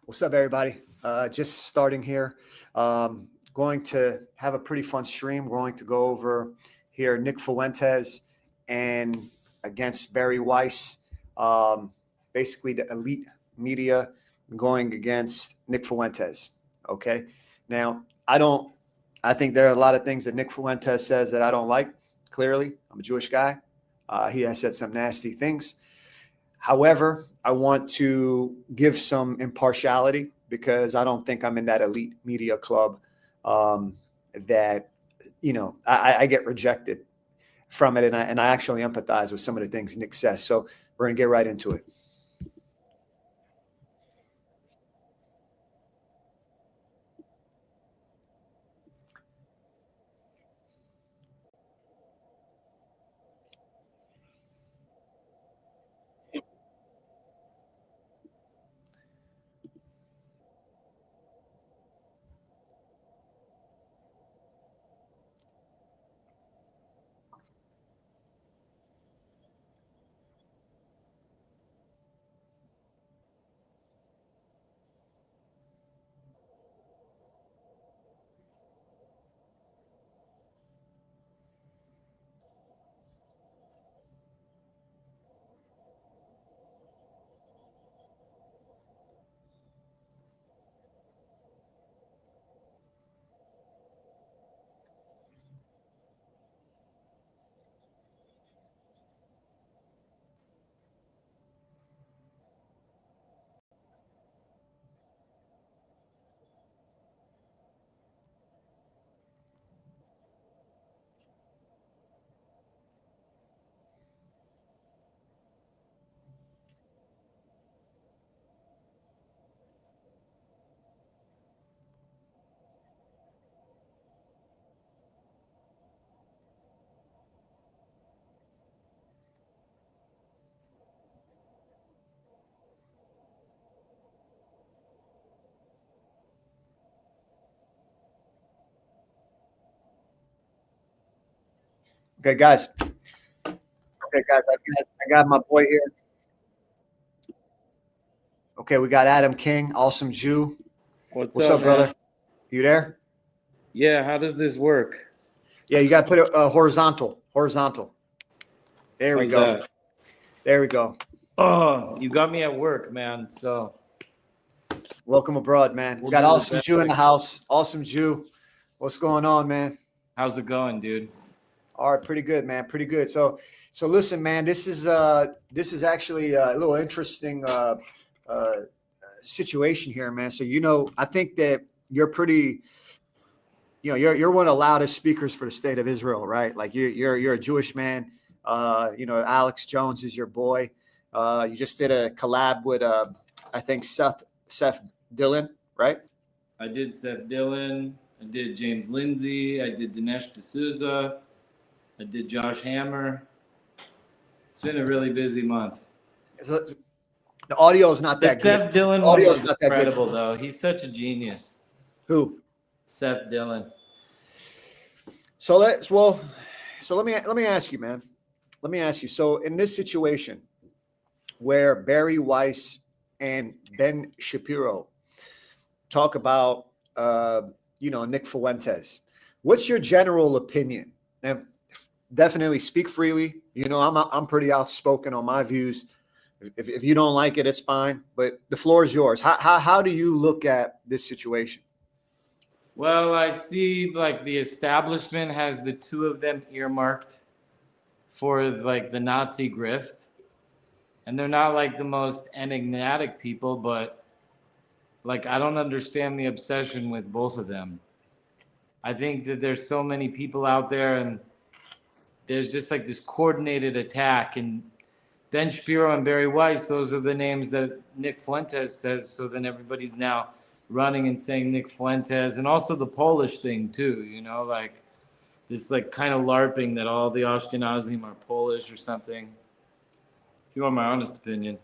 What's up, everybody? Just starting here. Going to have a pretty fun stream. We're going to go over here Nick Fuentes and against Bari Weiss. Basically, the elite media going against Nick Fuentes. Okay. Now, I think there are a lot of things that Nick Fuentes says that I don't like. Clearly, I'm a Jewish guy. He has said some nasty things. However, I want to give some impartiality because I don't think I'm in that elite media club that, I get rejected from it. And I actually empathize with some of the things Nick says. So we're going to get right into it. Okay, guys. I got my boy here. Okay, we got Adam King, awesome Jew. What's up, brother? You there? Yeah, how does this work? Yeah, you got to put it horizontal. There we How's go. that? There we go. Oh, you got me at work, man. So welcome abroad, man. We got awesome Jew in the house. Awesome Jew. What's going on, man? How's it going, dude? All right, pretty good, man. Pretty good. So listen, man. This is actually a little interesting situation here, man. So I think that you're pretty. You're one of the loudest speakers for the state of Israel, right? Like you're a Jewish man. Alex Jones is your boy. You just did a collab with I think Seth Dillon, right? I did Seth Dillon. I did James Lindsay. I did Dinesh D'Souza. I did Josh Hammer. It's been a really busy month. The audio is not that good. Seth Dillon one was incredible, though. He's such a genius. Who? Seth Dillon. So let me ask you, man. Let me ask you. So in this situation where Bari Weiss and Ben Shapiro talk about Nick Fuentes, what's your general opinion? And definitely speak freely. I'm pretty outspoken on my views. If you don't like it, it's fine. But the floor is yours. How do you look at this situation? Well, I see like the establishment has the two of them earmarked for like the Nazi grift. And they're not like the most enigmatic people, but like I don't understand the obsession with both of them. I think that there's so many people out there and there's just like this coordinated attack. And Ben Shapiro and Bari Weiss, those are the names that Nick Fuentes says. So then everybody's now running and saying Nick Fuentes, and also the Polish thing too, like this like kind of LARPing that all the Ashkenazim are Polish or something. If you want my honest opinion.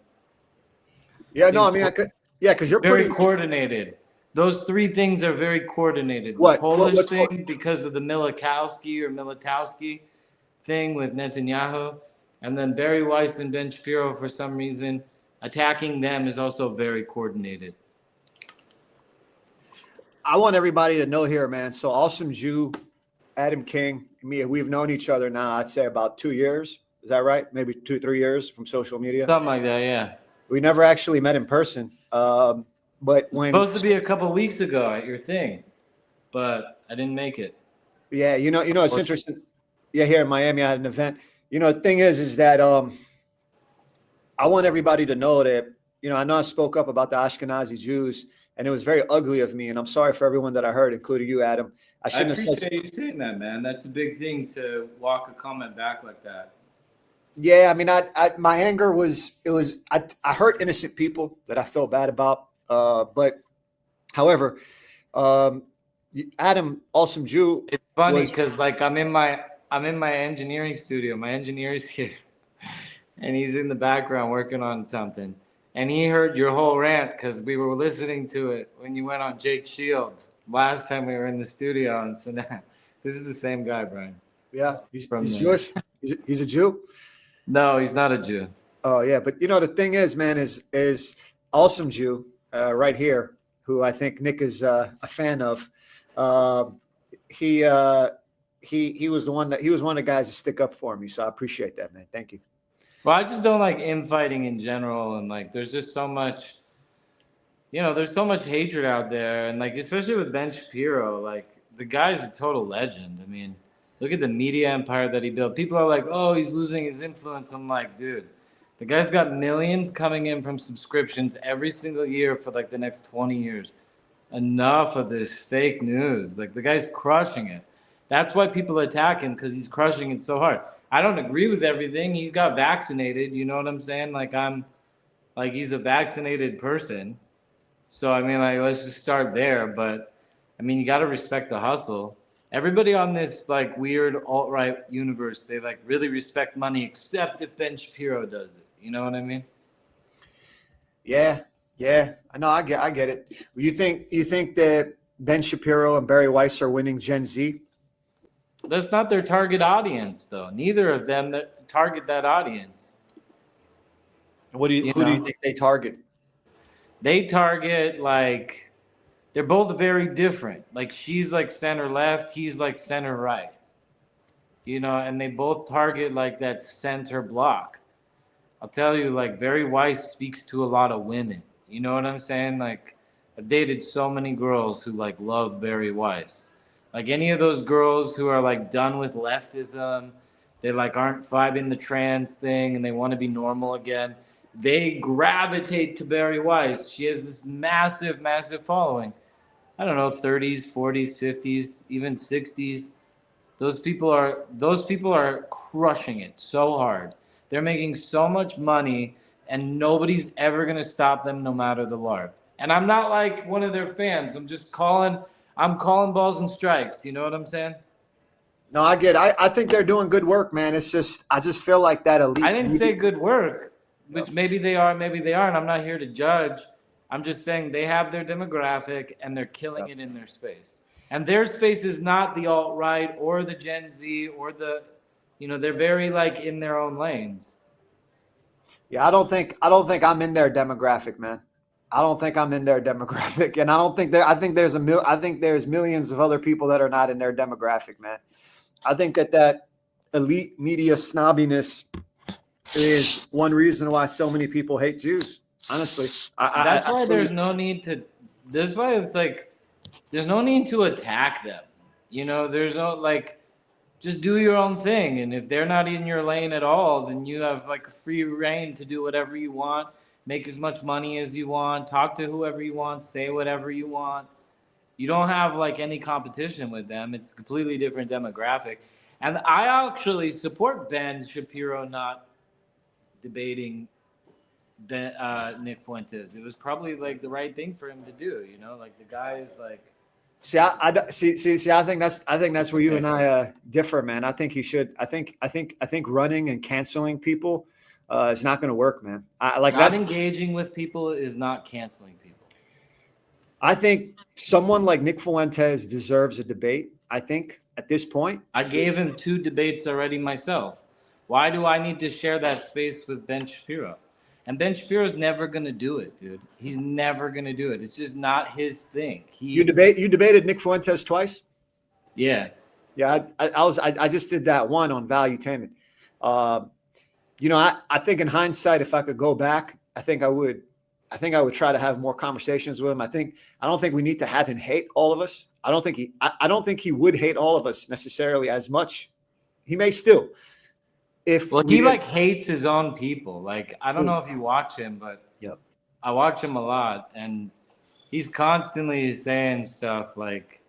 Yeah, no, I mean, because you're very coordinated. Those three things are very coordinated. The Polish thing because of the Militowski thing with Netanyahu, and then Bari Weiss and Ben Shapiro for some reason attacking them is also very coordinated. I want everybody to know here, man. So Awesome Jew, Adam King, me, we've known each other now, I'd say about 2 years. Is that right? Maybe 2, 3 years from social media. Something like that, yeah. We never actually met in person. But when, Supposed to be a couple weeks ago at your thing, but I didn't make it. yeah, it's interesting. Yeah, here in Miami, I had an event. The thing is that I want everybody to know that, I know I spoke up about the Ashkenazi Jews, and it was very ugly of me. And I'm sorry for everyone that I heard, including you, Adam. I shouldn't have said. You saying that, man. That's a big thing to walk a comment back like that. Yeah, I mean, my anger was, I hurt innocent people that I felt bad about. But however, Adam, Awesome Jew. It's funny because like I'm in my engineering studio. My engineer's here, and he's in the background working on something. And he heard your whole rant because we were listening to it when you went on Jake Shields last time we were in the studio. And so now this is the same guy, Brian. Yeah, he's Jewish. He's a Jew. No, he's not a Jew. Oh yeah, but the thing is, man, is Awesome Jew right here, who I think Nick is a fan of. He was one of the guys to stick up for me, so I appreciate that, man. Thank you. Well, I just don't like infighting in general, and like there's just so much, there's so much hatred out there, and like especially with Ben Shapiro, like the guy's a total legend. I mean, look at the media empire that he built. People are like, oh, he's losing his influence. I'm like, dude, the guy's got millions coming in from subscriptions every single year for like the next 20 years. Enough of this fake news. Like the guy's crushing it. That's why people attack him, because he's crushing it so hard. I don't agree with everything. He got vaccinated. You know what I'm saying? He's a vaccinated person. So, I mean, like, let's just start there. But, I mean, you got to respect the hustle. Everybody on this, like, weird alt-right universe, they, like, really respect money, except if Ben Shapiro does it. You know what I mean? Yeah. I know. I get it. You think that Ben Shapiro and Bari Weiss are winning Gen Z? That's not their target audience, though. Neither of them that target that audience. Who do you think they target? They target, like, they're both very different. Like, she's like center left, he's like center right. And they both target like that center block. I'll tell you, like, Bari Weiss speaks to a lot of women. You know what I'm saying? Like, I've dated so many girls who like love Bari Weiss. Like any of those girls who are like done with leftism, they like aren't vibing the trans thing and they want to be normal again. They gravitate to Bari Weiss. She has this massive, massive following. I don't know, 30s, 40s, 50s, even 60s. Those people are crushing it so hard. They're making so much money and nobody's ever going to stop them no matter the larp. And I'm not like one of their fans. I'm calling balls and strikes. You know what I'm saying? No, I get it. I think they're doing good work, man. It's just, I just feel like that elite. I didn't say good work, which maybe they are, maybe they aren't. I'm not here to judge. I'm just saying they have their demographic and they're killing it in their space. And their space is not the alt-right or the Gen Z or they're very like in their own lanes. Yeah, I don't think I'm in their demographic, man. I don't think I'm in their demographic, and I think there's millions of other people that are not in their demographic, man. I think that elite media snobbiness is one reason why so many people hate Jews. Honestly, that's why there's no need to. That's why it's like there's no need to attack them. There's no like. Just do your own thing, and if they're not in your lane at all, then you have like a free reign to do whatever you want. Make as much money as you want, talk to whoever you want, say whatever you want. You don't have like any competition with them. It's a completely different demographic. And I actually support Ben Shapiro not debating Nick Fuentes. It was probably like the right thing for him to do, like the guy is like. See, I think that's where you and I differ, man. I think he should. I think running and canceling people is not going to work, man. Not engaging with people is not canceling people. I think someone like Nick Fuentes deserves a debate. I think at this point, I gave him 2 debates already myself. Why do I need to share that space with Ben Shapiro? And Ben Shapiro's never gonna do it, dude. He's never gonna do it. It's just not his thing. You debated Nick Fuentes twice? Yeah. Yeah, I just did that one on Valuetainment. You know, I think in hindsight, if I could go back, I think I would try to have more conversations with him. I don't think we need to have him hate all of us. I don't think he would hate all of us necessarily as much. He may still. Well, he like hates his own people. Like, I don't know if you watch him, but yep. I watch him a lot, and he's constantly saying stuff like,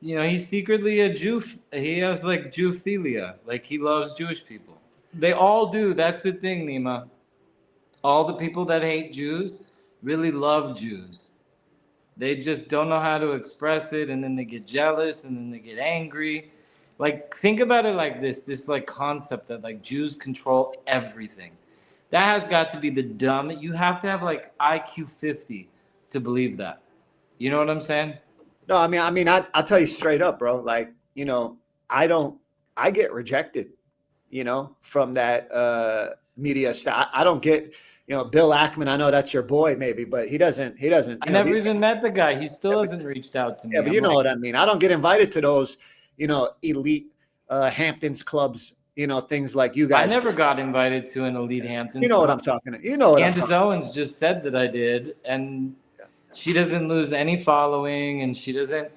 you know, he's secretly a Jew. He has like Jewphilia. Like, he loves Jewish people. They all do. That's the thing, Nima. All the people that hate Jews really love Jews. They just don't know how to express it, and then they get jealous, and then they get angry. Like, think about it like this like concept that like Jews control everything. That has got to be the dumb. You have to have like IQ 50 to believe that. You know what I'm saying? No, I'll tell you straight up, bro. Like, you know, I get rejected, you know, from that media stuff. I don't get, you know, Bill Ackman. I know that's your boy, maybe, but he doesn't. I never even met the guy. He still hasn't reached out to me. Yeah, but you know what I mean. I don't get invited to those, you know, elite Hamptons clubs, you know, things like you guys. I never got invited to an elite Hamptons. You know what I'm talking about. You know what Candace Owens just said that I did, and she doesn't lose any following, and she doesn't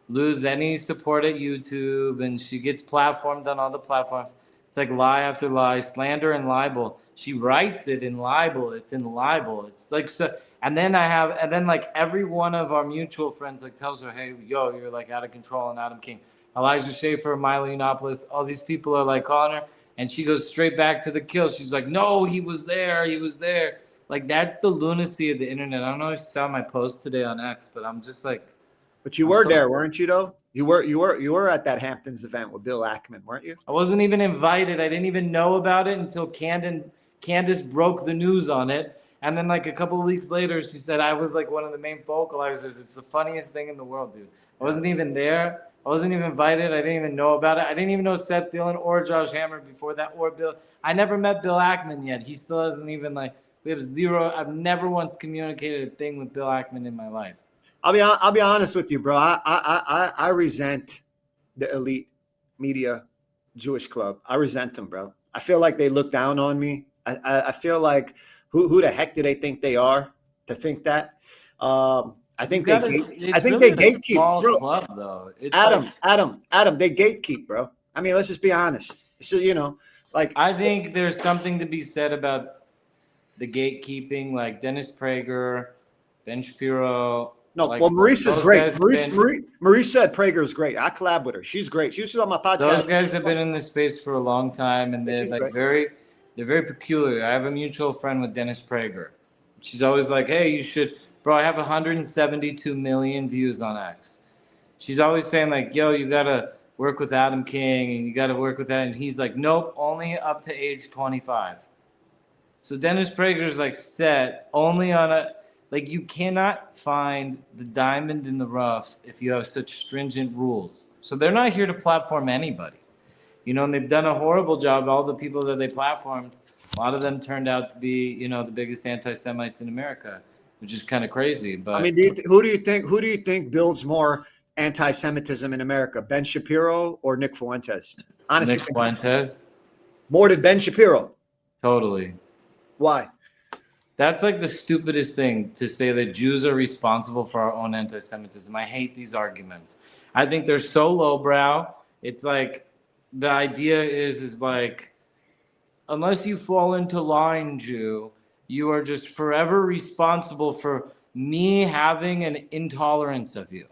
lose any support at YouTube, and she gets platformed on all the platforms. It's like lie after lie, slander and libel. She writes it in libel. It's in libel. It's like so. And then like every one of our mutual friends like tells her, hey, yo, you're like out of control, and Adam King. Elijah Schaffer, Milo Yiannopoulos, all these people are like calling her, and she goes straight back to the kill. She's like, no, he was there. He was there. Like, that's the lunacy of the internet. I don't know if you saw my post today on X, but I'm just like. But you were there, weren't you, though? You were at that Hamptons event with Bill Ackman, weren't you? I wasn't even invited. I didn't even know about it until Candace broke the news on it. And then like a couple of weeks later, she said I was like one of the main vocalizers. It's the funniest thing in the world, dude. I wasn't even there. I wasn't even invited. I didn't even know about it. I didn't even know Seth Dillon or Josh Hammer before that, or Bill. I never met Bill Ackman yet. He still hasn't even like. We have zero. I've never once communicated a thing with Bill Ackman in my life. I'll be honest with you, bro. I resent the elite media Jewish club. I resent them, bro. I feel like they look down on me. I feel like who the heck do they think they are to think that? I think they gatekeep, bro. Club, though. It's Adam, they gatekeep, bro. I mean, let's just be honest. So, you know, like I think there's something to be said about the gatekeeping, like Dennis Prager, Ben Shapiro. No, like, well, Maurice is great. Maurice said Prager is great. I collab with her. She's great. She was on my podcast. Those guys have been in this space for a long time, and they're like they're very peculiar. I have a mutual friend with Dennis Prager. She's always like, hey, you should, bro, I have 172 million views on X. She's always saying like, yo, you got to work with Adam King, and you got to work with that. And he's like, nope, only up to age 25. So Dennis Prager's like set only on a, like you cannot find the diamond in the rough if you have such stringent rules. So they're not here to platform anybody. You know, and they've done a horrible job. All the people that they platformed, a lot of them turned out to be, you know, the biggest anti-Semites in America, which is kind of crazy. But I mean, who do you think builds more anti-Semitism in America, Ben Shapiro or Nick Fuentes? Honestly, Nick Fuentes. More than Ben Shapiro. Totally. Why? That's like the stupidest thing to say that Jews are responsible for our own anti-Semitism. I hate these arguments. I think they're so lowbrow. It's like the idea is like, unless you fall into line, Jew, you are just forever responsible for me having an intolerance of you.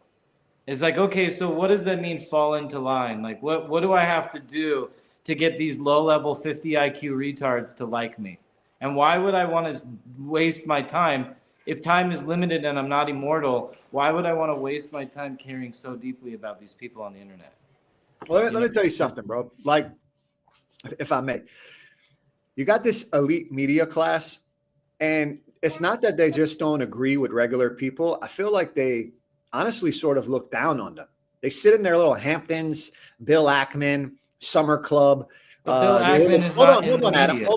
It's like, okay, so what does that mean, fall into line? Like, what do I have to do to get these low-level 50 IQ retards to like me? And why would I want to waste my time? If time is limited and I'm not immortal, why would I want to waste my time caring so deeply about these people on the internet? Well, let me tell you something, bro. Like, if I may, you got this elite media class, and it's not that they just don't agree with regular people. I feel like they honestly sort of look down on them. They sit in their little Hamptons, Bill Ackman, summer club, But Bill Ackman is not in the Adam. media.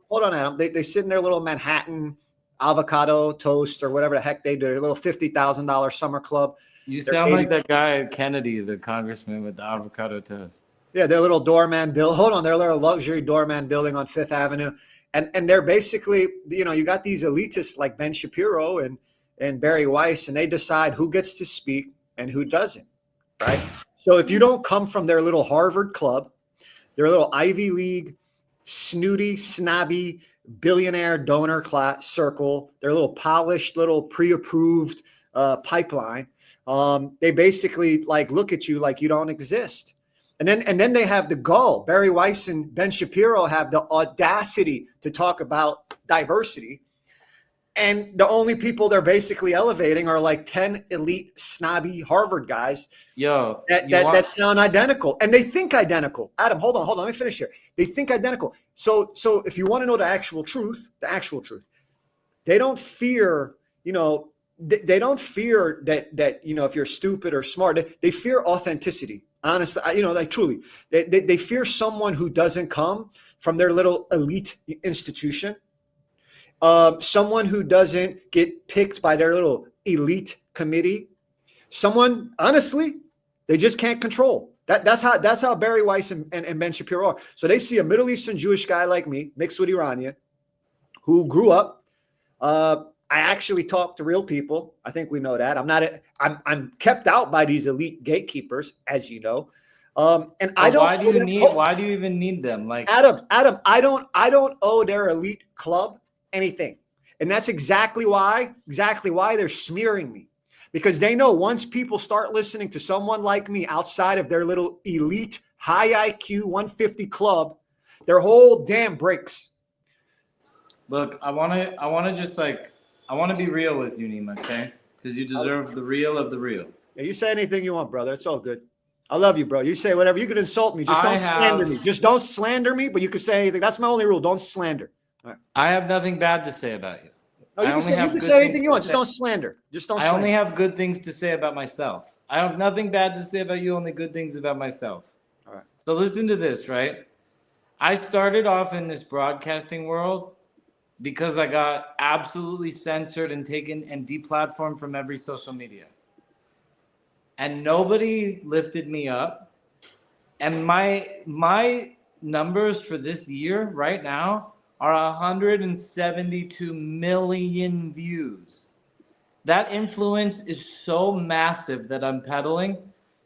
Hold on, Adam. They sit in their little Manhattan avocado toast or whatever the heck they do, their little $50,000 summer club. You They're sound 80 like that guy Kennedy, the congressman with the avocado toast. Yeah, their little doorman bill. Hold on, their little luxury doorman building on Fifth Avenue, and they're basically, you got these elitists like Ben Shapiro and Bari Weiss, and they decide who gets to speak and who doesn't, right? So if you don't come from their little Harvard club, their little Ivy League, snooty, snobby, billionaire donor class circle, their little polished, little pre-approved pipeline, they basically like look at you like you don't exist. And then they have the gall. Bari Weiss and Ben Shapiro have the audacity to talk about diversity. And the only people they're basically elevating are like 10 elite snobby Harvard guys that sound identical. And they think identical. Adam, hold on. Let me finish here. They think identical. So if you want to know the actual truth, they don't fear, they don't fear that if you're stupid or smart, they fear authenticity. Honestly, like truly, they fear someone who doesn't come from their little elite institution, someone who doesn't get picked by their little elite committee, someone, honestly, they just can't control. That's how Bari Weiss and Ben Shapiro are. So they see a Middle Eastern Jewish guy like me, mixed with Iranian, who grew up. I actually talk to real people. I think we know that. I'm kept out by these elite gatekeepers, as you know. And I don't. Why do you even need them? Like Adam, I don't owe their elite club anything, and that's exactly why they're smearing me, because they know once people start listening to someone like me outside of their little elite high IQ 150 club, their whole dam breaks. Look, I want to be real with you, Nima, okay? Because you deserve the real of the real. Yeah, you say anything you want, brother. It's all good. I love you, bro. You say whatever. You can insult me. Just don't slander me. Just don't slander me, but you can say anything. That's my only rule. Don't slander. All right. I have nothing bad to say about you. No, you can say anything you want. Just don't slander. I only have good things to say about myself. I have nothing bad to say about you, only good things about myself. All right. So listen to this, right? I started off in this broadcasting world because I got absolutely censored and taken and deplatformed from every social media. And nobody lifted me up. And my numbers for this year right now are 172 million views. That influence is so massive that I'm peddling.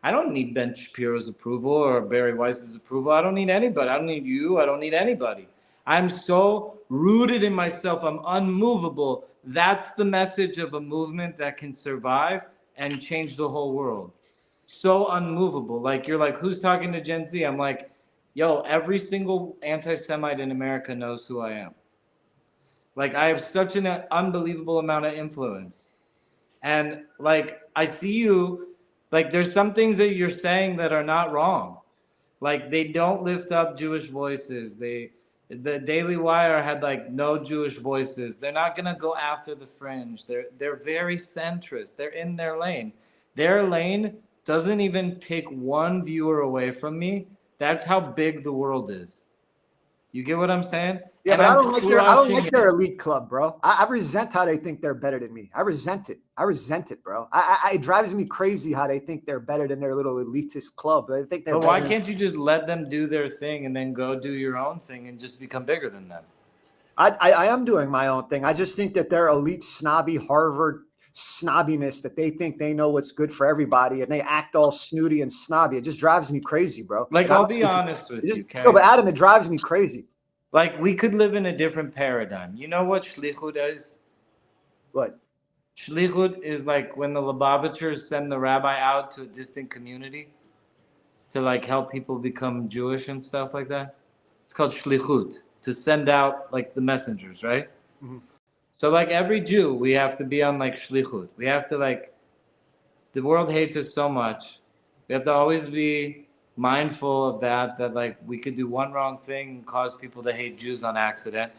I don't need Ben Shapiro's approval or Bari Weiss's approval. I don't need anybody. I don't need you. I don't need anybody. I'm so rooted in myself. I'm unmovable. That's the message of a movement that can survive and change the whole world. So unmovable. Like, you're like, who's talking to Gen Z? I'm like, yo, every single anti-Semite in America knows who I am. Like, I have such an unbelievable amount of influence. And like, I see you, like, there's some things that you're saying that are not wrong. Like, they don't lift up Jewish voices. The Daily Wire had like no Jewish voices. They're not gonna go after the fringe. They're very centrist. They're in their lane. Their lane doesn't even take one viewer away from me. That's how big the world is. You get what I'm saying? Yeah, but I don't like their elite club, bro. I resent how they think they're better than me. I resent it, bro. It drives me crazy how they think they're better than their little elitist club. They think they're. But why can't you just let them do their thing and then go do your own thing and just become bigger than them? I am doing my own thing. I just think that their elite snobby Harvard snobbiness, that they think they know what's good for everybody and they act all snooty and snobby. It just drives me crazy, bro. Like, I'll be honest with you, okay? No, but Adam, it drives me crazy. Like, we could live in a different paradigm. You know what shlichut is? What? Shlichut is like when the Lubavitchers send the rabbi out to a distant community to like help people become Jewish and stuff like that. It's called shlichut, to send out like the messengers, right? Mm-hmm. So like every Jew, we have to be on like shlichut. We have to like, the world hates us so much. We have to always be mindful of that like we could do one wrong thing and cause people to hate Jews on accident.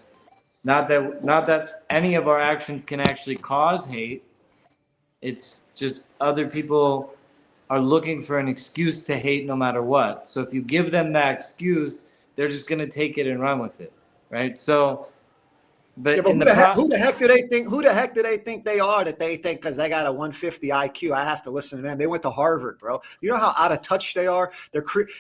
Not that any of our actions can actually cause hate. It's just other people are looking for an excuse to hate no matter what. So if you give them that excuse, they're just going to take it and run with it, right? So, but, Yeah, but in who the heck do they think? Who the heck do they think they are? That they think because they got a 150 IQ, I have to listen to them. They went to Harvard, bro. You know how out of touch they are.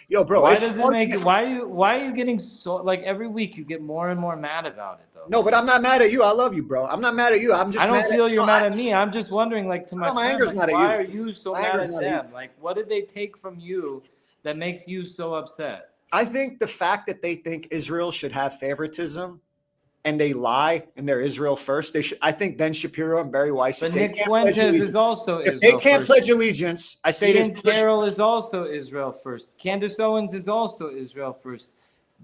Yo, bro. why It's does it hard make to- it? Why are you getting so like every week you get more and more mad about it though? No, but I'm not mad at you. I love you, bro. I'm not mad at you. I'm just I don't mad feel at you're no, mad at me. I'm just wondering, like, to my no, my friend, anger's like, not at why you. are you so My mad anger's at not at you. them? Like, what did they take from you that makes you so upset? I think the fact that they think Israel should have favoritism and they lie and they're Israel first. They should. I think Ben Shapiro and Bari Weiss, But Nick Fuentes is also if they Israel can't first. pledge allegiance, I say Ian this. Carroll is also Israel first. Candace Owens is also Israel first.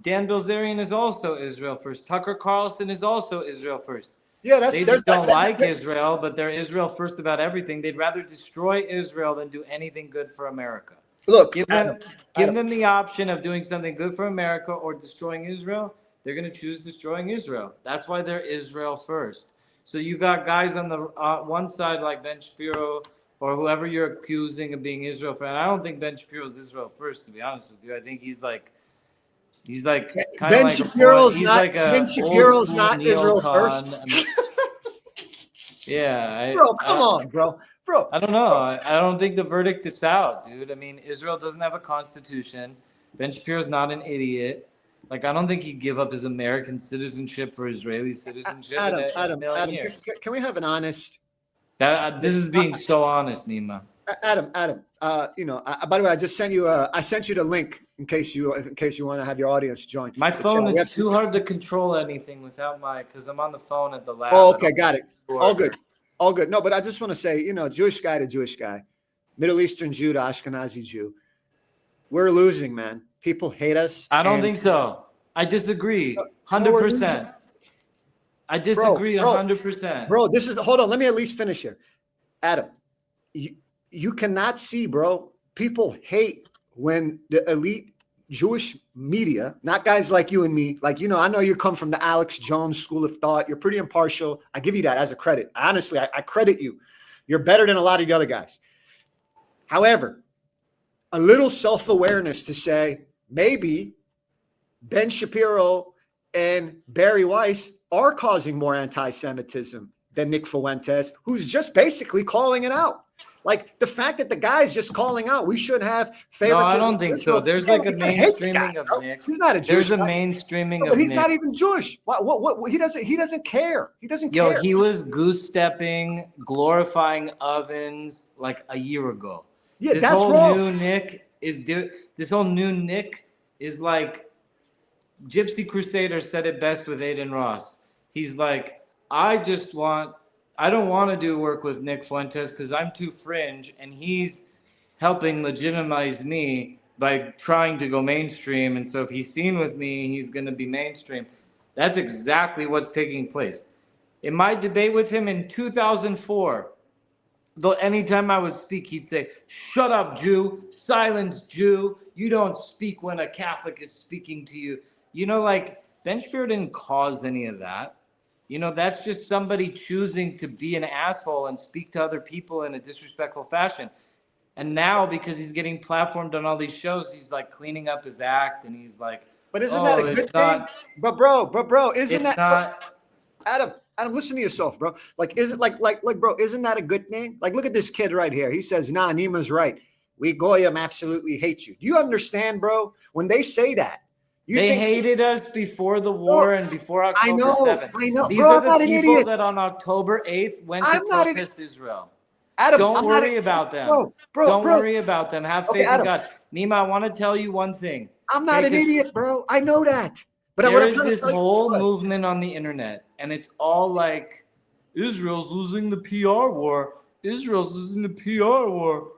Dan Bilzerian is also Israel first. Tucker Carlson is also Israel first. Yeah, They just don't like Israel, but they're Israel first about everything. They'd rather destroy Israel than do anything good for America. Look, Give them the option of doing something good for America or destroying Israel. They're going to choose destroying Israel. That's why they're Israel first. So you got guys on the one side like Ben Shapiro or whoever you're accusing of being Israel first. And I don't think Ben Shapiro is Israel first, to be honest with you. I think he's like kind of like Shapiro's he's not, like a Ben Shapiro's old not Israel first. Yeah, Bro, come on, bro. I don't know. I don't think the verdict is out, dude. I mean, Israel doesn't have a constitution. Ben Shapiro's not an idiot. Like, I don't think he'd give up his American citizenship for Israeli citizenship in a million years. Can we have an honest? This is being so honest, Nima. Adam, by the way, I sent you the link in case you want to have your audience join. My phone is too hard to control anything without because I'm on the phone at the lab. Oh, okay, got it. All good. All good. No, but I just want to say, Jewish guy to Jewish guy, Middle Eastern Jew to Ashkenazi Jew, we're losing, man. People hate us. I don't think so. I disagree. 100%. I disagree 100%. Bro, hold on. Let me at least finish here. Adam, you cannot see, bro. People hate when the elite Jewish media, not guys like you and me, like, I know you come from the Alex Jones school of thought. You're pretty impartial. I give you that as a credit. Honestly, I credit you. You're better than a lot of the other guys. However, a little self-awareness to say maybe Ben Shapiro and Bari Weiss are causing more anti-Semitism than Nick Fuentes, who's just basically calling it out. Like the fact that the guy's just calling out, we should have favoritism. No, I don't think so. There's like a mainstreaming of Nick. He's not a Jewish There's a mainstreaming of Nick. But he's not even Jewish. What? He doesn't care. He doesn't care. Yo, he was goose stepping, glorifying ovens like a year ago. Yeah, this that's whole wrong. This whole new Nick is like Gypsy Crusader said it best with Aiden Ross. He's like, I don't want to do work with Nick Fuentes because I'm too fringe, and he's helping legitimize me by trying to go mainstream. And so if he's seen with me, he's going to be mainstream. That's exactly what's taking place. In my debate with him in 2004, though anytime I would speak, he'd say, "Shut up, Jew. Silence, Jew. You don't speak when a Catholic is speaking to you." Like Ben Shapiro didn't cause any of that. That's just somebody choosing to be an asshole and speak to other people in a disrespectful fashion. And now, because he's getting platformed on all these shows, he's like cleaning up his act, and he's like, "But isn't that a good thing?" But bro, isn't that not? Adam, listen to yourself, bro. Like, is it like, bro, isn't that a good thing? Like, look at this kid right here. He says, "Nah, Nima's right. We Goyim absolutely hate you." Do you understand, bro? When they say that, they hated us before the war and before October 7th. I know. These bro, are the people that on October 8th went to protest Israel. Adam, don't worry about them. Don't worry about them. Have faith in God. Nima, I want to tell you one thing. I'm not an idiot, bro. I know that. But there is this whole movement on the internet, and it's all like, Israel's losing the PR war. Israel's losing the PR war.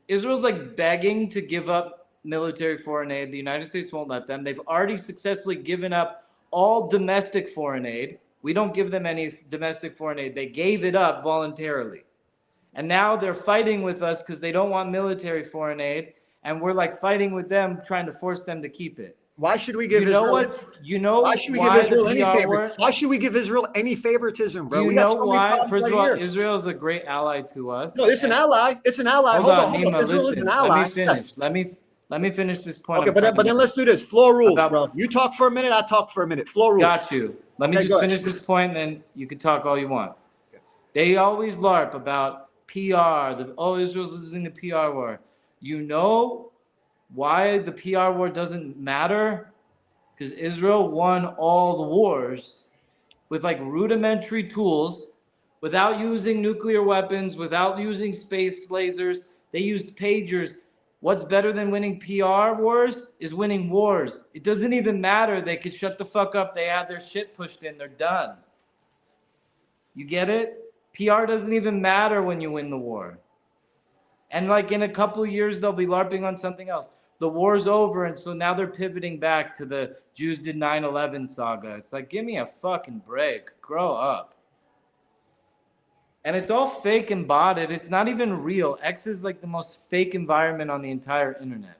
Israel's like begging to give up military foreign aid. The United States won't let them. They've already successfully given up all domestic foreign aid. We don't give them any domestic foreign aid. They gave it up voluntarily. And now they're fighting with us because they don't want military foreign aid. And we're like fighting with them, trying to force them to keep it. Why should we give Israel? Why should we give Israel any favor? Why should we give Israel any favoritism, bro? Do you know why? First of all, Israel is a great ally to us. No, it's an ally. It's an ally. Hold on, Nima, Israel is an ally. Let me finish. Let me finish this point. Okay, but then let's do this. Floor rules, bro. You talk for a minute, I talk for a minute. Floor rules. Got you. Let me just finish this point, then you can talk all you want. Okay. They always LARP about PR. Israel's losing the PR war. You know why the PR war doesn't matter? Because Israel won all the wars with like rudimentary tools, without using nuclear weapons, without using space lasers. They used pagers. What's better than winning PR wars is winning wars. It doesn't even matter. They could shut the fuck up. They had their shit pushed in. They're done. You get it? PR doesn't even matter when you win the war. And like in a couple of years, they'll be LARPing on something else. The war's over, and so now they're pivoting back to the Jews did 9/11 saga. It's like, give me a fucking break. Grow up. And it's all fake and botted. It's not even real. X is like the most fake environment on the entire internet.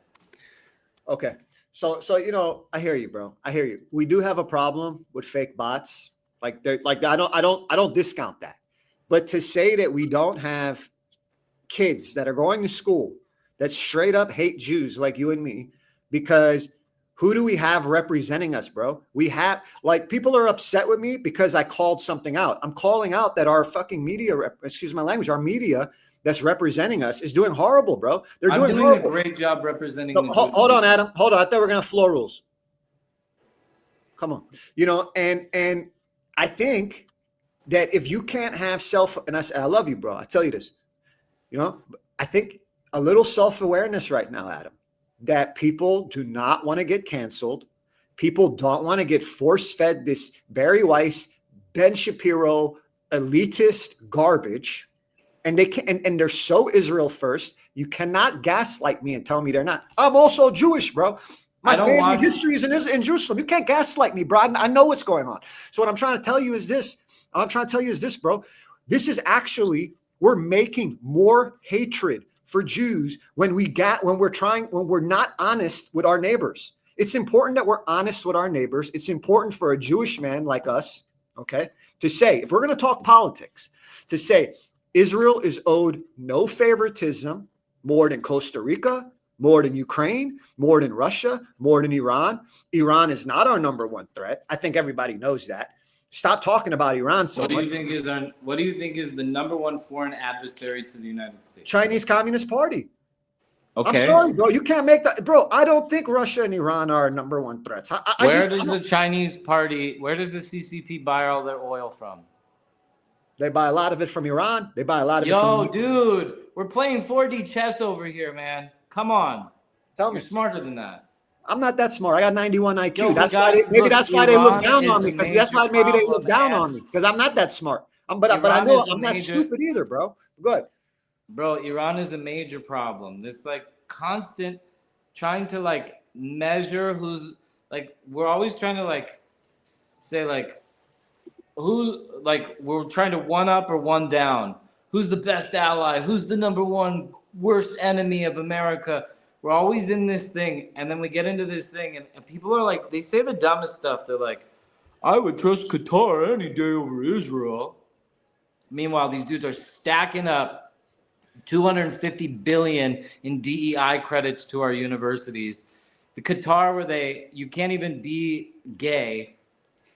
Okay. So you know, I hear you, bro. I hear you. We do have a problem with fake bots. I don't discount that. But to say that we don't have kids that are going to school that straight up hate Jews like you and me, because who do we have representing us, bro? We have, like, people are upset with me because I called something out. I'm calling out that our fucking media, excuse my language, our media that's representing us is doing horrible, bro. They're doing a great job representing. No, hold on, Adam. Hold on. I thought we were going to floor rules. Come on. You know, and I think that if you can't have and I love you, bro. I tell you this, you know, I think a little self-awareness right now, Adam, that people do not want to get canceled. People don't want to get force-fed this Bari Weiss, Ben Shapiro, elitist garbage. And they can, and they're so Israel first. You cannot gaslight me and tell me they're not. I'm also Jewish, bro. My family history is in Jerusalem. You can't gaslight me, bro. I know what's going on. So what I'm trying to tell you is this. Bro. This is actually, we're making more hatred for Jews when we're not honest with our neighbors. It's important that we're honest with our neighbors. It's important for a Jewish man like us, okay, to say, if we're going to talk politics, to say Israel is owed no favoritism more than Costa Rica, more than Ukraine, more than Russia, more than Iran. Iran is not our number one threat. I think everybody knows that. Stop talking about Iran so much. What do you think is the number one foreign adversary to the United States? Chinese Communist Party. Okay. I'm sorry, bro. You can't make that. Bro, I don't think Russia and Iran are number one threats. Where does the CCP buy all their oil from? They buy a lot of it from Iran. They buy a lot of it from... Yo, dude, we're playing 4D chess over here, man. Come on. Tell me. You're smarter than that. I'm not that smart. I got 91 IQ. Yo, that's why they look down on me. Because that's why maybe they look down on me. Because I'm not that smart. But I know I'm not stupid either, bro. Good. Bro, Iran is a major problem. This like constant trying to like measure who's like, we're always trying to like say like who, like we're trying to one up or one down. Who's the best ally? Who's the number one worst enemy of America? We're always in this thing, and then we get into this thing, and people are like, they say the dumbest stuff. They're like, I would trust Qatar any day over Israel. Meanwhile, these dudes are stacking up 250 billion in DEI credits to our universities. The Qatar, where you can't even be gay.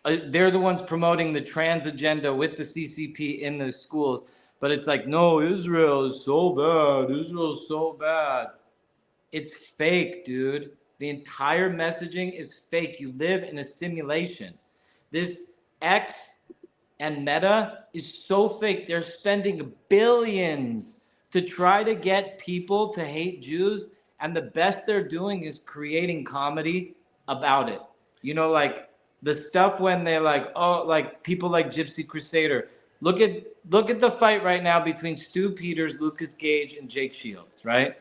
They're the ones promoting the trans agenda with the CCP in the schools. But it's like, no, Israel is so bad. Israel is so bad. It's fake, dude. The entire messaging is fake. You live in a simulation. This X and Meta is so fake. They're spending billions to try to get people to hate Jews. And the best they're doing is creating comedy about it. You know, like the stuff when they're like, oh, like people like Gypsy Crusader. Look at the fight right now between Stu Peters, Lucas Gage, and Jake Shields, right?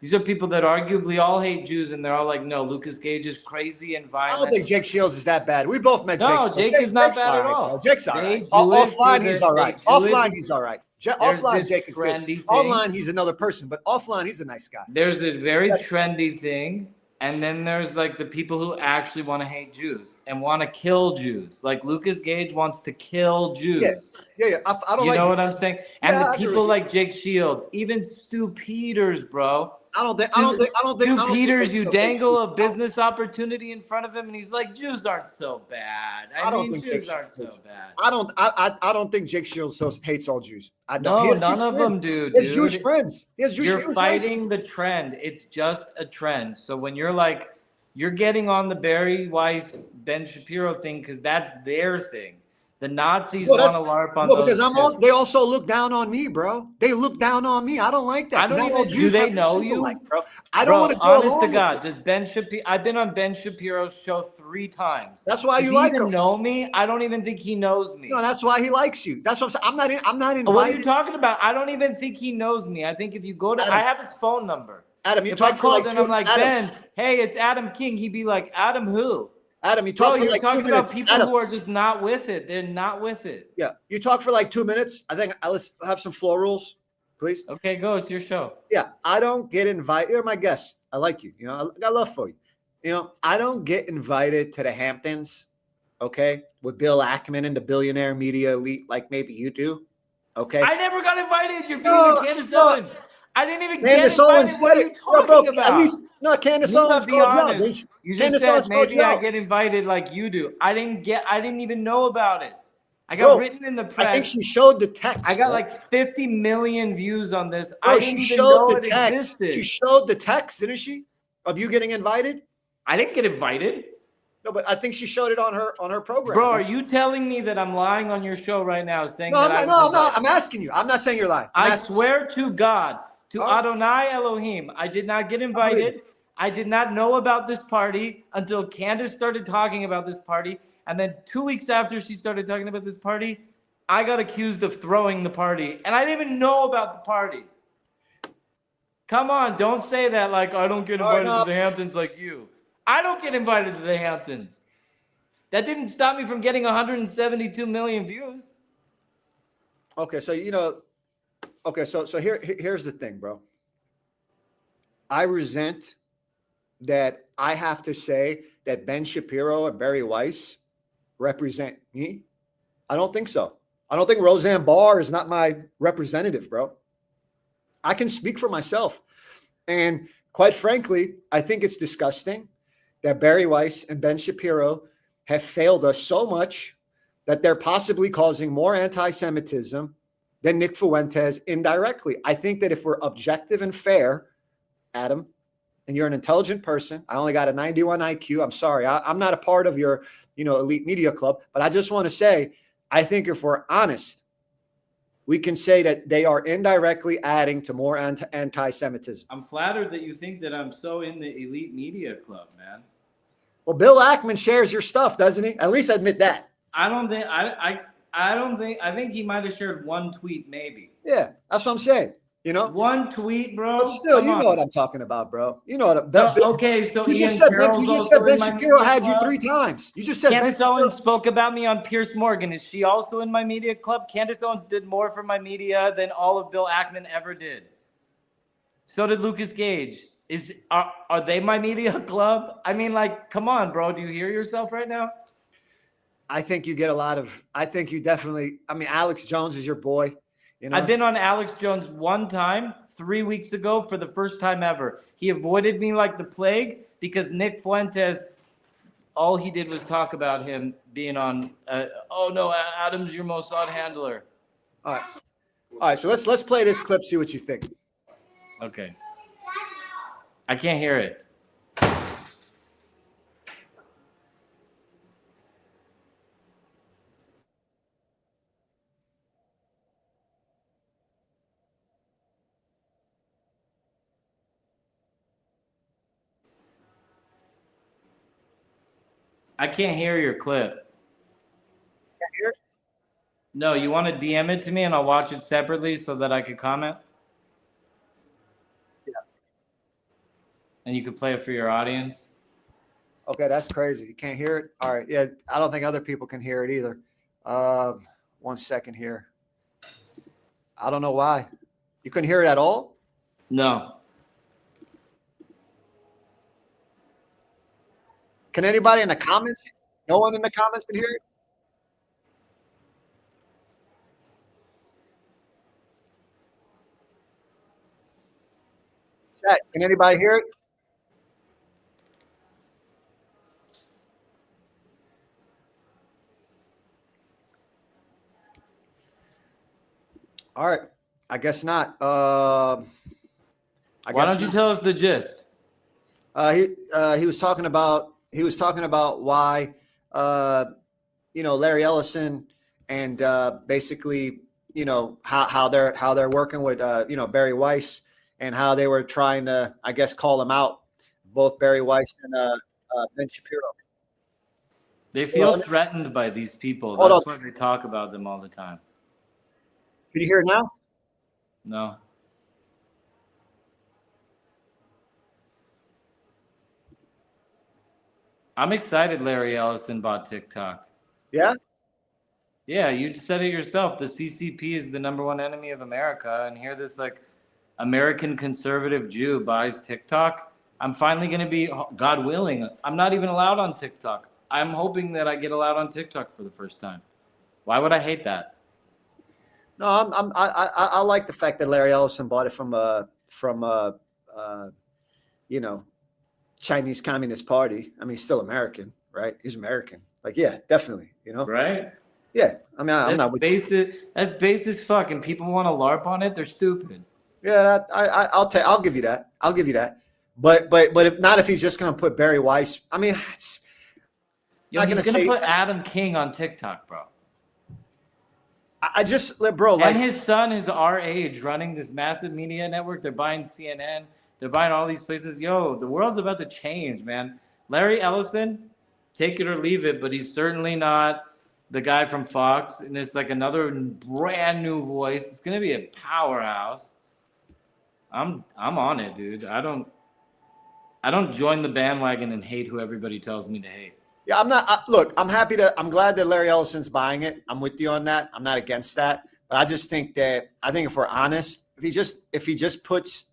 These are people that arguably all hate Jews, and they're all like, no, Lucas Gage is crazy and violent. I don't think Jake Shields is that bad. We both met Jake. No, Jake is not bad at all. Jake's all right. Offline, he's all right. Offline, he's all right. Offline, Jake is good. Online, he's another person, but offline, he's a nice guy. There's a very trendy thing, and then there's like the people who actually want to hate Jews and want to kill Jews. Like Lucas Gage wants to kill Jews. Yeah. I don't you know what I'm saying? And the people like Jake Shields, even Stu Peters, bro. I don't think. Stu Peters, you dangle a business opportunity in front of him, and he's like, "Jews aren't so bad." I mean, Jews aren't so bad. I don't think Jake Shields hates all Jews. I don't. No, none of them do, dude. He has Jewish friends. You're fighting the trend. It's just a trend. So when you're like, you're getting on the Bari, Weiss, Ben Shapiro thing because that's their thing. The Nazis want to LARP on those because they also look down on me, bro. They look down on me. I don't like that. I don't even. Do they know you, bro? I don't want to go honest to God, does Ben Shapiro? I've been on Ben Shapiro's show 3 times. That's why you like him. Does he even know me? I don't even think he knows me. No, that's why he likes you. That's what I'm saying. I'm not invited. What are you talking about? I don't even think he knows me. I think if you go to, I have his phone number. Adam, if I called and I'm like, Ben, hey, it's Adam King, he'd be like, Adam who? Adam, you talk for like 2 minutes. You're talking about people who are just not with it. They're not with it. Yeah, you talk for like 2 minutes. I think let's have some floor rules, please. Okay, go. It's your show. Yeah, I don't get invited. You're my guest. I like you. You know, I got love for you. You know, I don't get invited to the Hamptons, okay, with Bill Ackman and the billionaire media elite like maybe you do, okay? I never got invited. You're being a Candace Owens. I didn't even Candace get invited. Owens What are you talking about? At least, Candace Owens called you out. You just said maybe I get invited like you do. I didn't even know about it. I got written in the press. I think she showed the text. I got like 50 million views on this. Bro, I didn't even know it existed. She showed the text, didn't she? Of you getting invited? I didn't get invited. No, but I think she showed it on her program. Bro, are you telling me that I'm lying on your show right now saying I'm not. I'm asking you. I'm not saying you're lying. I swear to God, to Adonai Elohim, I did not get invited. I did not know about this party until Candace started talking about this party. And then 2 weeks after she started talking about this party, I got accused of throwing the party. And I didn't even know about the party. Come on, don't say that like I don't get invited to the Hamptons like you. I don't get invited to the Hamptons. That didn't stop me from getting 172 million views. Okay, so here's the thing, bro. I resent that I have to say that Ben Shapiro and Bari Weiss represent me. I don't think so. I don't think Roseanne Barr is not my representative, bro. I can speak for myself. And quite frankly, I think it's disgusting that Bari Weiss and Ben Shapiro have failed us so much that they're possibly causing more anti-Semitism than Nick Fuentes indirectly. I think that if we're objective and fair, Adam, and you're an intelligent person, I only got a 91 IQ. I'm sorry. I'm not a part of your, elite media club, but I just want to say, I think if we're honest, we can say that they are indirectly adding to more anti-Semitism. I'm flattered that you think that I'm so in the elite media club, man. Well, Bill Ackman shares your stuff, doesn't he? At least admit that. I think he might have shared one tweet, maybe. Yeah, that's what I'm saying. One tweet, bro. But still, you know what I'm talking about, bro. You know what okay, so you Ian just said Carroll's Ben Shapiro had you club. 3 times. You just said Candace Owens spoke about me on Piers Morgan. Is she also in my media club? Candace Owens did more for my media than all of Bill Ackman ever did. So did Lucas Gage. Are they my media club? I mean, like, come on, bro. Do you hear yourself right now? I think you get Alex Jones is your boy. I've been on Alex Jones one time 3 weeks ago for the first time ever. He avoided me like the plague because Nick Fuentes, all he did was talk about him being on. Oh no, Adam's your most odd handler. All right. So let's play this clip. See what you think. Okay. I can't hear it. I can't hear your clip. Can't hear it? No, you want to DM it to me and I'll watch it separately so that I could comment? Yeah. And you could play it for your audience? Okay, that's crazy. You can't hear it? All right. Yeah, I don't think other people can hear it either. 1 second here. I don't know why. You couldn't hear it at all? No. Can anybody in the comments? No one in the comments can hear it? Chat. Can anybody hear it? All right. I guess not. Why don't you tell us the gist? He was talking about why Larry Ellison and basically how they're working with Bari Weiss, and how they were trying to, I guess, call him out, both Bari Weiss and Ben Shapiro. They feel threatened by these people. Hold That's on. why they talk about them all the time. Can you hear it now? No. I'm excited Larry Ellison bought TikTok. Yeah? Yeah, you said it yourself. The CCP is the #1 enemy of America. And here this like American conservative Jew buys TikTok. I'm finally going to be, God willing, I'm not even allowed on TikTok. I'm hoping that I get allowed on TikTok for the first time. Why would I hate that? No, I like the fact that Larry Ellison bought it from Chinese Communist Party. I mean, he's still American, right? He's American. Like, yeah, definitely. Right? Yeah. I mean, I'm not with that's base as fuck, and people want to LARP on it. They're stupid. Yeah, I'll give you that. I'll give you that. But if he's just going to put Bari Weiss, I mean, he's going to put Adam King on TikTok, bro. And his son is our age, running this massive media network. They're buying CNN. They're buying all these places. Yo, the world's about to change, man. Larry Ellison, take it or leave it, but he's certainly not the guy from Fox. And it's like another brand new voice. It's going to be a powerhouse. I'm on it, dude. I don't join the bandwagon and hate who everybody tells me to hate. Yeah, I'm glad that Larry Ellison's buying it. I'm with you on that. I'm not against that. But I just think if we're honest, if he just puts,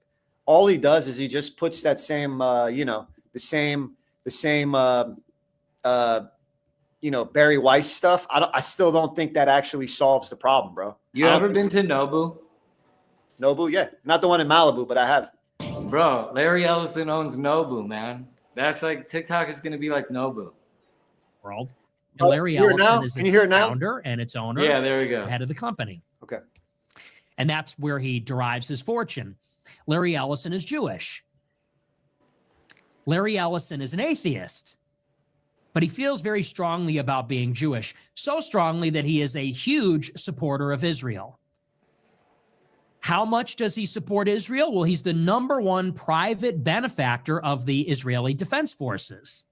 all he does is he just puts that same, Bari Weiss stuff. I still don't think that actually solves the problem, bro. You ever been to Nobu? Nobu, yeah. Not the one in Malibu, but I have. Bro, Larry Ellison owns Nobu, man. That's like, TikTok is going to be like Nobu. World. And Larry Ellison is its founder and its owner. Yeah, there we go. Head of the company. Okay. And that's where he derives his fortune. Larry Ellison is Jewish. Larry Ellison is an atheist, but he feels very strongly about being Jewish, so strongly that he is a huge supporter of Israel. How much does he support Israel? Well, he's the #1 private benefactor of the Israeli Defense Forces.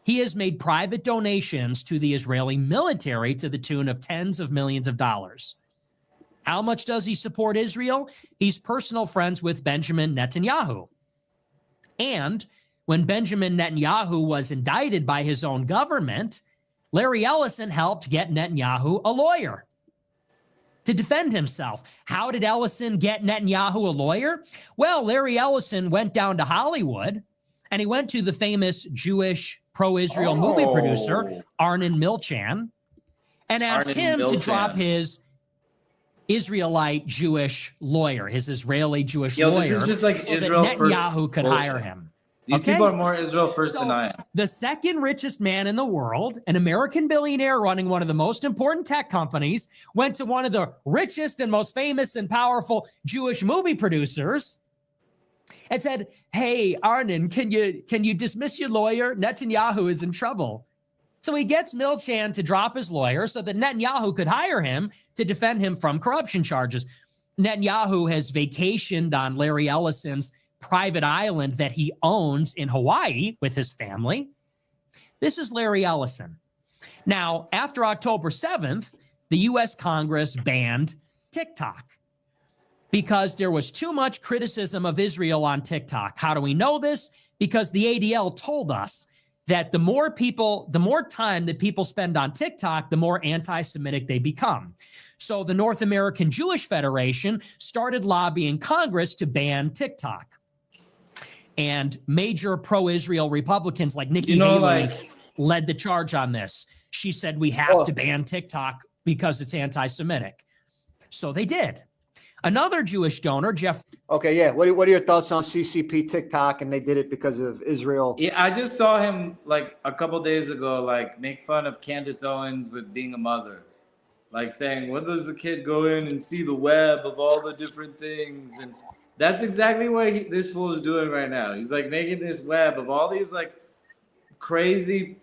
He has made private donations to the Israeli military to the tune of tens of millions of dollars. How much does he support Israel? He's personal friends with Benjamin Netanyahu. And when Benjamin Netanyahu was indicted by his own government, Larry Ellison helped get Netanyahu a lawyer to defend himself. How did Ellison get Netanyahu a lawyer? Well, Larry Ellison went down to Hollywood, and he went to the famous Jewish pro-Israel movie producer, Arnon Milchan, and asked him to drop his Israelite Jewish lawyer, his Israeli Jewish lawyer, this is just like so Israel that Netanyahu could hire him. These people are more Israel first than I am. The second richest man in the world, an American billionaire running one of the most important tech companies, went to one of the richest and most famous and powerful Jewish movie producers and said, "Hey, Arnon, can you dismiss your lawyer? Netanyahu is in trouble." So he gets Milchan to drop his lawyer so that Netanyahu could hire him to defend him from corruption charges. Netanyahu has vacationed on Larry Ellison's private island that he owns in Hawaii with his family. This is Larry Ellison. Now, after October 7th, the U.S. Congress banned TikTok because there was too much criticism of Israel on TikTok. How do we know this? Because the ADL told us that the more time that people spend on TikTok, the more anti-Semitic they become. So the North American Jewish Federation started lobbying Congress to ban TikTok. And major pro-Israel Republicans like Nikki Haley led the charge on this. She said, we have to ban TikTok because it's anti-Semitic. So they did. Another Jewish donor, Jeff. Okay, yeah. What are your thoughts on CCP TikTok? And they did it because of Israel. Yeah, I just saw him like a couple days ago, like make fun of Candace Owens with being a mother, like saying, "When does the kid go in and see the web of all the different things?" And that's exactly what this fool is doing right now. He's like making this web of all these like crazy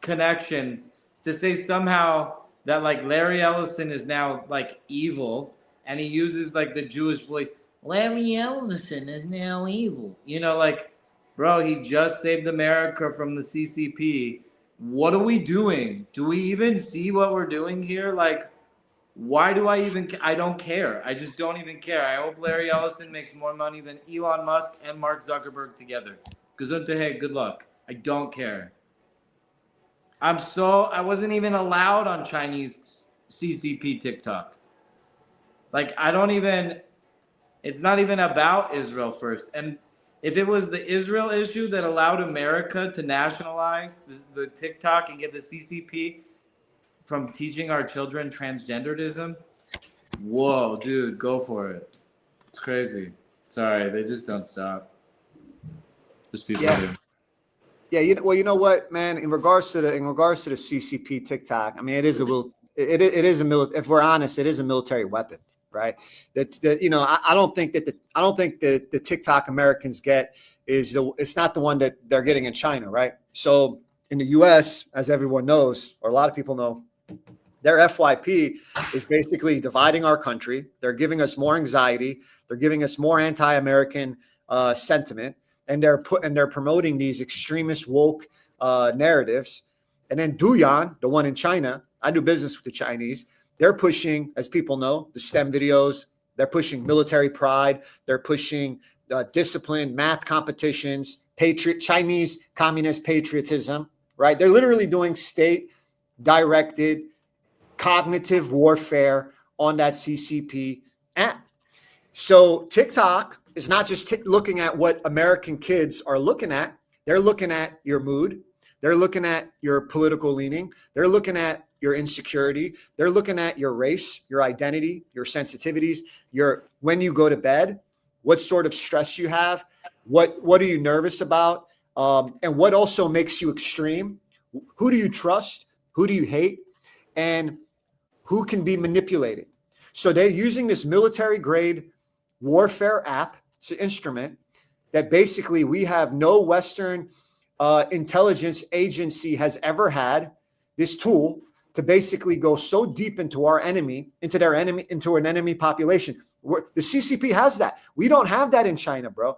connections to say somehow that like Larry Ellison is now like evil, and he uses like the Jewish voice. Larry Ellison is now evil. You know, like, bro, he just saved America from the CCP. What are we doing? Do we even see what we're doing here? Like, why do I don't care. I just don't even care. I hope Larry Ellison makes more money than Elon Musk and Mark Zuckerberg together. Gesundheit, good luck. I don't care. I wasn't even allowed on Chinese CCP TikTok. Like, it's not even about Israel first. And if it was the Israel issue that allowed America to nationalize the TikTok and get the CCP from teaching our children transgenderism, whoa, dude, go for it. It's crazy. Sorry, they just don't stop. Just people do. Yeah, you know what, man. In regards to the CCP TikTok, I mean, it is a military. If we're honest, it is a military weapon, right? I don't think that the TikTok Americans get it's not the one that they're getting in China, right? So in the U.S., as everyone knows, or a lot of people know, their FYP is basically dividing our country. They're giving us more anxiety. They're giving us more anti-American sentiment. And they're promoting these extremist woke narratives. And then Douyin, the one in China, I do business with the Chinese. They're pushing, as people know, the STEM videos. They're pushing military pride. They're pushing discipline, math competitions, Chinese communist patriotism, right? They're literally doing state-directed cognitive warfare on that CCP app. So TikTok is not just looking at what American kids are looking at. They're looking at your mood. They're looking at your political leaning. They're looking at your insecurity. They're looking at your race, your identity, your sensitivities, when you go to bed, what sort of stress you have, what are you nervous about, and what also makes you extreme. Who do you trust? Who do you hate? And who can be manipulated? So they're using this military grade warfare app. It's an instrument that basically we have no Western intelligence agency has ever had this tool to basically go so deep into our enemy, into an enemy population. The CCP has that. We don't have that in China, bro.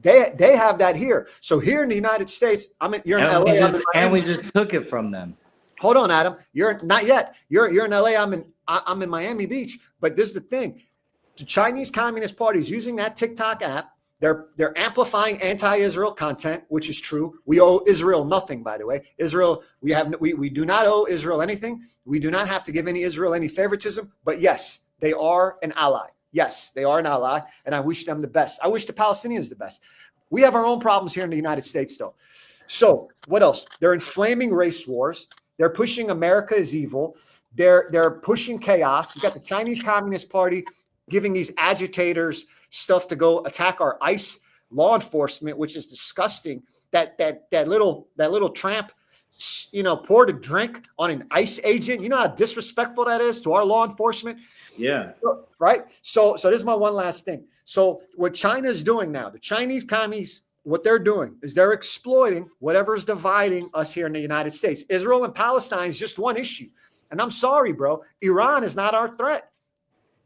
They have that here. So here in the United States, you're in LA. And we just took it from them. Hold on, Adam. You're not yet. You're in LA. I'm in Miami Beach. But this is the thing. The Chinese Communist Party is using that TikTok app. They're amplifying anti-Israel content, which is true. We owe Israel nothing, by the way. Israel, we do not owe Israel anything. We do not have to give Israel any favoritism. But yes, they are an ally. Yes, they are an ally, and I wish them the best. I wish the Palestinians the best. We have our own problems here in the United States, though. So what else? They're inflaming race wars. They're pushing America is evil. They're pushing chaos. You got the Chinese Communist Party giving these agitators stuff to go attack our ICE law enforcement, which is disgusting. That little tramp, poured a drink on an ICE agent. You know how disrespectful that is to our law enforcement? Yeah. Right. So this is my one last thing. So what China is doing now, the Chinese commies, what they're doing is they're exploiting whatever's dividing us here in the United States. Israel and Palestine is just one issue. And I'm sorry, bro. Iran is not our threat.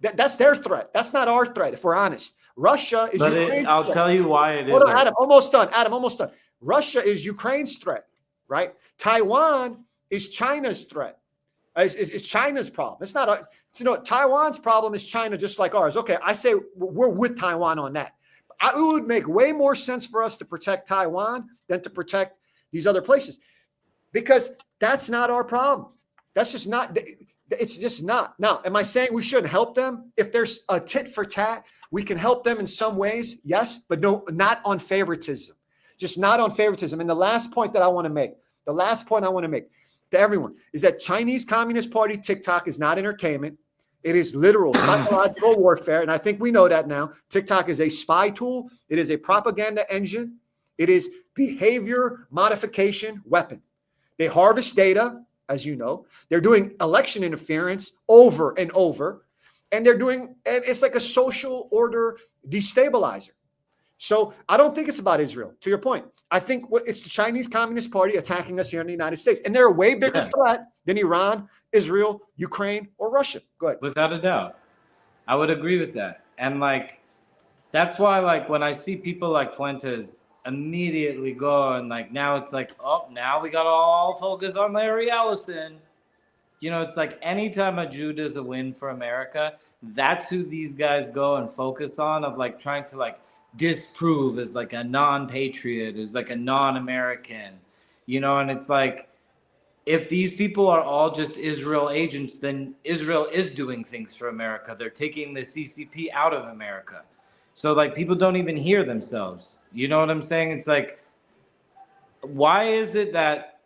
That's their threat. That's not our threat, if we're honest. Russia is Ukraine's I'll threat. tell you why it is. Hold on, Adam, almost done. Russia is Ukraine's threat, right? Taiwan is China's threat. It's China's problem. It's not, Taiwan's problem is China just like ours. Okay, I say we're with Taiwan on that. It would make way more sense for us to protect Taiwan than to protect these other places, because that's not our problem. That's just not, it's just not. Now, am I saying we shouldn't help them? If there's a tit for tat, we can help them in some ways, yes, but no, not on favoritism. Just not on favoritism. And the last point I want to make to everyone is that Chinese Communist Party TikTok is not entertainment. It is literal psychological warfare. And I think we know that now. TikTok is a spy tool. It is a propaganda engine. It is behavior modification weapon. They harvest data, as you know. They're doing election interference over and over. And it's like a social order destabilizer. So I don't think it's about Israel, to your point. I think it's the Chinese Communist Party attacking us here in the United States. And they're a way bigger threat than Iran, Israel, Ukraine, or Russia. Go ahead. Without a doubt. I would agree with that. And like, that's why, like, when I see people like Fuentes immediately go and like, now it's like, oh, now we got to all focus on Larry Ellison. You know, it's like anytime a Jew does a win for America, that's who these guys go and focus on, of like trying to like disprove as like a non-patriot, as like a non-American, you know. And it's like, if these people are all just Israel agents, then Israel is doing things for America. They're taking the CCP out of America. So like, people don't even hear themselves. You know what I'm saying? It's like, why is it that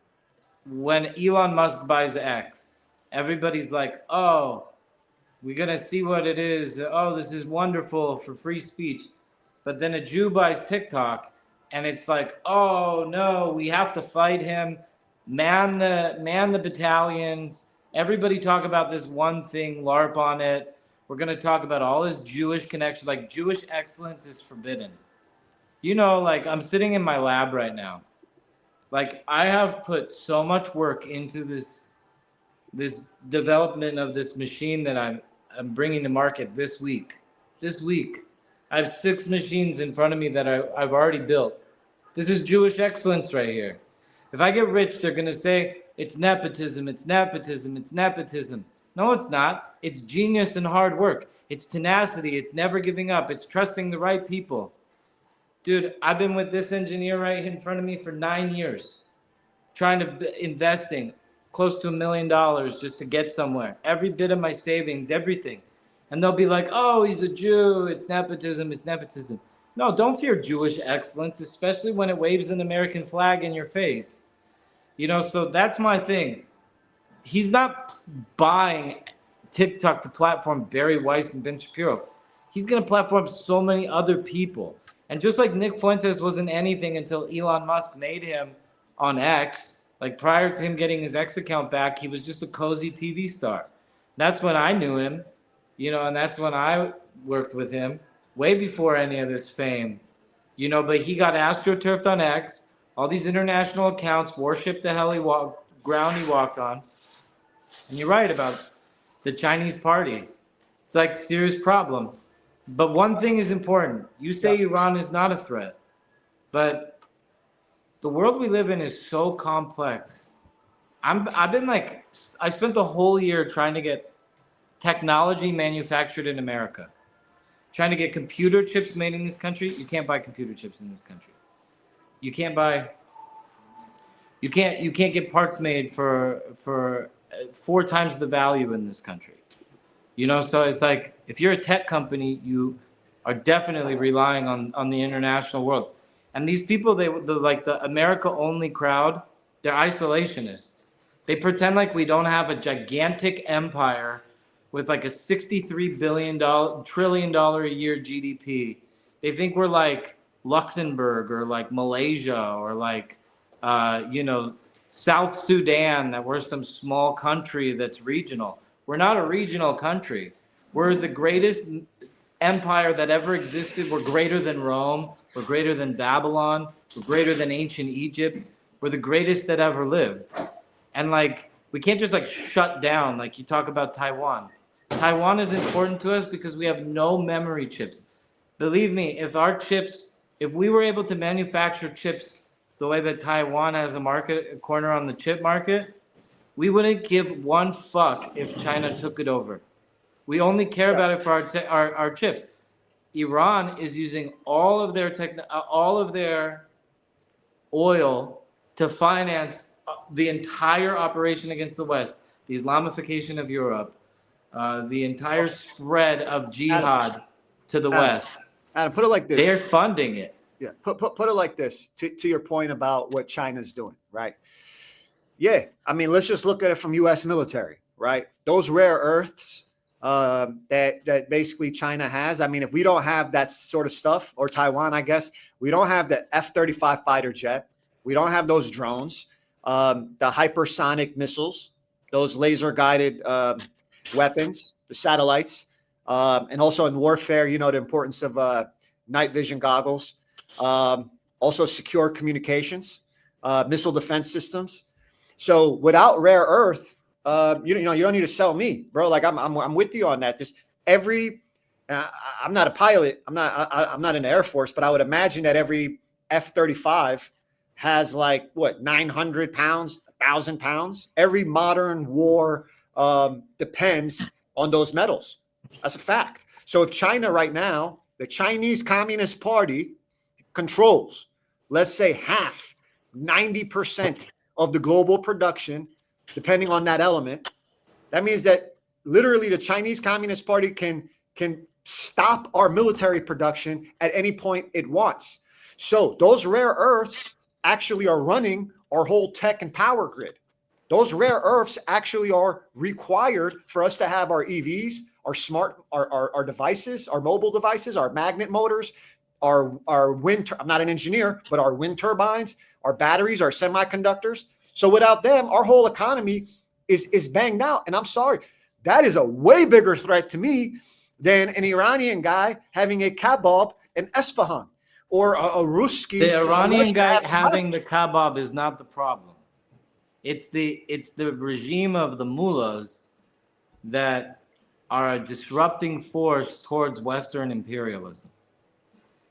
when Elon Musk buys X, everybody's like, oh, we're going to see what it is. Oh, this is wonderful for free speech. But then a Jew buys TikTok and it's like, oh no, we have to fight him. Man the battalions. Everybody talk about this one thing, LARP on it. We're going to talk about all his Jewish connections. Like, Jewish excellence is forbidden. You know, like, I'm sitting in my lab right now. Like, I have put so much work into this development of this machine that I'm bringing to market this week. I have 6 machines in front of me that I've already built. This is Jewish excellence right here. If I get rich, they're going to say, it's nepotism, it's nepotism, it's nepotism. No, it's not. It's genius and hard work. It's tenacity. It's never giving up. It's trusting the right people. Dude, I've been with this engineer right in front of me for 9 years, investing close to $1 million just to get somewhere. Every bit of my savings, everything. And they'll be like, oh, he's a Jew. It's nepotism. It's nepotism. No, don't fear Jewish excellence, especially when it waves an American flag in your face. You know, so that's my thing. He's not buying TikTok to platform Bari Weiss and Ben Shapiro. He's going to platform so many other people. And just like Nick Fuentes wasn't anything until Elon Musk made him on X, like prior to him getting his X account back, he was just a cozy TV star. That's when I knew him, you know, and that's when I worked with him, way before any of this fame, you know. But he got astroturfed on X. All these international accounts worship the hell ground he walked on. And you're right about the Chinese party. It's like, serious problem. But one thing is important. You say Iran is not a threat, but the world we live in is so complex. I spent the whole year trying to get technology manufactured in America, trying to get computer chips made in this country. You can't buy computer chips in this country. You can't get parts made for 4 times the value in this country. You know, so it's like, if you're a tech company, you are definitely relying on the international world. And these people, the America-only crowd, they're isolationists. They pretend like we don't have a gigantic empire with like a $63 trillion a year GDP. They think we're like Luxembourg or like Malaysia or like, you know, South Sudan, that we're some small country that's regional. We're not a regional country. We're the greatest empire that ever existed. We're greater than Rome. We're greater than Babylon. We're greater than ancient Egypt. We're the greatest that ever lived. And like, we can't just like shut down. Like, you talk about Taiwan. Taiwan is important to us because we have no memory chips. Believe me, if we were able to manufacture chips the way that Taiwan has a corner on the chip market, we wouldn't give one fuck if China took it over. We only care about it for our chips. Iran is using all of their oil to finance the entire operation against the West, the Islamification of Europe, the entire spread of jihad to the West. Adam, put it like this. They're funding it. Yeah, put it like this, to your point about what China's doing, right? Yeah, I mean, let's just look at it from U.S. military, right? Those rare earths, that basically China has. I mean, if we don't have that sort of stuff, or Taiwan, I guess, we don't have the F-35 fighter jet. We don't have those drones, the hypersonic missiles, those laser guided weapons, the satellites, and also in warfare, you know, the importance of night vision goggles, also secure communications, missile defense systems. So without rare earth, you know, you don't need to sell me, bro. Like I'm with you on that. Just every, I'm not a pilot. I'm not in the Air Force, but I would imagine that every F-35 has like what 900 pounds, 1,000 pounds. Every modern war depends on those metals. That's a fact. So if China right now, the Chinese Communist Party controls, let's say half, 90% of the global production, depending on that element, that means that literally the Chinese Communist Party can stop our military production at any point it wants. So those rare earths actually are running our whole tech and power grid. Those rare earths actually are required for us to have our EVs, our devices, our mobile devices, our magnet motors, our wind. I'm not an engineer, but our wind turbines, our batteries, our semiconductors. So without them, our whole economy is banged out. And I'm sorry, that is a way bigger threat to me than an Iranian guy having a kebab in Esfahan or a Ruski. The Iranian guy having the kebab is not the problem. It's the regime of the mullahs that are a disrupting force towards Western imperialism.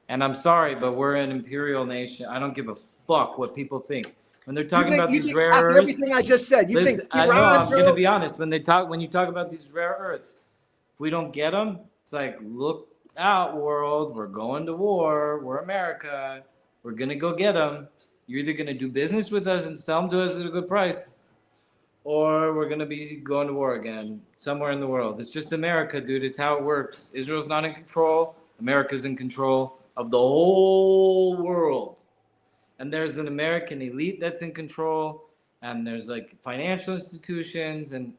And I'm sorry, but we're an imperial nation. I don't give a fuck what people think. When they're talking about these rare earths, everything I just said, you think I Iran, know, I'm bro? going to be honest. When you talk about these rare earths, if we don't get them, it's like, look out, world. We're going to war. We're America. We're going to go get them. You're either going to do business with us and sell them to us at a good price, or we're going to be going to war again somewhere in the world. It's just America, dude. It's how it works. Israel's not in control. America's in control of the whole world. And there's an American elite that's in control, and there's like financial institutions, and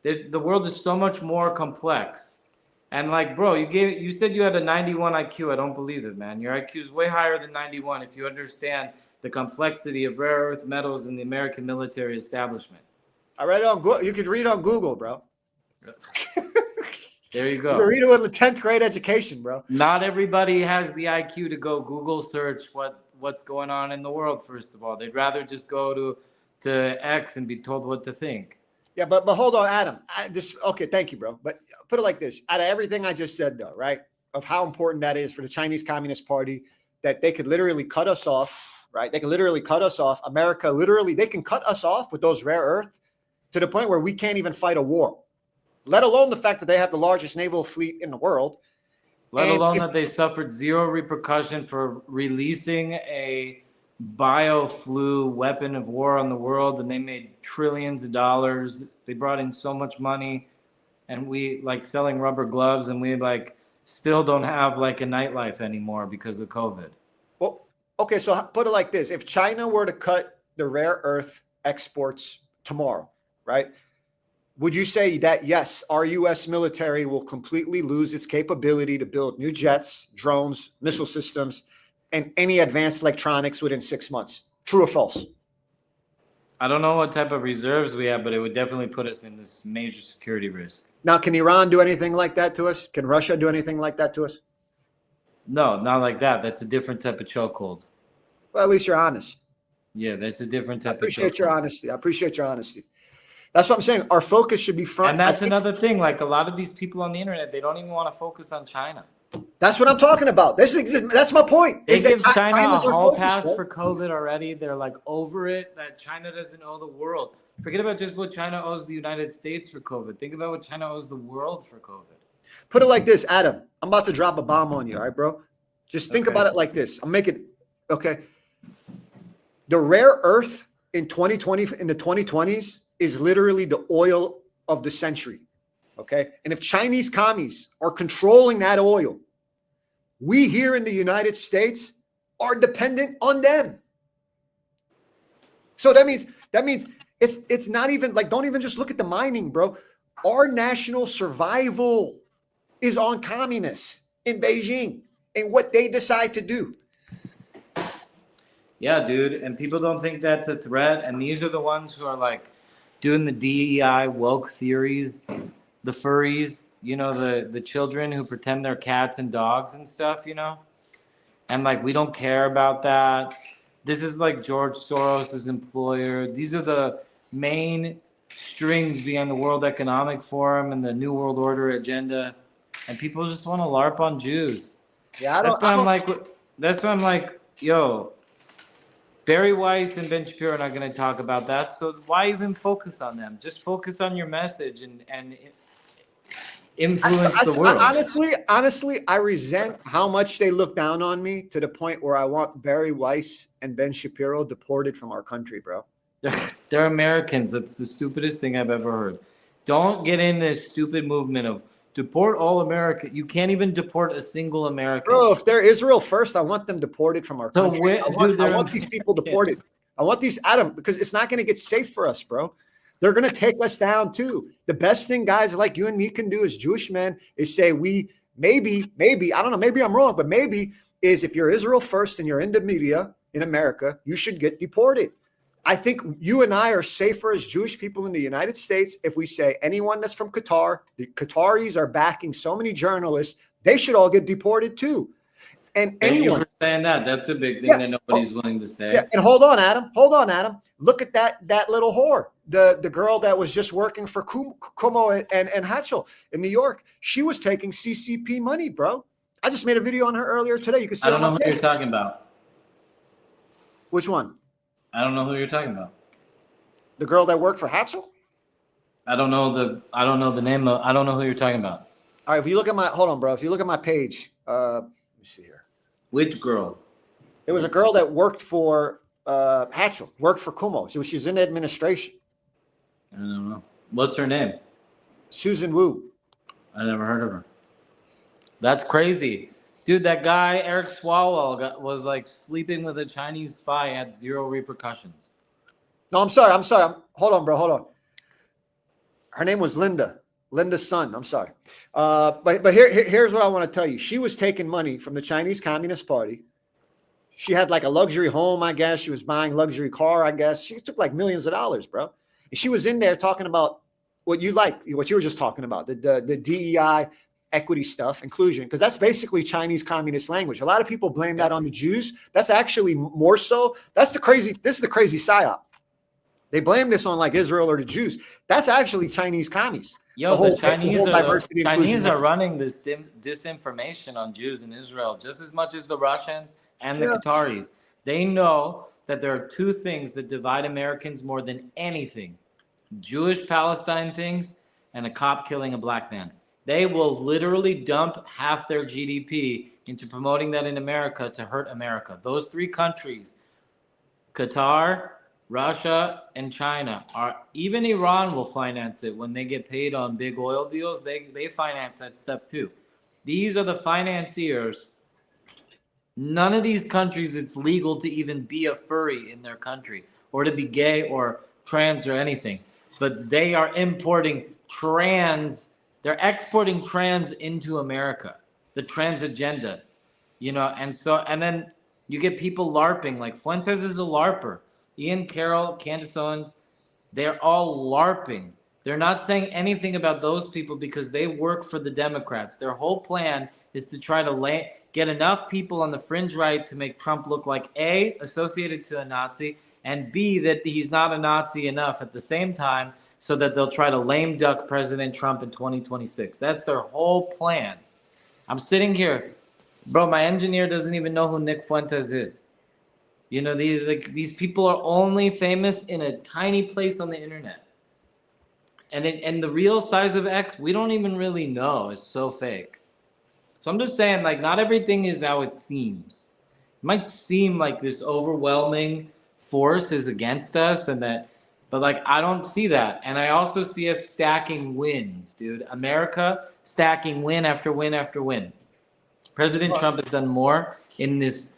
the world is so much more complex. And like, bro, you said you had a 91 IQ. I don't believe it, man. Your IQ is way higher than 91 if you understand the complexity of rare earth metals in the American military establishment. I read it on Google. You could read it on Google, bro. There you You go. can read it with a 10th grade education, bro. Not everybody has the IQ to go Google search what's going on in the world. First of all, they'd rather just go to X and be told what to think. Yeah, but hold on, Adam. Okay, thank you, bro. But put it like this: out of everything I just said, though, right, of how important that is for the Chinese Communist Party, that they could literally cut us off, right? They can literally cut us off. America, literally, they can cut us off with those rare earth to the point where we can't even fight a war. Let alone the fact that they have the largest naval fleet in the world. Let alone that they suffered zero repercussion for releasing a bioflu weapon of war on the world, and they made trillions of dollars. They brought in so much money, and we like selling rubber gloves, and we like still don't have like a nightlife anymore because of COVID. Well, okay, so put it like this: if China were to cut the rare earth exports tomorrow, right? Would you say that, yes, our U.S. military will completely lose its capability to build new jets, drones, missile systems, and any advanced electronics within 6 months? True or false? I don't know what type of reserves we have, but it would definitely put us in this major security risk. Now, can Iran do anything like that to us? Can Russia do anything like that to us? No, not like that. That's a different type of chokehold. Well, at least you're honest. Yeah, that's a different type of chokehold. I appreciate your honesty. I appreciate your honesty. That's what I'm saying. Our focus should be front. And that's another thing. Like a lot of these people on the internet, they don't even want to focus on China. That's what I'm talking about. That's my point. They give China a China's our hall focus, pass bro. for COVID already. They're like over it that China doesn't owe the world. Forget about just what China owes the United States for COVID. Think about what China owes the world for COVID. Put it like this, Adam. I'm about to drop a bomb on you, all right, bro? Just think about it like this. I'm making okay. The rare earth in 2020, in the 2020s, is literally the oil of the century. Okay. And if Chinese commies are controlling that oil, we here in the United States are dependent on them. So that means it's not even like, don't even just look at the mining, bro. Our national survival is on communists in Beijing and what they decide to do. Yeah, dude. And people don't think that's a threat. And these are the ones who are like doing the DEI woke theories, the furries, you know, the children who pretend they're cats and dogs and stuff, you know? And like, we don't care about that. This is like George Soros's employer. These are the main strings behind the World Economic Forum and the New World Order agenda. And people just want to LARP on Jews. Yeah, That's why I'm like, yo, Bari Weiss and Ben Shapiro are not going to talk about that. So why even focus on them? Just focus on your message and influence the world. Honestly, I resent how much they look down on me to the point where I want Bari Weiss and Ben Shapiro deported from our country, bro. They're Americans. That's the stupidest thing I've ever heard. Don't get in this stupid movement of deport all America. You can't even deport a single American. Bro, if they're Israel first, I want them deported from our So country. I want these people Americans. deported. I want these Adam, because it's not going to get safe for us, bro. They're going to take us down too. The best thing guys like you and me can do as Jewish men is say we maybe, I don't know, maybe I'm wrong, but maybe is if you're Israel first and you're in the media in America, you should get deported. I think you and I are safer as Jewish people in the United States if we say anyone that's from Qatar, the Qataris are backing so many journalists, they should all get deported too. And Thank you anyone for saying that. That's a big thing that nobody's willing to say. Yeah, and hold on, Adam. Look at that little whore, the girl that was just working for Kumo and Hatchel in New York. She was taking CCP money, bro. I just made a video on her earlier today. You can see. I don't know who you're talking about. Which one? I don't know who you're talking about. The girl that worked for Hatchel? I don't know the name of. I don't know who you're talking about. All right, if you look at if you look at my page, let me see here. Which girl? There was a girl that worked for Hatchel, worked for Kumo. She's in administration. I don't know. What's her name? Susan Wu. I never heard of her. That's crazy. Dude, that guy, Eric Swalwell, was like sleeping with a Chinese spy, had zero repercussions. No, I'm sorry. Hold on, bro. Hold on. Her name was Linda. Linda's son. I'm sorry. But here's what I want to tell you. She was taking money from the Chinese Communist Party. She had like a luxury home, I guess. She was buying luxury car, I guess. She took like millions of dollars, bro. And she was in there talking about what you were just talking about, the DEI, equity stuff, inclusion, because that's basically Chinese communist language. A lot of people blame that on the Jews. That's actually more so. This is the crazy psyop. They blame this on like Israel or the Jews. That's actually Chinese commies. Yo, the Chinese are running this disinformation on Jews in Israel just as much as the Russians and the Qataris. They know that there are two things that divide Americans more than anything: Jewish Palestine things and a cop killing a black man. They will literally dump half their GDP into promoting that in America to hurt America. Those three countries, Qatar, Russia, and China, even Iran will finance it when they get paid on big oil deals. They finance that stuff too. These are the financiers. None of these countries, it's legal to even be a furry in their country or to be gay or trans or anything. But they are importing trans. They're exporting trans into America, the trans agenda, and then you get people LARPing, like Fuentes is a LARPer. Ian Carroll, Candace Owens, they're all LARPing. They're not saying anything about those people because they work for the Democrats. Their whole plan is to try to get enough people on the fringe right to make Trump look like A, associated to a Nazi, and B, that he's not a Nazi enough at the same time, so that they'll try to lame duck President Trump in 2026. That's their whole plan. I'm sitting here, bro, my engineer doesn't even know who Nick Fuentes is. These people are only famous in a tiny place on the internet. And the real size of X, we don't even really know. It's so fake. So I'm just saying, like, not everything is how it seems. It might seem like this overwhelming force is against us but like, I don't see that. And I also see us stacking wins, dude. America stacking win after win after win. President Trump has done more in his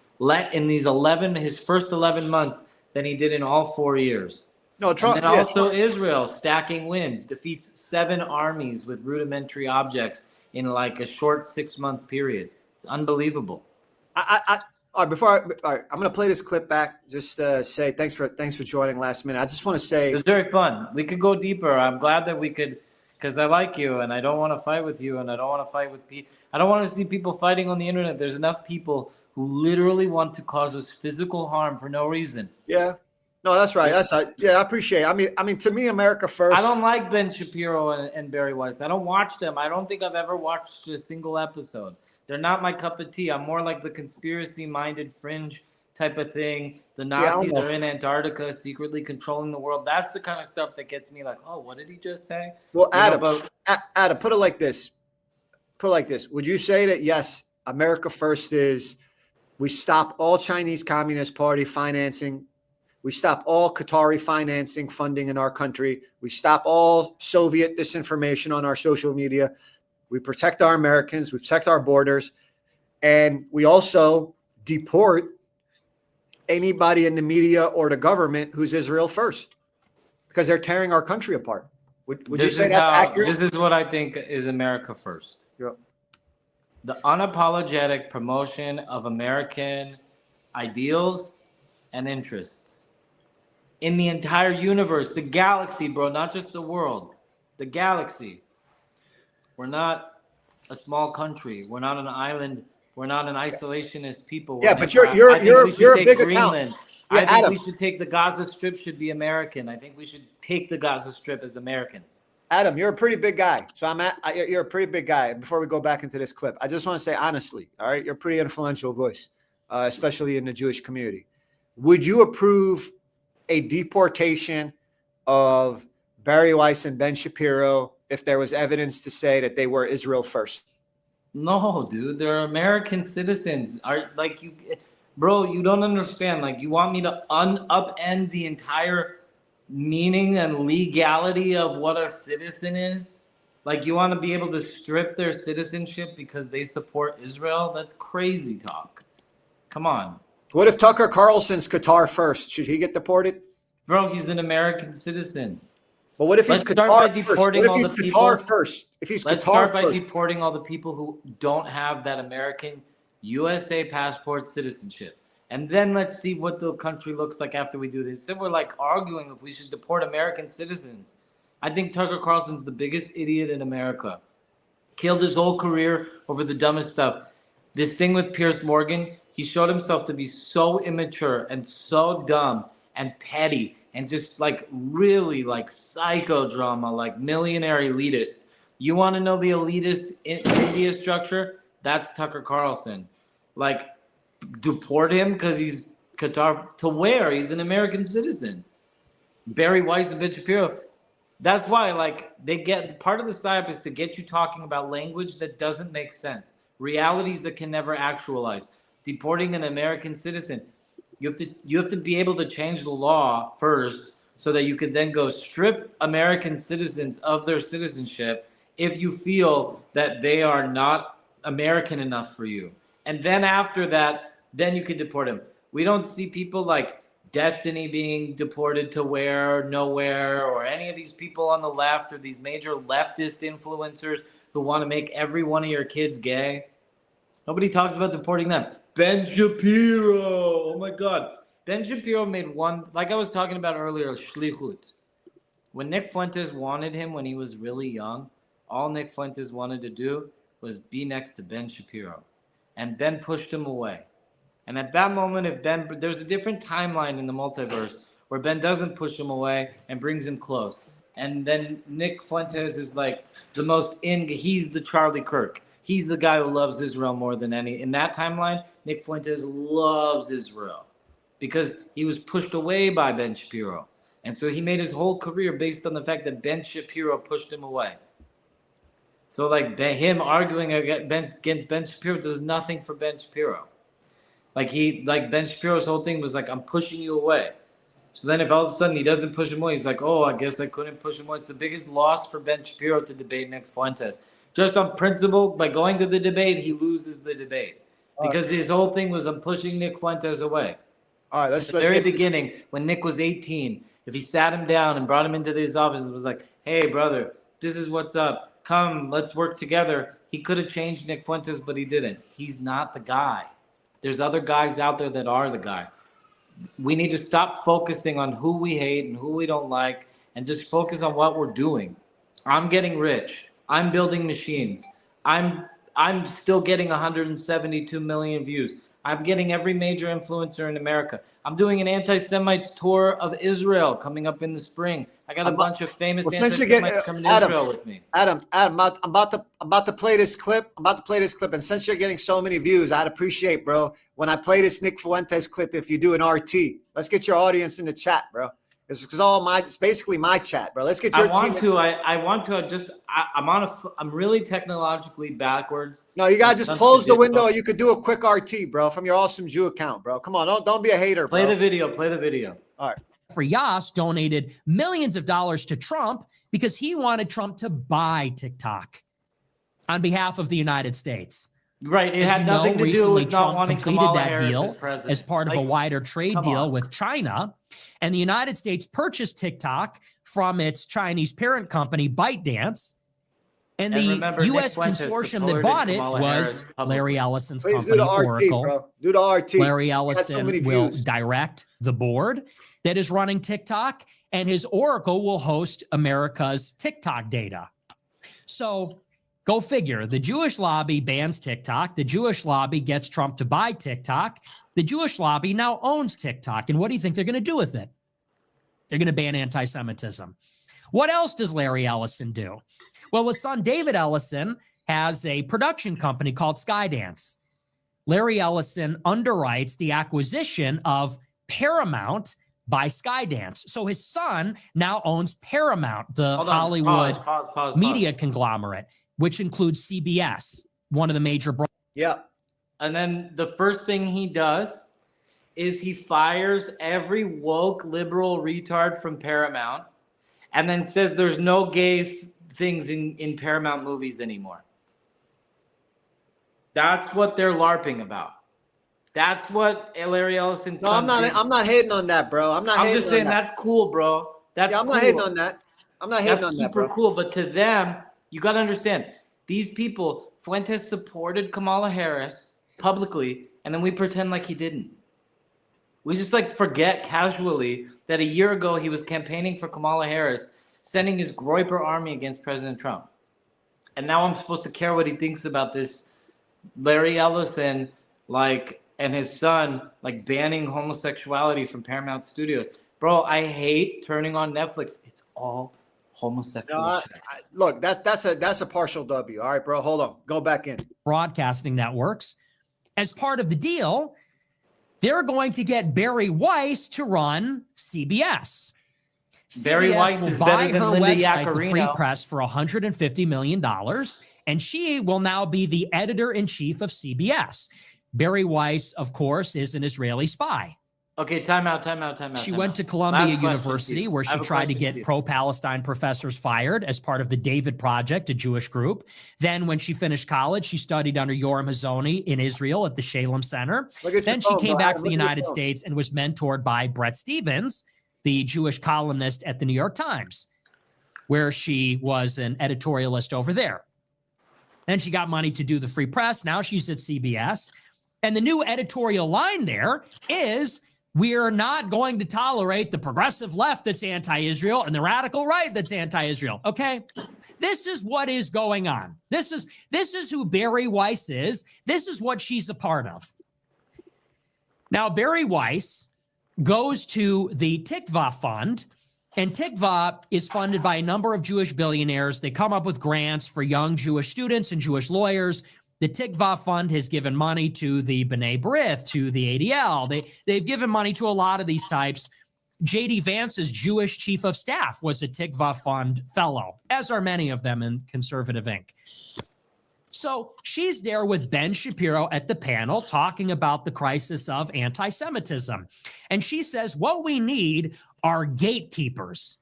first 11 months than he did in all 4 years. No, Trump. And then Yeah, also Israel stacking wins, defeats 7 armies with rudimentary objects in like a short 6-month period. It's unbelievable. all right, all right, I'm going to play this clip back. Just say thanks for joining last minute. I just want to say It was very fun. We could go deeper. I'm glad that we could, because I like you and I don't want to fight with you and I don't want to fight with people. I don't want to see people fighting on the internet. There's enough people who literally want to cause us physical harm for no reason. yeah. No, that's right. That's right. Yeah, I appreciate it. I mean, to me, America first. I don't like Ben Shapiro and Bari Weiss. I don't watch them. I don't think I've ever watched a single episode. They're not my cup of tea. I'm more like the conspiracy-minded fringe type of thing. The Nazis are in Antarctica, secretly controlling the world. That's the kind of stuff that gets me like, oh, what did he just say? Well, Adam, Adam, put it like this. Would you say that, yes, America first is we stop all Chinese Communist Party financing, we stop all Qatari financing funding in our country, we stop all Soviet disinformation on our social media, we protect our Americans, we protect our borders, and we also deport anybody in the media or the government who's Israel first, because they're tearing our country apart. Would you say that's accurate? This is what I think is America first. Yep. The unapologetic promotion of American ideals and interests in the entire universe, the galaxy, bro, not just the world, the galaxy. We're not a small country. We're not an island. We're not an isolationist people. Yeah, but you're a big Greenland. Yeah, I think we should take the Gaza Strip should be American. I think we should take the Gaza Strip as Americans. Adam, you're a pretty big guy. So you're a pretty big guy. Before we go back into this clip, I just want to say honestly, all right, you're a pretty influential voice, especially in the Jewish community. Would you approve a deportation of Bari Weiss and Ben Shapiro if there was evidence to say that they were Israel first? No, dude, they're American citizens. Bro, you don't understand. Like, you want me to upend the entire meaning and legality of what a citizen is? Like, you want to be able to strip their citizenship because they support Israel? That's crazy talk. Come on. What if Tucker Carlson's Qatar first? Should he get deported? Bro, he's an American citizen. But what if he's Qatar first? What if he's Qatar first? Let's start by deporting all the people who don't have that American USA passport citizenship. And then let's see what the country looks like after we do this. Then we're like arguing if we should deport American citizens. I think Tucker Carlson's the biggest idiot in America. Killed his whole career over the dumbest stuff. This thing with Piers Morgan, he showed himself to be so immature and so dumb and petty and just like really like psychodrama, like millionaire elitist. You want to know the elitist India structure? That's Tucker Carlson. Like, deport him because he's Qatar. To where? He's an American citizen. Bari Weiss and Ben Shapiro. That's why, like, they get part of the psyop is to get you talking about language that doesn't make sense, realities that can never actualize. Deporting an American citizen, you have to be able to change the law first, so that you could then go strip American citizens of their citizenship if you feel that they are not American enough for you. And then after that, then you could deport them. We don't see people like Destiny being deported to nowhere, or any of these people on the left or these major leftist influencers who want to make every one of your kids gay. Nobody talks about deporting them. Ben Shapiro, oh my God. Ben Shapiro made one, like I was talking about earlier, shlichut. When Nick Fuentes wanted him when he was really young, all Nick Fuentes wanted to do was be next to Ben Shapiro. And Ben pushed him away. And at that moment, there's a different timeline in the multiverse where Ben doesn't push him away and brings him close. And then Nick Fuentes is like he's the Charlie Kirk. He's the guy who loves Israel more than any. In that timeline, Nick Fuentes loves Israel because he was pushed away by Ben Shapiro. And so he made his whole career based on the fact that Ben Shapiro pushed him away. So like him arguing against Ben Shapiro does nothing for Ben Shapiro. Like Ben Shapiro's whole thing was like, I'm pushing you away. So then if all of a sudden he doesn't push him away, he's like, oh, I guess I couldn't push him away. It's the biggest loss for Ben Shapiro to debate Nick Fuentes. Just on principle, by going to the debate, he loses the debate. Because his whole thing was, I'm pushing Nick Fuentes away. All right, At the very beginning, when Nick was 18, If he sat him down and brought him into his office and was like, hey, brother, this is what's up. Come, let's work together. He could have changed Nick Fuentes, but he didn't. He's not the guy. There's other guys out there that are the guy. We need to stop focusing on who we hate and who we don't like and just focus on what we're doing. I'm getting rich. I'm building machines. I'm still getting 172 million views. I'm getting every major influencer in America. I'm doing an anti-Semites tour of Israel coming up in the spring. I got a bunch of famous anti-Semites coming to Israel with me. Adam, I'm about to play this clip. And since you're getting so many views, I'd appreciate, bro, when I play this Nick Fuentes clip, if you do an RT. Let's get your audience in the chat, bro. It's basically my chat, bro. Let's get your I'm really technologically backwards. No, you gotta just close the window. You could do a quick RT, bro, from your awesome Jew account, bro. Come on, don't be a hater, bro. Play the video. All right. For Yas donated millions of dollars to Trump because he wanted Trump to buy TikTok on behalf of the United States. Right. It had nothing to do with not wanting Kamala Harris deal as part of a wider trade deal with China. And the United States purchased TikTok from its Chinese parent company, ByteDance. And the U.S. consortium that bought it was Larry Ellison's company, Oracle. Bro. Do the RT. Larry Ellison will direct the board that is running TikTok, and his Oracle will host America's TikTok data. So go figure. The Jewish lobby bans TikTok. The Jewish lobby gets Trump to buy TikTok. The Jewish lobby now owns TikTok. And what do you think they're going to do with it? They're going to ban anti-Semitism. What else does Larry Ellison do? Well, his son David Ellison has a production company called Skydance. Larry Ellison underwrites the acquisition of Paramount by Skydance. So his son now owns Paramount, the Hollywood media conglomerate, which includes CBS, one of the major. Yeah. And then the first thing he does is he fires every woke liberal retard from Paramount and then says there's no gay things in Paramount movies anymore. That's what they're LARPing about. That's what Larry Ellison. No, I'm not hating on that, bro. I'm just saying that's cool, bro. I'm not hating on that. I'm not hating on that, bro. Super cool, but to them, you got to understand, these people, Fuentes supported Kamala Harris publicly, and then we pretend like he didn't. We just forget casually that a year ago he was campaigning for Kamala Harris, sending his Groyper army against President Trump. And now I'm supposed to care what he thinks about this Larry Ellison, and his son, banning homosexuality from Paramount Studios. Bro, I hate turning on Netflix. It's all homosexual shit. Look, that's a partial W. All right, bro, hold on. Go back in. Broadcasting networks. As part of the deal, they're going to get Bari Weiss to run CBS. Bari Weiss will buy her website, The Free Press, for $150 million, and she will now be the editor-in-chief of CBS. Bari Weiss, of course, is an Israeli spy. Okay, time out. She went to Columbia University, where she tried to get pro-Palestine professors fired as part of the David Project, a Jewish group. Then when she finished college, she studied under Yoram Hazony in Israel at the Shalem Center. Then she came back to the United States and was mentored by Bret Stephens, the Jewish columnist at the New York Times, where she was an editorialist over there. Then she got money to do the Free Press. Now she's at CBS. And the new editorial line there is, we're not going to tolerate the progressive left that's anti-Israel and the radical right that's anti-Israel. Okay? This is what is going on. This is who Bari Weiss is. This is what she's a part of. Now, Bari Weiss goes to the Tikva Fund, and Tikva is funded by a number of Jewish billionaires. They come up with grants for young Jewish students and Jewish lawyers. The Tikva Fund has given money to the B'nai B'rith, to the ADL. They've given money to a lot of these types. J.D. Vance's Jewish chief of staff was a Tikva Fund fellow, as are many of them in Conservative Inc. So she's there with Ben Shapiro at the panel talking about the crisis of anti-Semitism. And she says, what we need are gatekeepers.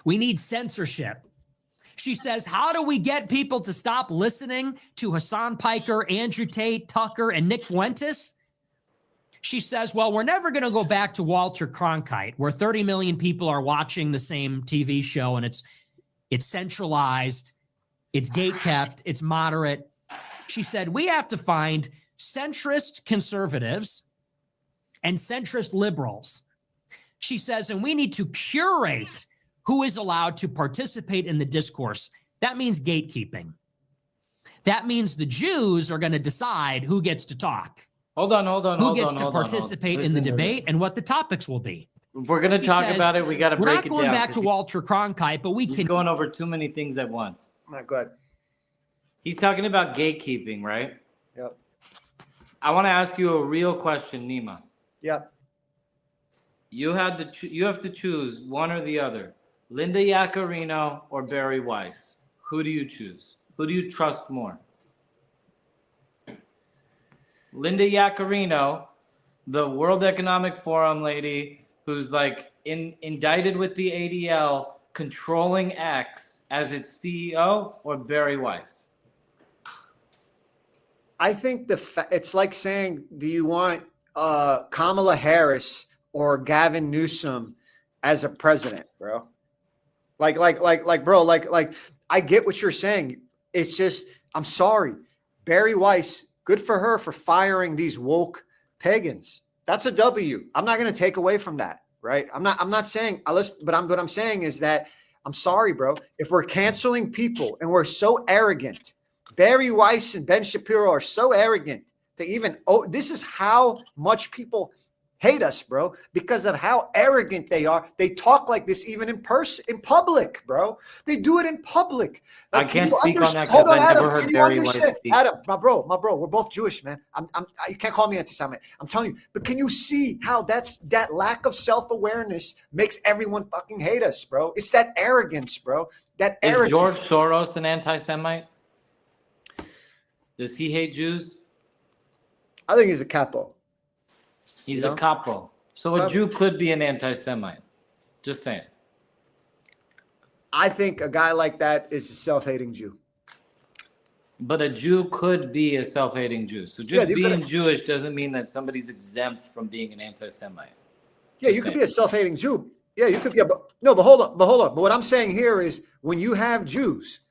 We need censorship. She says, how do we get people to stop listening to Hassan Piker, Andrew Tate, Tucker, and Nick Fuentes? She says, well, we're never going to go back to Walter Cronkite, where 30 million people are watching the same TV show and it's centralized, it's gate-kept, it's moderate. She said, we have to find centrist conservatives and centrist liberals. She says, and we need to curate who is allowed to participate in the discourse. That means gatekeeping. That means the Jews are going to decide who gets to talk. Hold on. Who gets to participate in the debate and what the topics will be. If we're going to talk about it, we got to break it down. We're not going back to Walter Cronkite, but we can. He's going over too many things at once. Go ahead. He's talking about gatekeeping, right? Yep. I want to ask you a real question, Nima. Yep. You have to choose one or the other. Linda Yaccarino or Bari Weiss. Who do you choose? Who do you trust more? Linda Yaccarino, the World Economic Forum lady who's like indicted with the ADL, controlling X as its CEO, or Bari Weiss? I think it's like saying, do you want Kamala Harris or Gavin Newsom as a president, bro? Like, bro, I get what you're saying. It's just, I'm sorry. Bari Weiss, good for her for firing these woke pagans. That's a W. I'm not going to take away from that, right? I'm not saying, but what I'm saying is that, I'm sorry, bro. If we're canceling people and we're so arrogant, Bari Weiss and Ben Shapiro are so arrogant to even, this is how much people hate us, bro, because of how arrogant they are. They talk like this even in person, in public, bro. They do it in public. Like, I can't speak on that because I never heard Bari Weiss speak. Adam, my bro, we're both Jewish, man. You can't call me anti-Semite. I'm telling you. But can you see how that lack of self-awareness makes everyone fucking hate us, bro? It's that arrogance, bro. That arrogance. Is George Soros an anti-Semite? Does he hate Jews? I think he's a capo. He's a capo. So a Jew could be an anti-Semite. Just saying. I think a guy like that is a self-hating Jew. But a Jew could be a self-hating Jew. So just being Jewish doesn't mean that somebody's exempt from being an anti-Semite. Yeah, you could be a self-hating Jew. Yeah, you could be but hold on. But what I'm saying here is when you have Jews,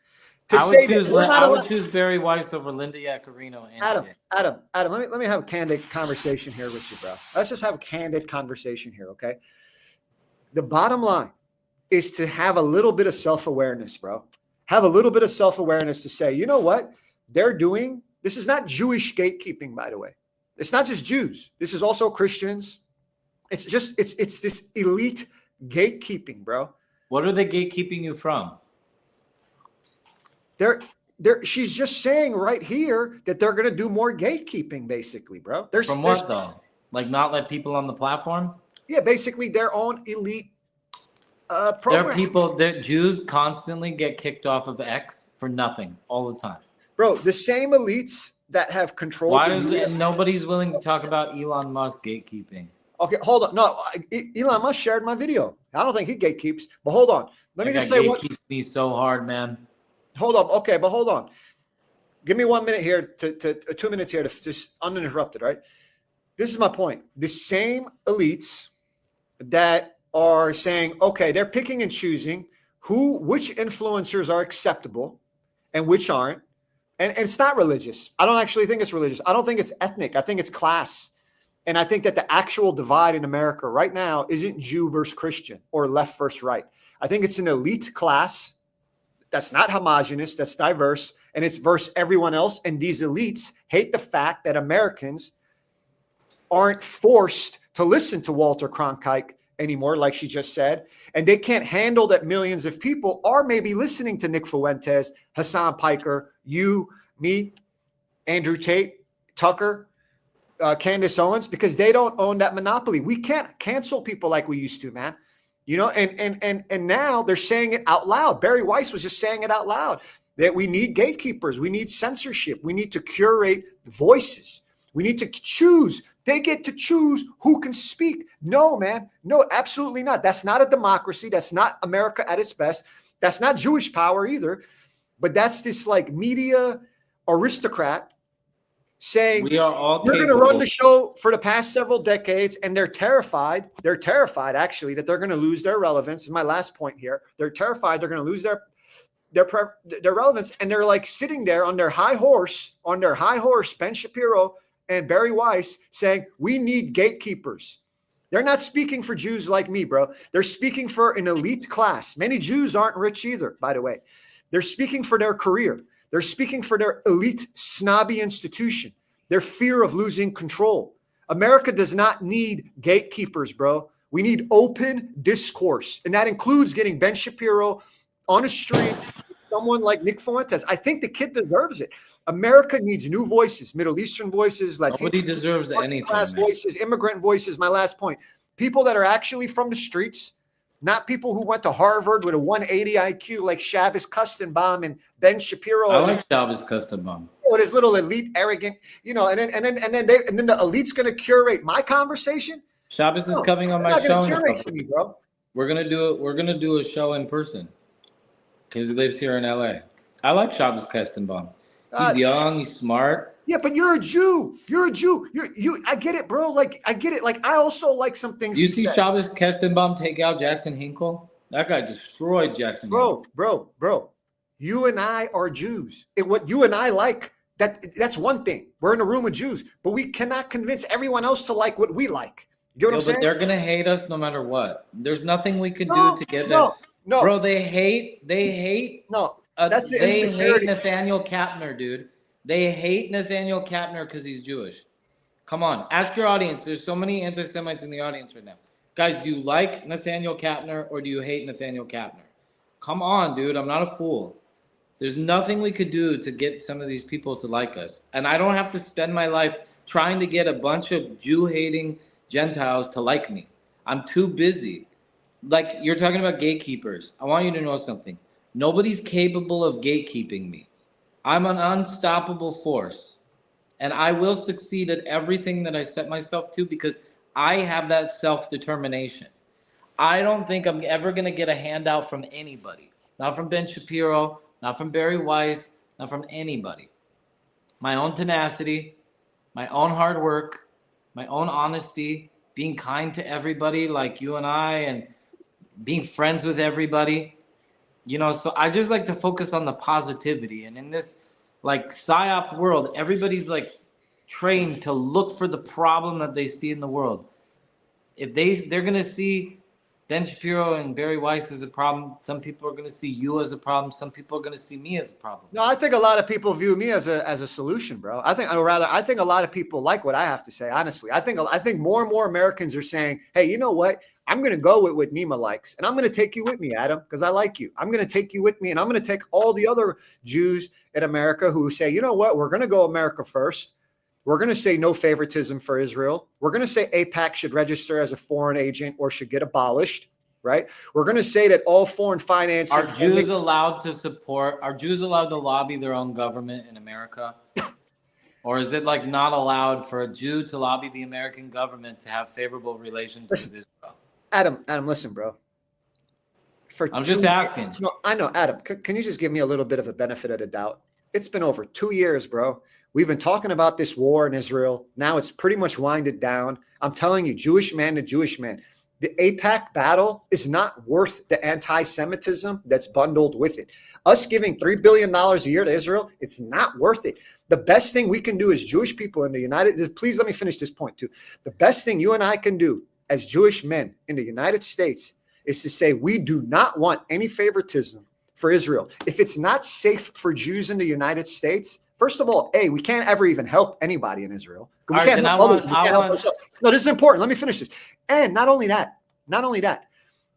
I would choose Bari Weiss over Linda Yaccarino. Adam, let me have a candid conversation here with you, bro. Let's just have a candid conversation here, okay? The bottom line is to have a little bit of self-awareness, bro. Have a little bit of self-awareness to say, you know what they're doing? This is not Jewish gatekeeping, by the way. It's not just Jews. This is also Christians. It's this elite gatekeeping, bro. What are they gatekeeping you from? She's just saying right here that they're going to do more gatekeeping, basically, bro. From what, though? Like not let people on the platform? Yeah, basically their own elite program. Jews constantly get kicked off of X for nothing all the time. Bro, the same elites that have controlled. Why is it nobody's willing to talk about Elon Musk gatekeeping? Okay, hold on. No, Elon Musk shared my video. I don't think he gatekeeps, but hold on. Let me just say what gatekeeps me so hard, man. Hold on. Okay, but hold on. Give me 1 minute here to 2 minutes here to just uninterrupted, right? This is my point. The same elites that are saying, okay, they're picking and choosing which influencers are acceptable and which aren't. And it's not religious. I don't actually think it's religious. I don't think it's ethnic. I think it's class. And I think that the actual divide in America right now isn't Jew versus Christian or left versus right. I think it's an elite class that's not homogenous, that's diverse, and it's versus everyone else. And these elites hate the fact that Americans aren't forced to listen to Walter Cronkite anymore, like she just said. And they can't handle that millions of people are maybe listening to Nick Fuentes, Hassan Piker, you, me, Andrew Tate, Tucker, Candace Owens, because they don't own that monopoly. We can't cancel people like we used to, man. You know, and now they're saying it out loud. Bari Weiss was just saying it out loud that we need gatekeepers. We need censorship. We need to curate voices. We need to choose. They get to choose who can speak. No, man. No, absolutely not. That's not a democracy. That's not America at its best. That's not Jewish power either. But that's this like media aristocrat saying We are all you're going to capable. run the show for the past several decades, and they're terrified. They're terrified, actually, that they're going to lose their relevance. This is my last point here. They're terrified they're going to lose their relevance, and they're like sitting there on their high horse, Ben Shapiro and Bari Weiss, saying we need gatekeepers. They're not speaking for Jews like me, bro. They're speaking for an elite class. Many Jews aren't rich either, by the way. They're speaking for their career. They're speaking for their elite, snobby institution, their fear of losing control. America does not need gatekeepers, bro. We need open discourse, and that includes getting Ben Shapiro on a stream, someone like Nick Fuentes. I think the kid deserves it. America needs new voices, Middle Eastern voices, Latino Nobody deserves anything. class voices, immigrant voices. My last point: people that are actually from the streets, not people who went to Harvard with a 180 IQ like Shabbos Kustenbaum and Ben Shapiro. I like Shabbos Kustenbaum. With his little elite, arrogant, and then the elite's going to curate my conversation. Shabbos is coming on my not show. gonna curate for me, bro. We're gonna do a show in person because he lives here in LA. I like Shabbos Kustenbaum. He's young. He's smart. Yeah, but you're a Jew. You're a Jew. You. I get it, bro. Like I get it. Like I also like some things. You see Shabbos Kustenbaum take out Jackson Hinkle? That guy destroyed Jackson. Bro. You and I are Jews. What you and I like, that's one thing. We're in a room with Jews, but we cannot convince everyone else to like what we like. You know what I'm saying? But they're gonna hate us no matter what. There's nothing we can do to get that. No, bro. They hate. No, that's the they insecurity. hate Nathaniel Kapner, dude. They hate Nathaniel Kapner because he's Jewish. Come on, ask your audience. There's so many anti-Semites in the audience right now. Guys, do you like Nathaniel Kapner or do you hate Nathaniel Kapner? Come on, dude. I'm not a fool. There's nothing we could do to get some of these people to like us. And I don't have to spend my life trying to get a bunch of Jew-hating Gentiles to like me. I'm too busy. Like, you're talking about gatekeepers. I want you to know something. Nobody's capable of gatekeeping me. I'm an unstoppable force. And I will succeed at everything that I set myself to because I have that self-determination. I don't think I'm ever going to get a handout from anybody. Not from Ben Shapiro, not from Bari Weiss, not from anybody. My own tenacity, my own hard work, my own honesty, being kind to everybody like you and I, and being friends with everybody. So I just like to focus on the positivity. And in this like psyop world, everybody's like trained to look for the problem that they see in the world. If they're going to see Ben Shapiro and Bari Weiss as a problem, some people are going to see you as a problem. Some people are going to see me as a problem. No, I think a lot of people view me as a solution, bro. I think a lot of people like what I have to say. Honestly, I think more and more Americans are saying, "Hey, you know what? I'm going to go with what Nima likes, and I'm going to take you with me, Adam, because I like you. I'm going to take you with me, and I'm going to take all the other Jews in America who say, you know what? We're going to go America first. We're going to say no favoritism for Israel. We're going to say AIPAC should register as a foreign agent or should get abolished, right? We're going to say that all foreign financing. Are Jews allowed to lobby their own government in America? Or is it like not allowed for a Jew to lobby the American government to have favorable relations with Israel? Adam, listen, bro. I'm just asking. No, I know, Adam. Can you just give me a little bit of a benefit of the doubt? It's been over 2 years, bro. We've been talking about this war in Israel. Now it's pretty much winded down. I'm telling you, Jewish man to Jewish man, the AIPAC battle is not worth the anti-Semitism that's bundled with it. Us giving $3 billion a year to Israel, it's not worth it. The best thing we can do as Jewish people in the United States, please let me finish this point too. The best thing you and I can do as Jewish men in the United States is to say we do not want any favoritism for Israel. If it's not safe for Jews in the United States, first of all, we can't ever even help anybody in Israel. We can't help others. We can't help ourselves. No, this is important. Let me finish this. And not only that,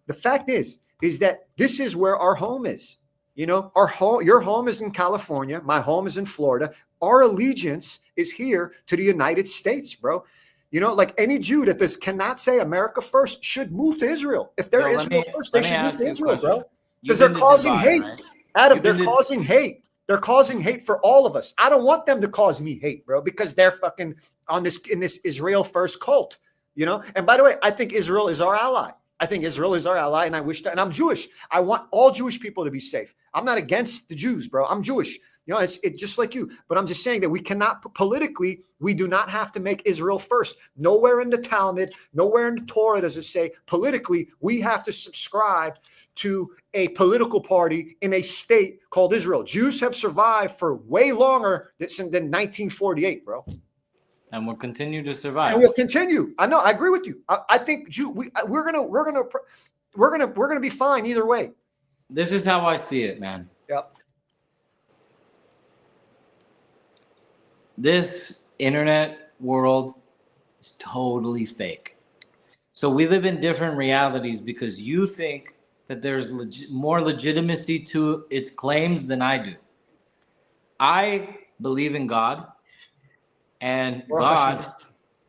the fact is that this is where our home is. Your home is in California. My home is in Florida. Our allegiance is here to the United States, bro. Like any Jew that cannot say America first should move to Israel. If they're Israel first, they should move to Israel, bro. Because they're causing hate. Right? Adam, they're causing hate. They're causing hate for all of us. I don't want them to cause me hate, bro, because they're fucking in this Israel first cult, And by the way, I think Israel is our ally. And I'm Jewish. I want all Jewish people to be safe. I'm not against the Jews, bro. I'm Jewish. You know, it's just like you. But I'm just saying that we cannot politically, we do not have to make Israel first. Nowhere in the Talmud, nowhere in the Torah does it say politically we have to subscribe to a political party in a state called Israel. Jews have survived for way longer than 1948, bro. And we'll continue to survive. And we'll continue. I know. I agree with you. I think we're gonna be fine either way. This is how I see it, man. Yep. This internet world is totally fake. So we live in different realities because you think that there's more legitimacy to its claims than I do. I believe in God, and Baruch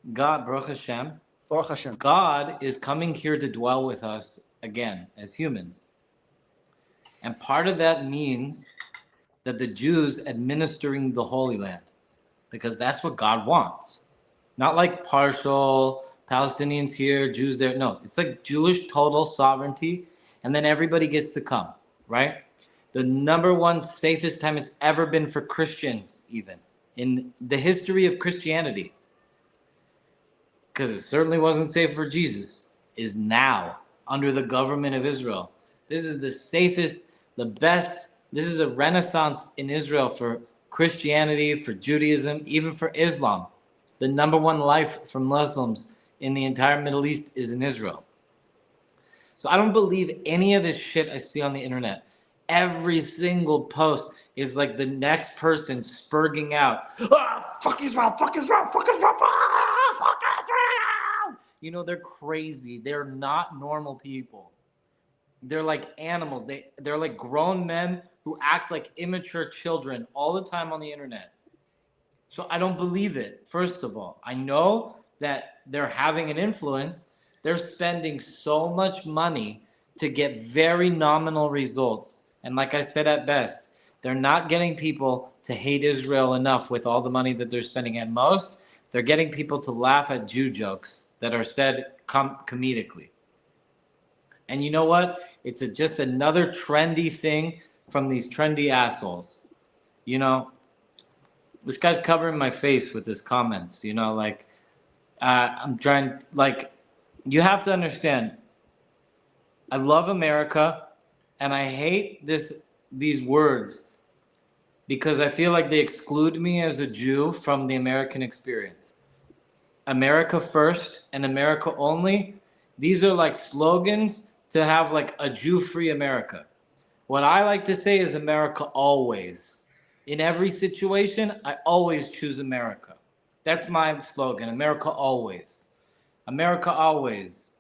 Baruch Hashem, God is coming here to dwell with us again as humans. And part of that means that the Jews administering the Holy Land, because that's what God wants. Not like partial Palestinians here, Jews there. No, it's like Jewish total sovereignty, and then everybody gets to come, right? The number one safest time it's ever been for Christians, even in the history of Christianity, because it certainly wasn't safe for Jesus, is now under the government of Israel. This is the safest, the best. This is a renaissance in Israel for Christianity, for Judaism, even for Islam. The number one life for Muslims in the entire Middle East is in Israel. So I don't believe any of this shit I see on the internet. Every single post is like the next person spurging out, fuck Israel, fuck Israel, fuck Israel, fuck Israel. You know, they're crazy. They're not normal people. They're like animals. They're like grown men who act like immature children all the time on the internet. So I don't believe it, first of all. I know that they're having an influence. They're spending so much money to get very nominal results. And like I said at best, they're not getting people to hate Israel enough with all the money that they're spending. At most, they're getting people to laugh at Jew jokes that are said comedically. And you know what? It's just another trendy thing from these trendy assholes. You know, this guy's covering my face with his comments, you know, like, I'm trying, like, you have to understand, I love America, and I hate these words because I feel like they exclude me as a Jew from the American experience. America first and America only, these are like slogans to have like a Jew-free America. What I like to say is America always. In every situation, I always choose America. That's my slogan, America always. America always.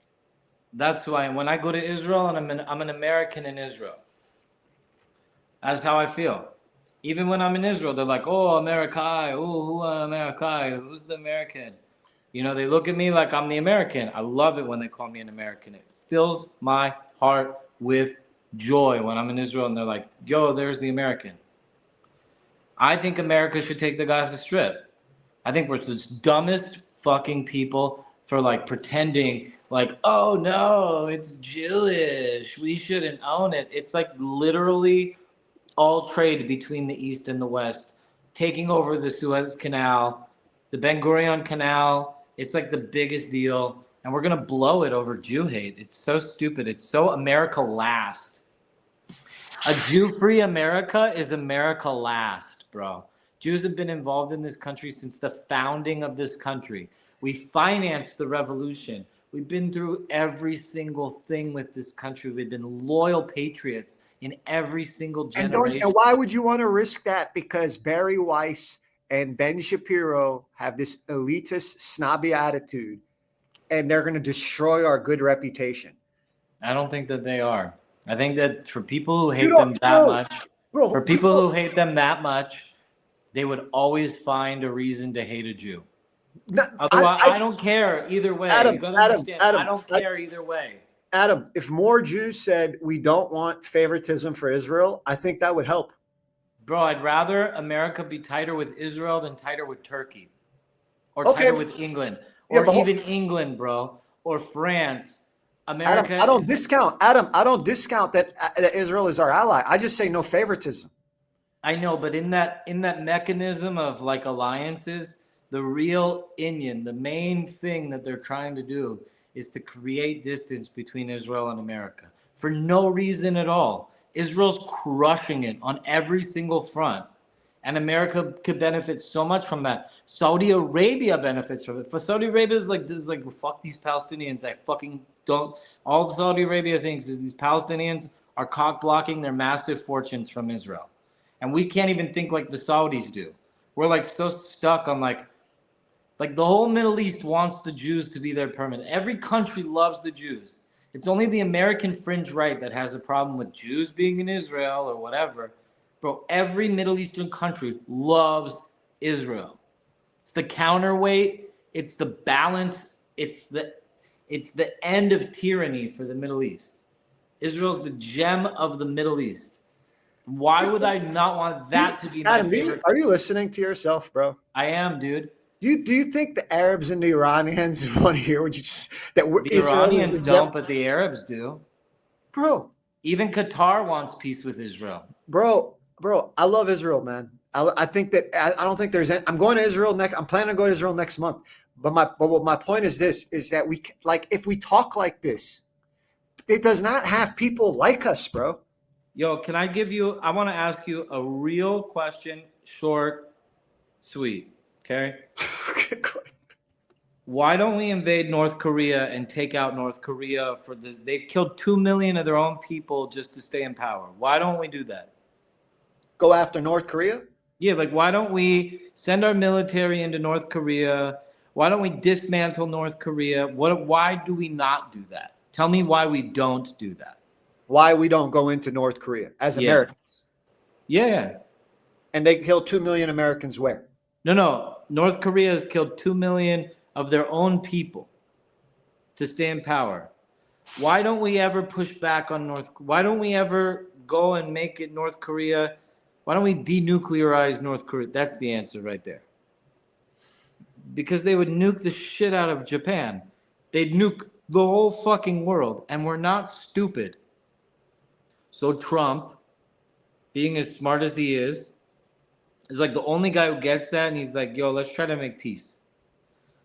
That's why when I go to Israel and I'm an American in Israel. That's how I feel. Even when I'm in Israel, they're like, oh, America, oh, who America, who's the American? You know, they look at me like I'm the American. I love it when they call me an American. It fills my heart with joy when I'm in Israel and they're like, yo, there's the American. I think America should take the Gaza Strip. I think we're the dumbest fucking people for like pretending like, oh no, it's Jewish, we shouldn't own it. It's like literally all trade between the East and the West, taking over the Suez Canal, the Ben Gurion Canal. It's like the biggest deal, and we're gonna blow it over Jew hate. It's so stupid. It's so America last. A Jew-free America is America last, bro. Jews have been involved in this country since the founding of this country. We financed the revolution. We've been through every single thing with this country. We've been loyal patriots in every single generation. And why would you want to risk that? Because Bari Weiss and Ben Shapiro have this elitist, snobby attitude, and they're going to destroy our good reputation. I don't think that they are. I think that for people who hate them that much, for people who hate them that much, they would always find a reason to hate a Jew. No, otherwise, I don't care either way. Adam, you gotta understand, I don't care either way. Adam, if more Jews said we don't want favoritism for Israel, I think that would help. Bro, I'd rather America be tighter with Israel than tighter with Turkey. Or tighter with England. Or even England, bro. Or France. America. Adam, I don't discount that Israel is our ally. I just say no favoritism. I know, but in that mechanism of like alliances, the real Indian, the main thing that they're trying to do is to create distance between Israel and America for no reason at all. Israel's crushing it on every single front. And America could benefit so much from that. Saudi Arabia benefits from it. For Saudi Arabia is like fuck these Palestinians. I fucking don't. All Saudi Arabia thinks is these Palestinians are cock blocking their massive fortunes from Israel. And we can't even think like the Saudis do. We're like so stuck on like the whole Middle East wants the Jews to be there permanent. Every country loves the Jews. It's only the American fringe right that has a problem with Jews being in Israel or whatever. Bro, every Middle Eastern country loves Israel. It's the counterweight. It's the balance. It's the end of tyranny for the Middle East. Israel's the gem of the Middle East. Why would I not want that to be my favorite? Are you listening to yourself, bro? I am, dude. Do you think the Arabs and the Iranians want to hear what you just that the Iranians don't, but the Arabs do, bro? Even Qatar wants peace with Israel, bro. I love Israel, man. I think that I don't think there's any, I'm going to Israel next. I'm planning to go to Israel next month. But my point is this: is that we like if we talk like this, it does not have people like us, bro. Yo, can I give you? I want to ask you a real question, short, sweet. Okay. Why don't we invade North Korea and take out North Korea for this? They've killed 2 million of their own people just to stay in power. Why don't we do that? Go after North Korea? Yeah, like why don't we send our military into North Korea? Why don't we dismantle North Korea? Why do we not do that? Tell me why we don't do that. Why we don't go into North Korea as Americans? Yeah. And they killed 2 million Americans where? No. North Korea has killed 2 million of their own people to stay in power. Why don't we ever push back on why don't we ever go and make it North Korea? Why don't we denuclearize North Korea? That's the answer right there. Because they would nuke the shit out of Japan. They'd nuke the whole fucking world. And we're not stupid. So Trump, being as smart as he is like the only guy who gets that, and he's like, yo, let's try to make peace.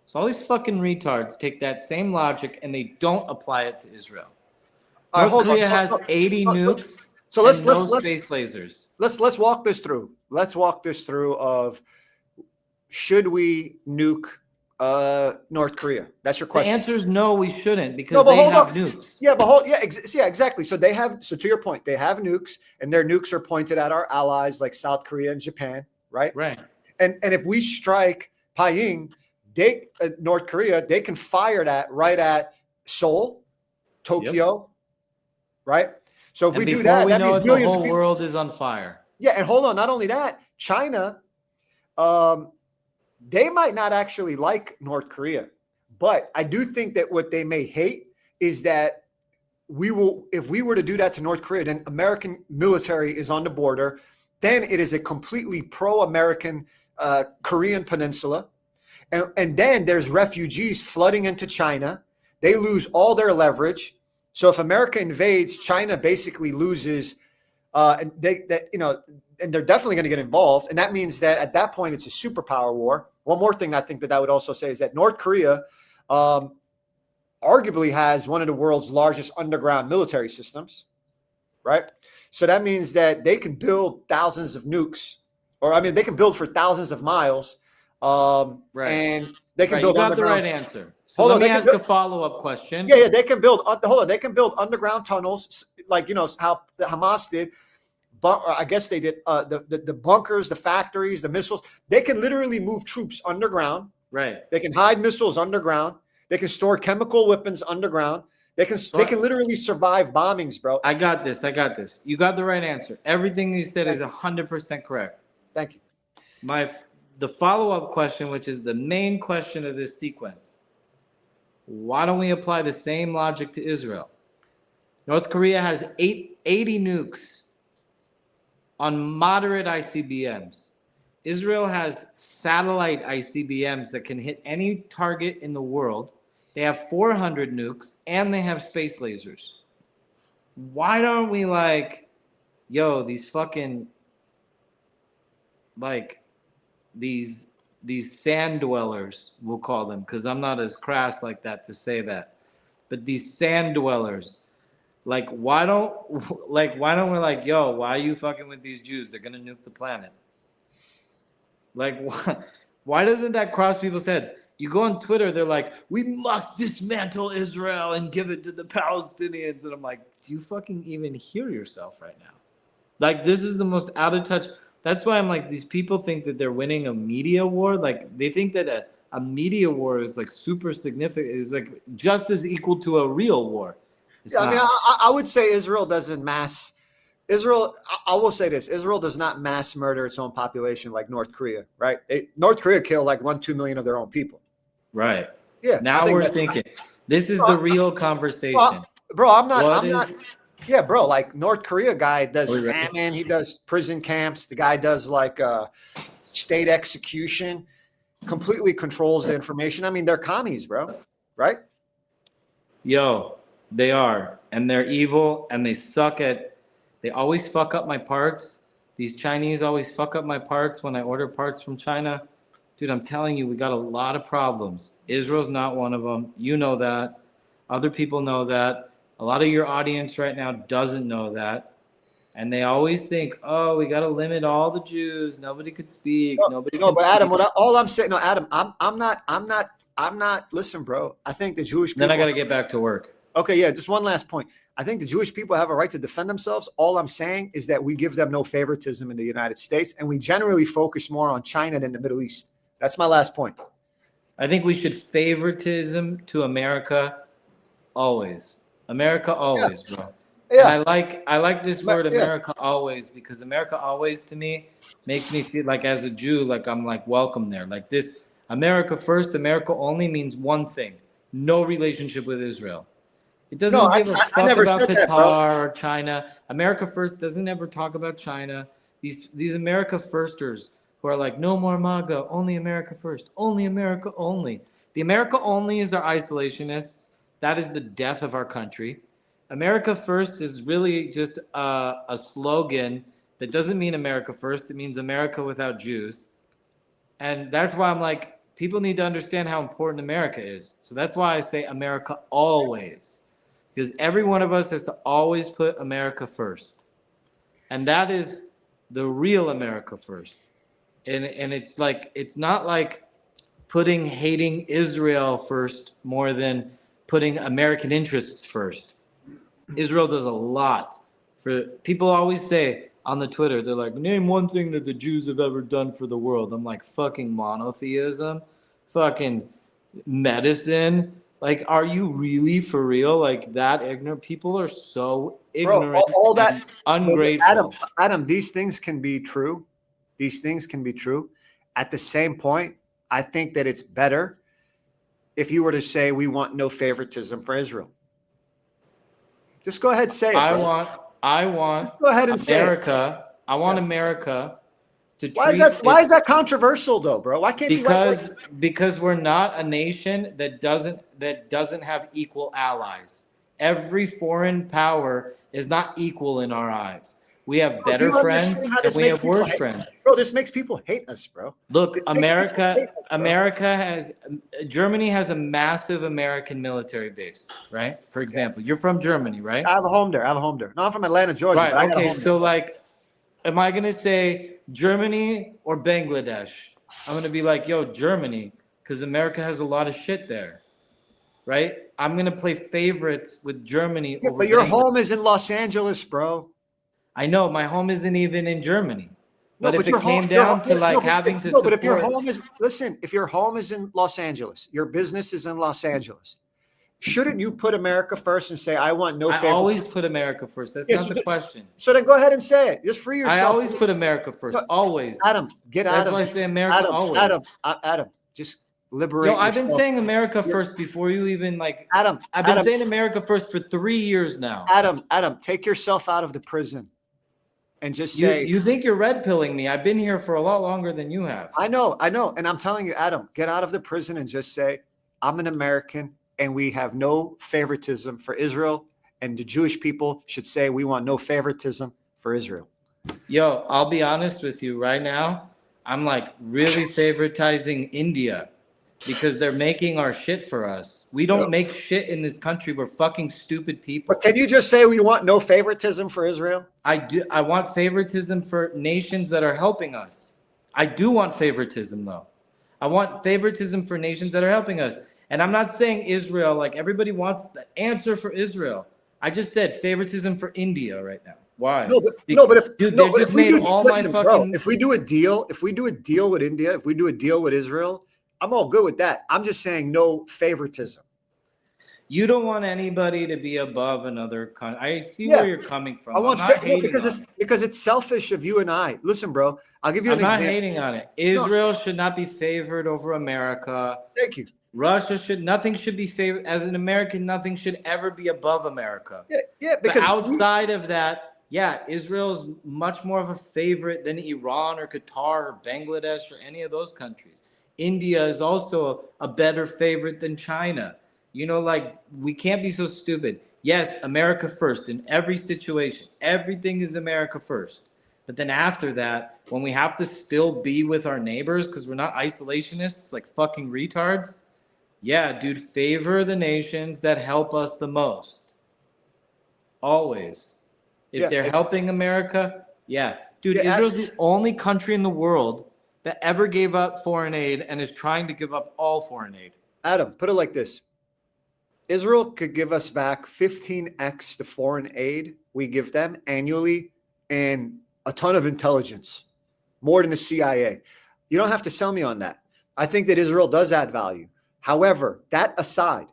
So all these fucking retards take that same logic and they don't apply it to Israel. North Korea has 80 nukes. So let's space lasers. Let's walk this through. Let's walk this through of should we nuke North Korea? That's your question. The answer is no, we shouldn't because they have nukes. Yeah, exactly. So to your point, they have nukes, and their nukes are pointed at our allies like South Korea and Japan, right? Right. And if we strike Pyongyang, North Korea, they can fire that right at Seoul, Tokyo, right? So if we do that, that means millions the whole world is on fire. Yeah, and hold on, not only that, China, they might not actually like North Korea, but I do think that what they may hate is that if we were to do that to North Korea, then American military is on the border, then it is a completely pro-American Korean peninsula. And then there's refugees flooding into China. They lose all their leverage. So if America invades, China basically loses, and they're definitely going to get involved. And that means that at that point, it's a superpower war. One more thing I think that would also say is that North Korea arguably has one of the world's largest underground military systems, right? So that means that they can build thousands of nukes, they can build for thousands of miles. Right. And they can build. You got the right answer. So let me ask a follow-up question. Yeah. They can build. They can build underground tunnels, like how the Hamas did. But I guess they did. The bunkers, the factories, the missiles. They can literally move troops underground. Right. They can hide missiles underground. They can store chemical weapons underground. They can literally survive bombings, bro. I got this. You got the right answer. Everything you said is 100% correct. Thank you. The follow-up question, which is the main question of this sequence, why don't we apply the same logic to Israel? North Korea has 80 nukes on moderate ICBMs. Israel has satellite ICBMs that can hit any target in the world. They have 400 nukes, and they have space lasers. Why don't we these fucking like these sand dwellers, we'll call them, because I'm not as crass like that to say that, but these sand dwellers, like why don't we're like, yo, why are you fucking with these Jews? They're gonna nuke the planet. Like why doesn't that cross people's heads? You go on Twitter, they're like, we must dismantle Israel and give it to the Palestinians, and I'm like, do you fucking even hear yourself right now? Like, this is the most out of touch. That's why I'm like, these people think that they're winning a media war. Like, they think that a media war is like super significant, is like just as equal to a real war. It's Yeah, I mean, not. I would say Israel doesn't mass. Israel, I will say this: Israel does not mass murder its own population like North Korea, right? North Korea killed like 1-2 million of their own people. Right. Yeah. I Now think we're that's- thinking, this is the real conversation. Bro, I'm What not. is- Yeah, bro. Like North Korea guy does Are we ready? famine. He does prison camps. The guy does like state execution. Completely controls the information. I mean, they're commies, bro. Right? Yo, they are. And they're evil and they suck at, they always fuck up my parts. These Chinese always fuck up my parts when I order parts from China. Dude, I'm telling you, we got a lot of problems. Israel's not one of them. You know that. Other people know that. A lot of your audience right now doesn't know that. And they always think, oh, we got to limit all the Jews. Nobody could speak. Nobody No, can but speak. Adam, all I'm saying, no, Adam, I'm not. Listen, bro. I think the Jewish people. Then I got to get back to work. Okay, yeah. Just one last point. I think the Jewish people have a right to defend themselves. All I'm saying is that we give them no favoritism in the United States, and we generally focus more on China than the Middle East. That's my last point. I think we should favoritism to America always. America always, bro. Yeah. And I like this word Yeah. America always, because America always to me makes me feel like, as a Jew, like I'm like welcome there. Like this America first, America only means one thing: no relationship with Israel. It doesn't No, give a I fuck never about said that, bro. Qatar or China. America first doesn't ever talk about China. These America firsters who are like, no more MAGA, only America first, only America only. The America only is our isolationists. That is the death of our country. America first is really just a slogan that doesn't mean America first. It means America without Jews. And that's why I'm like, people need to understand how important America is. So that's why I say America always, because every one of us has to always put America first. And that is the real America first. And it's like, it's not like hating Israel first more than putting American interests first. Israel does a lot for people. Always say on the Twitter, they're like, name one thing that the Jews have ever done for the world. I'm like, fucking monotheism, fucking medicine. Like, are you really for real? Like, that ignorant? People are so ignorant, Bro, all that and ungrateful. Adam, these things can be true. These things can be true. At the same point, I think that it's better if you were to say we want no favoritism for Israel. Just go ahead and say it. I bro. want Just go ahead and say it. America. I want America to Why is that controversial though, bro? Why can't because we're not a nation that doesn't have equal allies. Every foreign power is not equal in our eyes. We have better friends and we have worse friends. Bro, this makes people hate us, bro. Look, Germany has a massive American military base, right? For example, you're from Germany, right? I have a home there. No, I'm from Atlanta, Georgia. Right. Okay. So, like, am I gonna say Germany or Bangladesh? I'm gonna be like, yo, Germany, because America has a lot of shit there, right? I'm gonna play favorites with Germany. Yeah, over but your Bangladesh. home is in Los Angeles, bro. I know my home isn't even in Germany. But No, if it came down to like having to support, but if your home is if your home is in Los Angeles, your business is in Los Angeles, shouldn't you put America first and say, I want no favoritism? I always put America first. That's not the question. So then go ahead and say it. Just free yourself. I always put America first. Always. Adam, get out of That's why I say America always. Adam, just liberate I've been yourself. saying America first before you even like. Adam, I've been saying America first for 3 years now. Adam, take yourself out of the prison. And just say, you think you're red pilling me. I've been here for a lot longer than you have. I know. And I'm telling you, Adam, get out of the prison and just say, I'm an American and we have no favoritism for Israel. And the Jewish people should say, we want no favoritism for Israel. Yo, I'll be honest with you right now. I'm like really favoritizing India because they're making our shit for us. We don't make shit in this country. We're fucking stupid people. But can you just say we want no favoritism for Israel? I do. I want favoritism for nations that are helping us. I do want favoritism, though. I want favoritism for nations that are helping us. And I'm not saying Israel, like everybody wants the answer for Israel. I just said favoritism for India right now. Why? If we do a deal with India, if we do a deal with Israel, I'm all good with that. I'm just saying no favoritism. You don't want anybody to be above another country. I see where you're coming from. I want because it's selfish of you and I. Listen, bro, I'll give you an example. I'm not hating on it. Israel should not be favored over America. Thank you. Nothing should be favored. As an American, nothing should ever be above America. Yeah, because but outside of that, Israel's much more of a favorite than Iran or Qatar or Bangladesh or any of those countries. India is also a better favorite than China. You know, like, we can't be so stupid. Yes, America first in every situation. Everything is America first. But then after that, when we have to still be with our neighbors because we're not isolationists like fucking retards, dude, favor the nations that help us the most. Always. If they're helping America, dude, Israel's the only country in the world that ever gave up foreign aid and is trying to give up all foreign aid. Adam, put it like this. Israel could give us back 15x the foreign aid we give them annually and a ton of intelligence, more than the CIA. You don't have to sell me on that. I think that Israel does add value. However, that aside,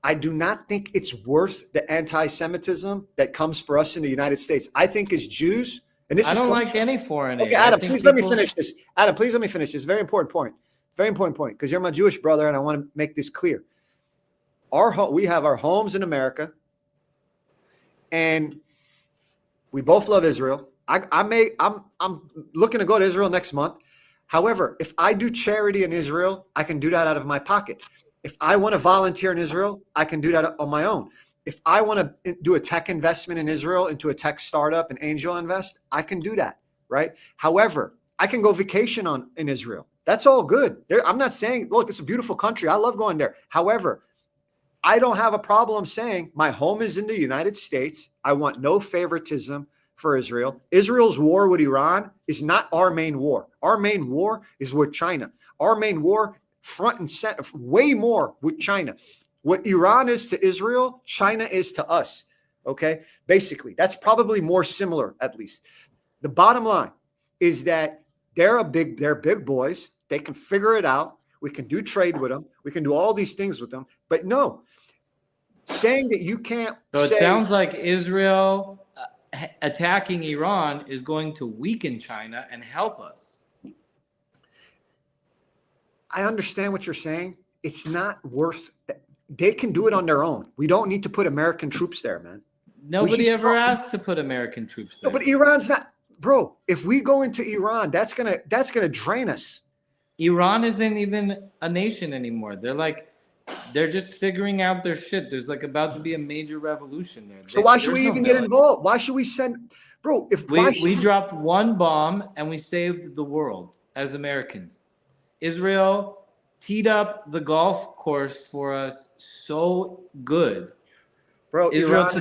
I do not think it's worth the anti-Semitism that comes for us in the United States. I think as Jews, and this I don't like any foreign aid. Okay, Adam, please let me finish this. Adam, please let me finish this. Very important point. Very important point, because you're my Jewish brother, and I want to make this clear. We have our homes in America, and we both love Israel. I'm looking to go to Israel next month. However, if I do charity in Israel, I can do that out of my pocket. If I want to volunteer in Israel, I can do that on my own. If I want to do a tech investment in Israel into a tech startup and angel invest, I can do that, right? However, I can go vacation in Israel. That's all good. I'm not saying, look, it's a beautiful country. I love going there. However, I don't have a problem saying my home is in the United States. I want no favoritism for Israel. Israel's war with Iran is not our main war. Our main war is with China. Our main war, front and center, way more with China. What Iran is to Israel, China is to us. Okay? Basically, that's probably more similar, at least. The bottom line is that they're big boys. They can figure it out. We can do trade with them. We can do all these things with them. But no, saying that you can't. So it sounds like Israel attacking Iran is going to weaken China and help us. I understand what you're saying. It's not worth. They can do it on their own. We don't need to put American troops there, man. Nobody ever asked to put American troops there. No, but Iran's not, bro. If we go into Iran, that's gonna drain us. Iran isn't even a nation anymore. They're just figuring out their shit. There's like about to be a major revolution there. So why should we even get involved? Why should we send, bro? We dropped one bomb and we saved the world as Americans. Israel teed up the golf course for us so good. Bro, Iran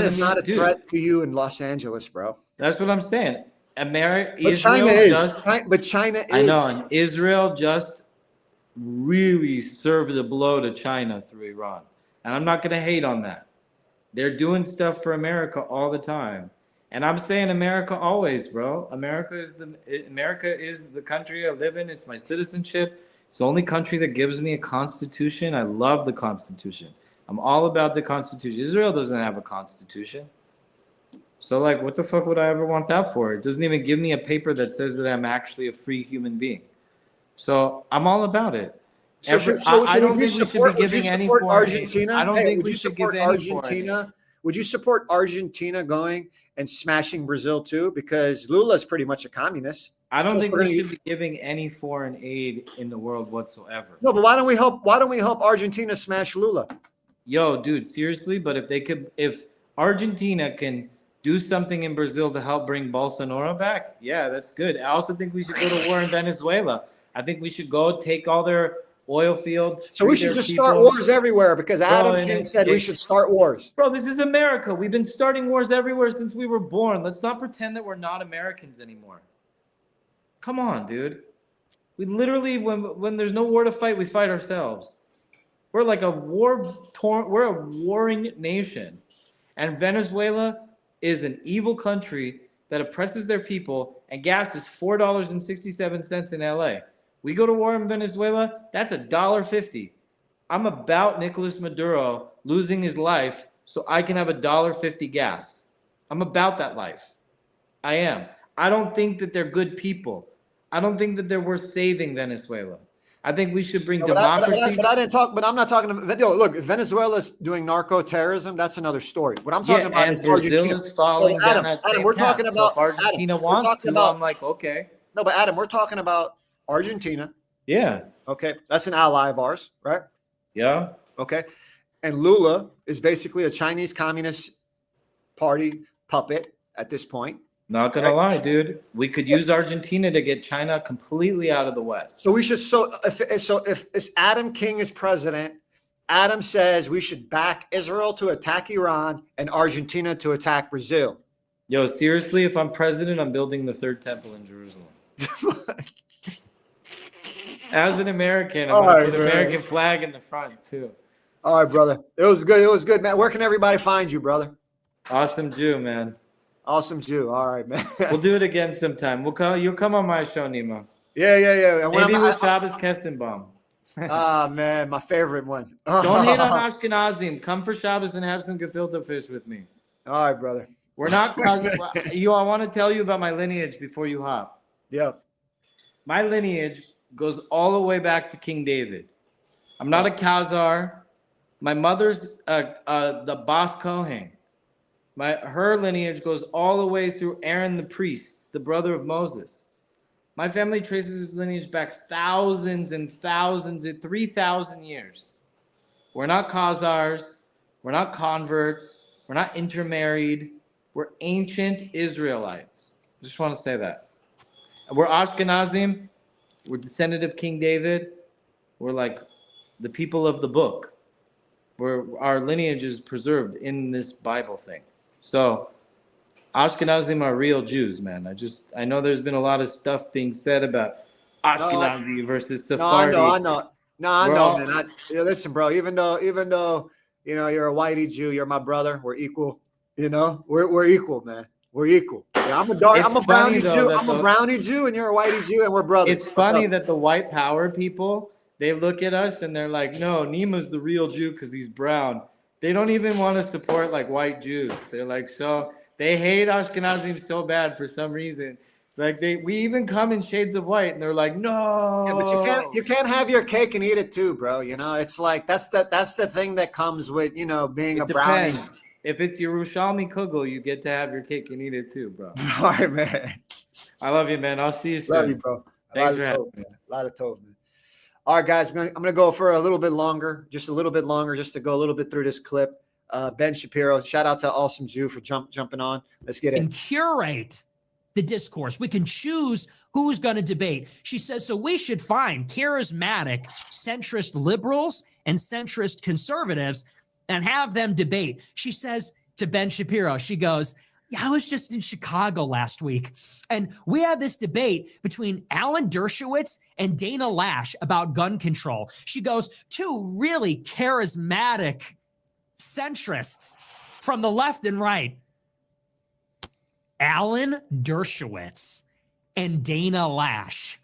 is not a threat to you in Los Angeles, bro. That's what I'm saying. But China is. I know, and Israel just really served a blow to China through Iran. And I'm not going to hate on that. They're doing stuff for America all the time. And I'm saying America always, bro. America is the country I live in. It's my citizenship. It's the only country that gives me a constitution. I love the Constitution. I'm all about the Constitution. Israel doesn't have a constitution. So, like, what the fuck would I ever want that for? It doesn't even give me a paper that says that I'm actually a free human being. So, I'm all about it. I don't think we should be giving any foreign aid. I don't think we should give any foreign aid. Would you support Argentina going and smashing Brazil too? Because Lula's pretty much a communist. I don't think we should be giving any foreign aid in the world whatsoever. No, but why don't we help Argentina smash Lula? Yo, dude, seriously, but if Argentina can do something in Brazil to help bring Bolsonaro back. Yeah, that's good. I also think we should go to war in Venezuela. I think we should go take all their oil fields. So we free should their just people. start wars everywhere because Adam and King said we should start wars. Bro, this is America. We've been starting wars everywhere since we were born. Let's not pretend that we're not Americans anymore. Come on, dude. We literally, when there's no war to fight, we fight ourselves. We're like we're a warring nation. And Venezuela is an evil country that oppresses their people, and gas is $4.67 in LA. We go to war in Venezuela, that's $1.50. I'm about Nicolas Maduro losing his life so I can have $1.50 gas. I'm about that life. I am. I don't think that they're good people. I don't think that they're worth saving Venezuela. I think we should bring democracy. But I didn't talk. But I'm not talking about. Yo, look, Venezuela's doing narco terrorism. That's another story. What I'm talking about is Argentina. Brazil is following Adam, that Adam, we're talking about. So if Argentina Adam, wants to, I'm like, okay. No, but Adam, we're talking about Argentina. Yeah. Okay, that's an ally of ours, right? Yeah. Okay, and Lula is basically a Chinese Communist Party puppet at this point. Not gonna lie, dude. We could use Argentina to get China completely out of the West. So we should. So if Adam King is president, Adam says we should back Israel to attack Iran and Argentina to attack Brazil. Yo, seriously, if I'm president, I'm building the third temple in Jerusalem. As an American, I'm gonna put the American flag in the front too. All right, brother. It was good. It was good, man. Where can everybody find you, brother? Awesome Jew, man. Awesome Jew. All right, man. We'll do it again sometime. You'll come on my show, Nima. Yeah. And maybe with Shabbos Kestenbaum. Ah, man, my favorite one. Don't hate on Ashkenazim. Come for Shabbos and have some gefilte fish with me. All right, brother. We're not cousins. I want to tell you about my lineage before you hop. Yep. My lineage goes all the way back to King David. I'm not a Khazar. My mother's the Bas Kohen. Her lineage goes all the way through Aaron the priest, the brother of Moses. My family traces his lineage back thousands and thousands, 3,000 years. We're not Khazars. We're not converts. We're not intermarried. We're ancient Israelites. I just want to say that. We're Ashkenazim. We're descendant of King David. We're like the people of the book. Our lineage is preserved in this Bible thing. So Ashkenazim are real Jews, man. I know there's been a lot of stuff being said about Ashkenazi versus Sephardi. I know, man. Listen, bro, even though you're a whitey Jew, you're my brother. We're equal. We're equal, man. We're equal. Yeah, I'm a brownie Jew. I'm a brownie Jew, and you're a whitey Jew, and we're brothers. It's funny that the white power people, they look at us and they're like, no, Nima's the real Jew because he's brown. They don't even want to support like white Jews. They're like, so they hate Ashkenazim so bad for some reason. Like we even come in shades of white, and they're like, no. Yeah, but you can't have your cake and eat it too, bro. It's like that's the thing that comes with being a brownie. If it's Yerushalmi kugel, you get to have your cake and eat it too, bro. All right, man. I love you, man. I'll see you soon. Love you, bro. Thanks for having me. A lot of tov, man. All right, guys, I'm gonna go for a little bit longer, just to go a little bit through this clip. Ben Shapiro, shout out to Awesome Jew for jumping on. Let's get it. And curate the discourse. We can choose who's going to debate. She says, so we should find charismatic centrist liberals and centrist conservatives and have them debate. She says to Ben Shapiro, she goes, yeah, I was just in Chicago last week, and we had this debate between Alan Dershowitz and Dana Lash about gun control. She goes, two really charismatic centrists from the left and right. Alan Dershowitz and Dana Lash.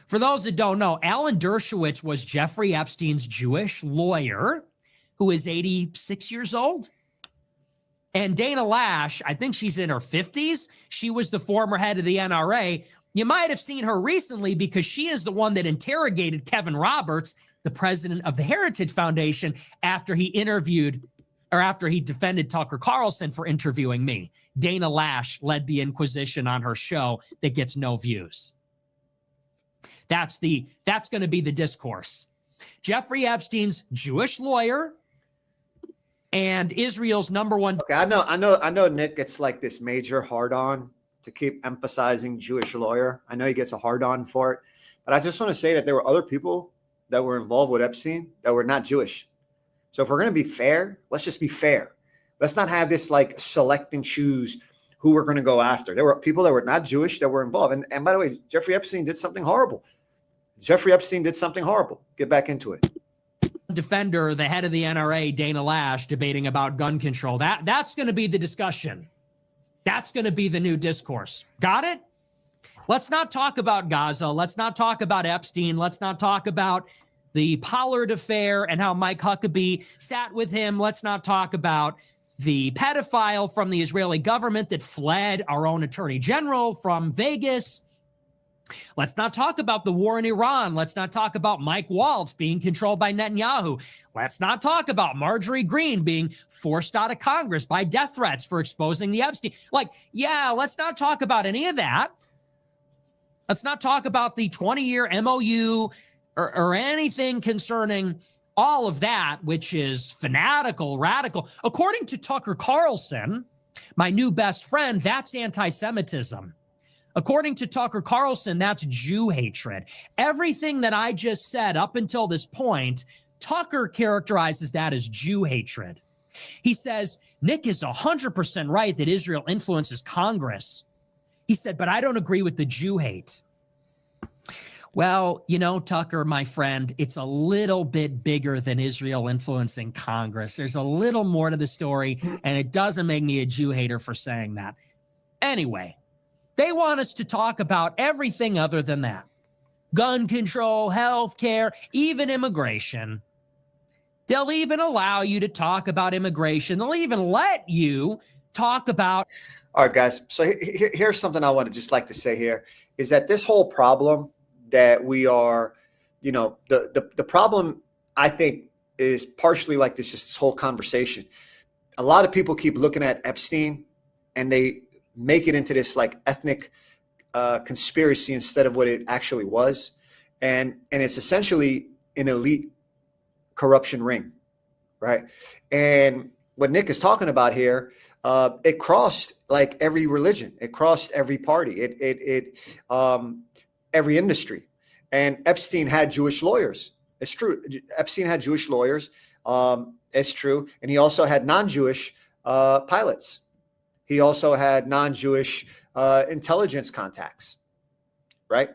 For those that don't know, Alan Dershowitz was Jeffrey Epstein's Jewish lawyer who is 86 years old. And Dana Lash, I think she's in her 50s. She was the former head of the NRA. You might have seen her recently because she is the one that interrogated Kevin Roberts, the president of the Heritage Foundation, after he defended Tucker Carlson for interviewing me. Dana Lash led the inquisition on her show that gets no views. That's going to be the discourse. Jeffrey Epstein's Jewish lawyer And Israel's number one. Okay, I know Nick gets like this major hard on to keep emphasizing Jewish lawyer. I know he gets a hard on for it, but I just want to say that there were other people that were involved with Epstein that were not Jewish. So if we're going to be fair, let's just be fair. Let's not have this like select and choose who we're going to go after. There were people that were not Jewish that were involved. And by the way, Jeffrey Epstein did something horrible. Jeffrey Epstein did something horrible. Get back into it. Defender, the head of the NRA, Dana Lash, debating about gun control. That's going to be the discussion. That's going to be the new discourse. Got it? Let's not talk about Gaza. Let's not talk about Epstein. Let's not talk about the Pollard affair and how Mike Huckabee sat with him. Let's not talk about the pedophile from the Israeli government that fled our own attorney general from Vegas. Let's not talk about the war in Iran. Let's not talk about Mike Waltz being controlled by Netanyahu. Let's not talk about Marjorie Greene being forced out of Congress by death threats for exposing the Epstein. Let's not talk about any of that. Let's not talk about the 20-year MOU or anything concerning all of that, which is fanatical, radical. According to Tucker Carlson, my new best friend, that's anti-Semitism. According to Tucker Carlson, that's Jew hatred. Everything that I just said up until this point, Tucker characterizes that as Jew hatred. He says, Nick is 100% right that Israel influences Congress. He said, but I don't agree with the Jew hate. Well, Tucker, my friend, it's a little bit bigger than Israel influencing Congress. There's a little more to the story, and it doesn't make me a Jew hater for saying that. Anyway, they want us to talk about everything other than that. Gun control, healthcare, even immigration. They'll even allow you to talk about immigration. They'll even let you talk about. All right, guys. So here's something I want to just like to say here is that this whole problem that we are, the problem, I think, is partially like this whole conversation. A lot of people keep looking at Epstein and they make it into this like ethnic conspiracy instead of what it actually was. And it's essentially an elite corruption ring, right? And what Nick is talking about here, it crossed like every religion. It crossed every party. Every industry. And Epstein had Jewish lawyers. It's true. Epstein had Jewish lawyers. It's true. And he also had non-Jewish pilots. He also had non-Jewish intelligence contacts, right?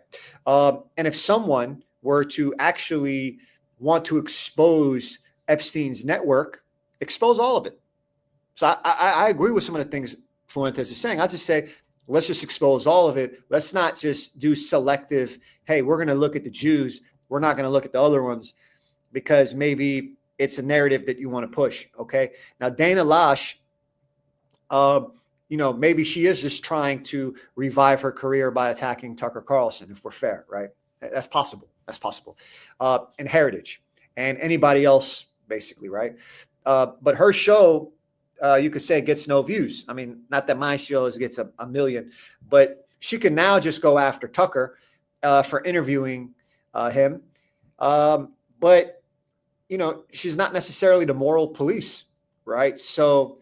And if someone were to actually want to expose Epstein's network, expose all of it. So I agree with some of the things Fuentes is saying. I just say, let's just expose all of it. Let's not just do selective, hey, we're going to look at the Jews. We're not going to look at the other ones because maybe it's a narrative that you want to push, okay? Now, Dana Lash, maybe she is just trying to revive her career by attacking Tucker Carlson, if we're fair, right? That's possible. That's possible. And Heritage and anybody else, basically, right? But her show, you could say, gets no views. I mean, not that my shows gets a million, but she can now just go after Tucker for interviewing him. But, she's not necessarily the moral police, right? So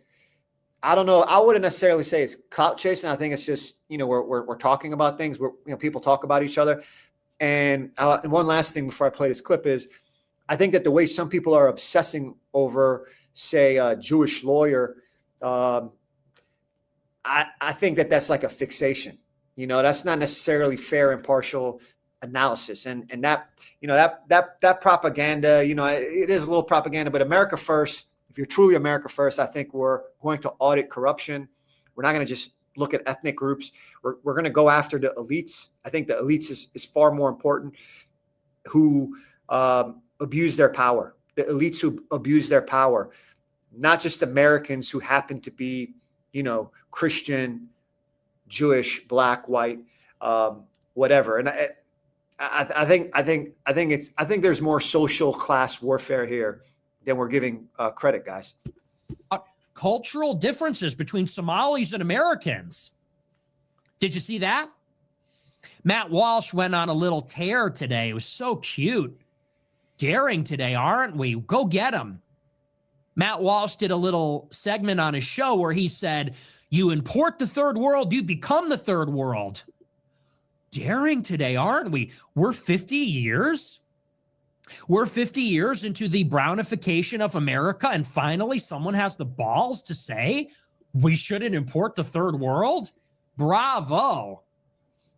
I don't know. I wouldn't necessarily say it's clout chasing. I think it's just, we're talking about things where, people talk about each other. And one last thing before I play this clip is I think that the way some people are obsessing over, say, a Jewish lawyer, I think that that's like a fixation. That's not necessarily fair, impartial analysis. And that, that propaganda, it is a little propaganda, but America first. If you're truly America first, I think we're going to audit corruption. We're not going to just look at ethnic groups. We're going to go after the elites. I think the elites is far more important, who abuse their power. The elites who abuse their power, not just Americans who happen to be, Christian, Jewish, black, white, whatever. And I think there's more social class warfare here than we're giving credit, guys. Cultural differences between Somalis and Americans. Did you see that? Matt Walsh went on a little tear today. It was so cute. Daring today, aren't we? Go get him. Matt Walsh did a little segment on his show where he said, you import the third world, you become the third world. Daring today, aren't we? We're 50 years. We're 50 years into the brownification of America, and finally someone has the balls to say we shouldn't import the third world? Bravo.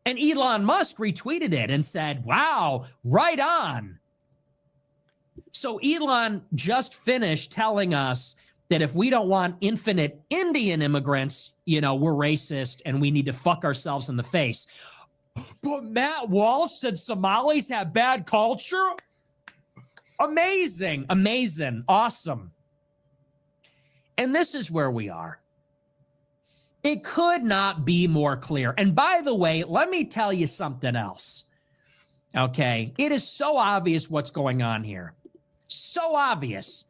And Elon Musk retweeted it and said, wow, right on. So Elon just finished telling us that if we don't want infinite Indian immigrants, we're racist and we need to fuck ourselves in the face. But Matt Walsh said Somalis have bad culture? Amazing, amazing, awesome. And this is where we are. It could not be more clear. And by the way, let me tell you something else. Okay, it is so obvious what's going on here. So obvious.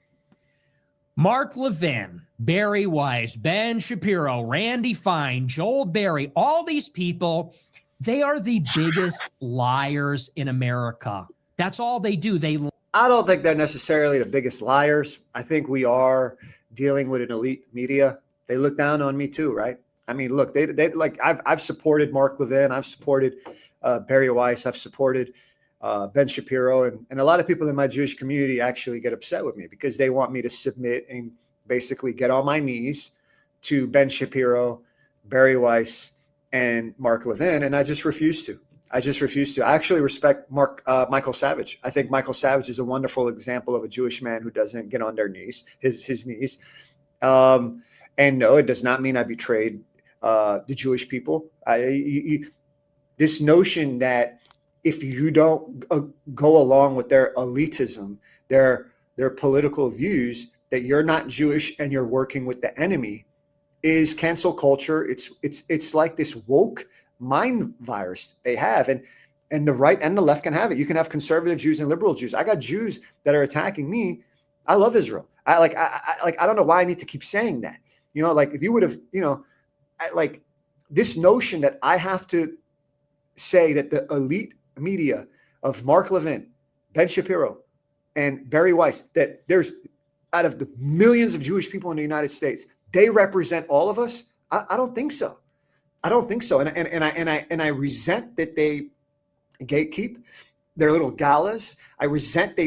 Mark Levin, Bari Weiss, Ben Shapiro, Randy Fine, Joel Berry, all these people, they are the biggest liars in America. That's all they do. I don't think they're necessarily the biggest liars. I think we are dealing with an elite media. They look down on me too, right? I mean, look, they like I've supported Mark Levin, I've supported Bari Weiss, I've supported Ben Shapiro, and a lot of people in my Jewish community actually get upset with me because they want me to submit and basically get on my knees to Ben Shapiro, Bari Weiss, and Mark Levin, and I just refuse to. I actually respect Michael Savage. I think Michael Savage is a wonderful example of a Jewish man who doesn't get on their knees, his knees. And no, it does not mean I betrayed the Jewish people. This notion that if you don't go along with their elitism, their political views, that you're not Jewish and you're working with the enemy, is cancel culture. It's like this woke mind virus they have, and the right and the left can have it. You can have conservative Jews and liberal Jews. I got Jews that are attacking me. I love Israel. I don't know why I need to keep saying that. If you would have, this notion that I have to say that the elite media of Mark Levin, Ben Shapiro, and Bari Weiss, that there's out of the millions of Jewish people in the United States, they represent all of us. I don't think so. I don't think so. And I resent that they gatekeep their little galas. I resent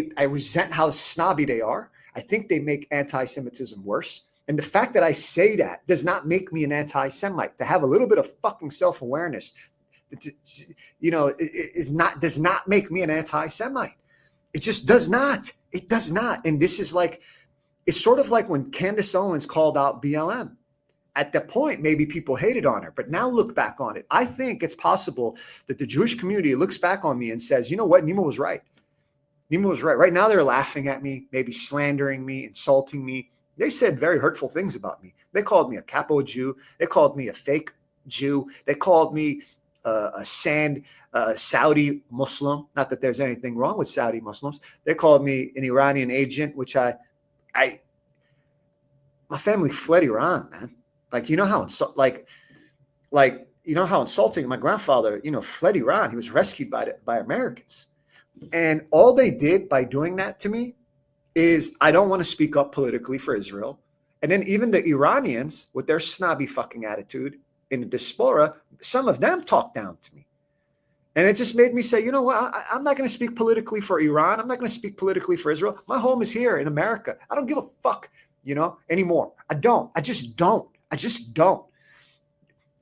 how snobby they are. I think they make anti-Semitism worse. And the fact that I say that does not make me an anti-Semite. To have a little bit of fucking self-awareness, does not make me an anti-Semite. It just does not. It does not. And this is it's sort of like when Candace Owens called out BLM. At that point, maybe people hated on her, but now look back on it. I think it's possible that the Jewish community looks back on me and says, you know what, Nima was right. Nima was right. Right now they're laughing at me, maybe slandering me, insulting me. They said very hurtful things about me. They called me a capo Jew. They called me a fake Jew. They called me a Saudi Muslim. Not that there's anything wrong with Saudi Muslims. They called me an Iranian agent, which my family fled Iran, man. How insulting my grandfather, fled Iran. He was rescued by Americans. And all they did by doing that to me is I don't want to speak up politically for Israel. And then even the Iranians with their snobby fucking attitude in the diaspora, some of them talked down to me. And it just made me say, you know what? I'm not going to speak politically for Iran. I'm not going to speak politically for Israel. My home is here in America. I don't give a fuck, anymore. I just don't.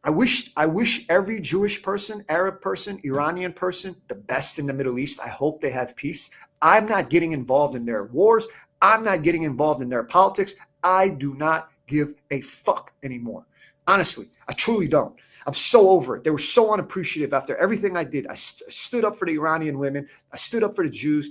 I wish every Jewish person, Arab person, Iranian person, the best in the Middle East. I hope they have peace. I'm not getting involved in their wars. I'm not getting involved in their politics. I do not give a fuck anymore. Honestly, I truly don't. I'm so over it. They were so unappreciative after everything I did. I stood up for the Iranian women. I stood up for the Jews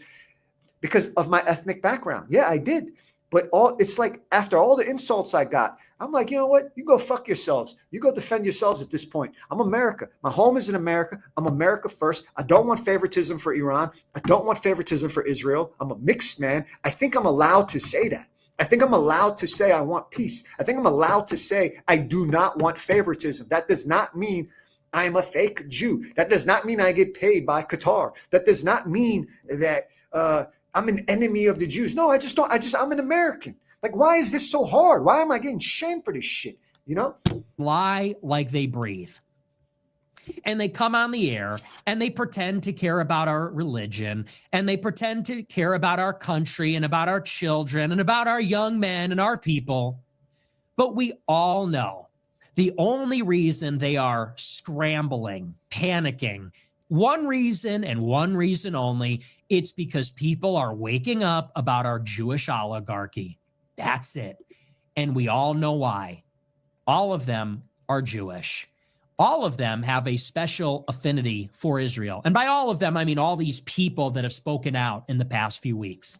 because of my ethnic background. Yeah, I did. But it's like after all the insults I got, I'm like, you know what? You go fuck yourselves. You go defend yourselves at this point. I'm America. My home is in America. I'm America first. I don't want favoritism for Iran. I don't want favoritism for Israel. I'm a mixed man. I think I'm allowed to say that. I think I'm allowed to say I want peace. I think I'm allowed to say I do not want favoritism. That does not mean I'm a fake Jew. That does not mean I get paid by Qatar. That does not mean that I'm an enemy of the Jews. No, I'm an American. Like, why is this so hard? Why am I getting shamed for this shit? You know? Lie like they breathe. And they come on the air and they pretend to care about our religion, and they pretend to care about our country and about our children and about our young men and our people. But we all know the only reason they are scrambling, panicking, one reason and one reason only, it's because people are waking up about our Jewish oligarchy. That's it. And we all know why. All of them are Jewish. All of them have a special affinity for Israel. And by all of them, I mean all these people that have spoken out in the past few weeks.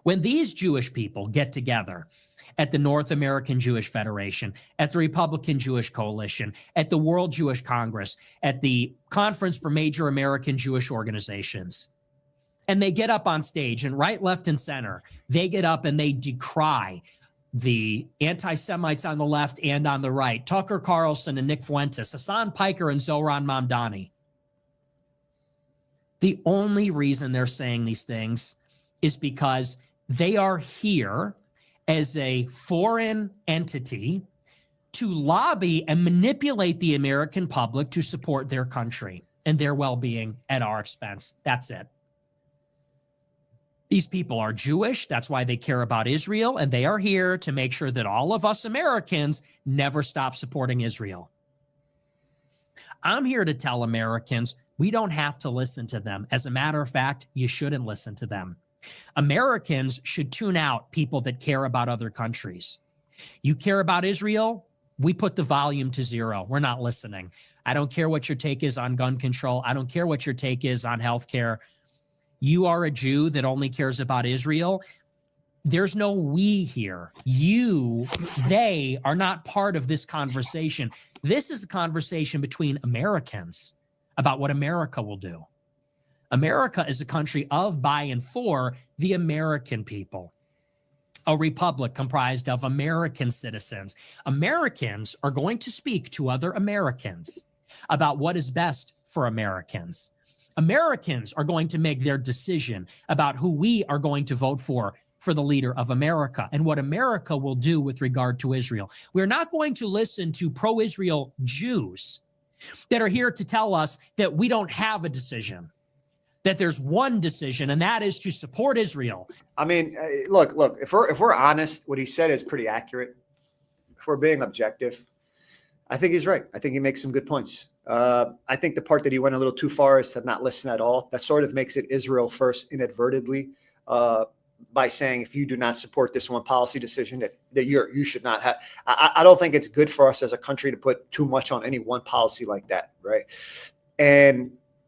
When these Jewish people get together at the North American Jewish Federation, at the Republican Jewish Coalition, at the World Jewish Congress, at the Conference for Major American Jewish Organizations, and they get up on stage, and right, left, and center, they get up and they decry the anti-Semites on the left and on the right, Tucker Carlson and Nick Fuentes, Hassan Piker and Zohran Mamdani. The only reason they're saying these things is because they are here as a foreign entity to lobby and manipulate the American public to support their country and their well-being at our expense. That's it. These people are Jewish. That's why they care about Israel. And they are here to make sure that all of us Americans never stop supporting Israel. I'm here to tell Americans we don't have to listen to them. As a matter of fact, you shouldn't listen to them. Americans should tune out people that care about other countries. You care about Israel? We put the volume to 0. We're not listening. I don't care what your take is on gun control. I don't care what your take is on healthcare. You are a Jew that only cares about Israel. There's no we here. You, they are not part of this conversation. This is a conversation between Americans about what America will do. America is a country of, by, and for the American people. A republic comprised of American citizens. Americans are going to speak to other Americans about what is best for Americans. Americans are going to make their decision about who we are going to vote for the leader of America and what America will do with regard to Israel. We're not going to listen to pro-Israel Jews that are here to tell us that we don't have a decision, that there's one decision, and that is to support Israel. I mean, look, if we're honest, what he said is pretty accurate. If we're being objective, I think he's right. I think he makes some good points. I think the part that he went a little too far is to not listen at all. That sort of makes it Israel first inadvertently by saying, if you do not support this one policy decision, that you should not have. I don't think it's good for us as a country to put too much on any one policy like that, right?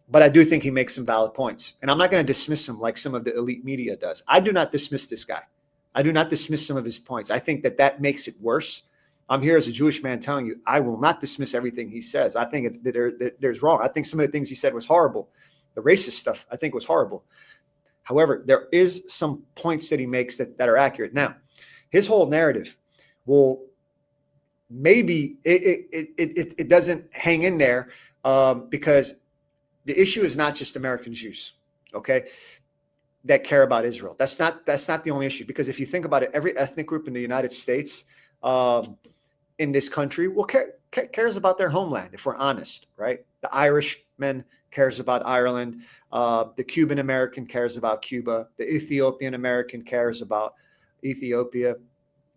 But I do think he makes some valid points. And I'm not going to dismiss him like some of the elite media does. I do not dismiss this guy. I do not dismiss some of his points. I think that makes it worse. I'm here as a Jewish man telling you, I will not dismiss everything he says. I think there's wrong. I think some of the things he said was horrible. The racist stuff, I think, was horrible. However, there is some points that he makes that are accurate. Now, his whole narrative will maybe it doesn't hang in there because the issue is not just American Jews, okay, that care about Israel. That's not the only issue, because if you think about it, every ethnic group in the United States, in this country, cares about their homeland, if we're honest, right? The Irishman cares about Ireland. The Cuban American cares about Cuba. The Ethiopian American cares about Ethiopia,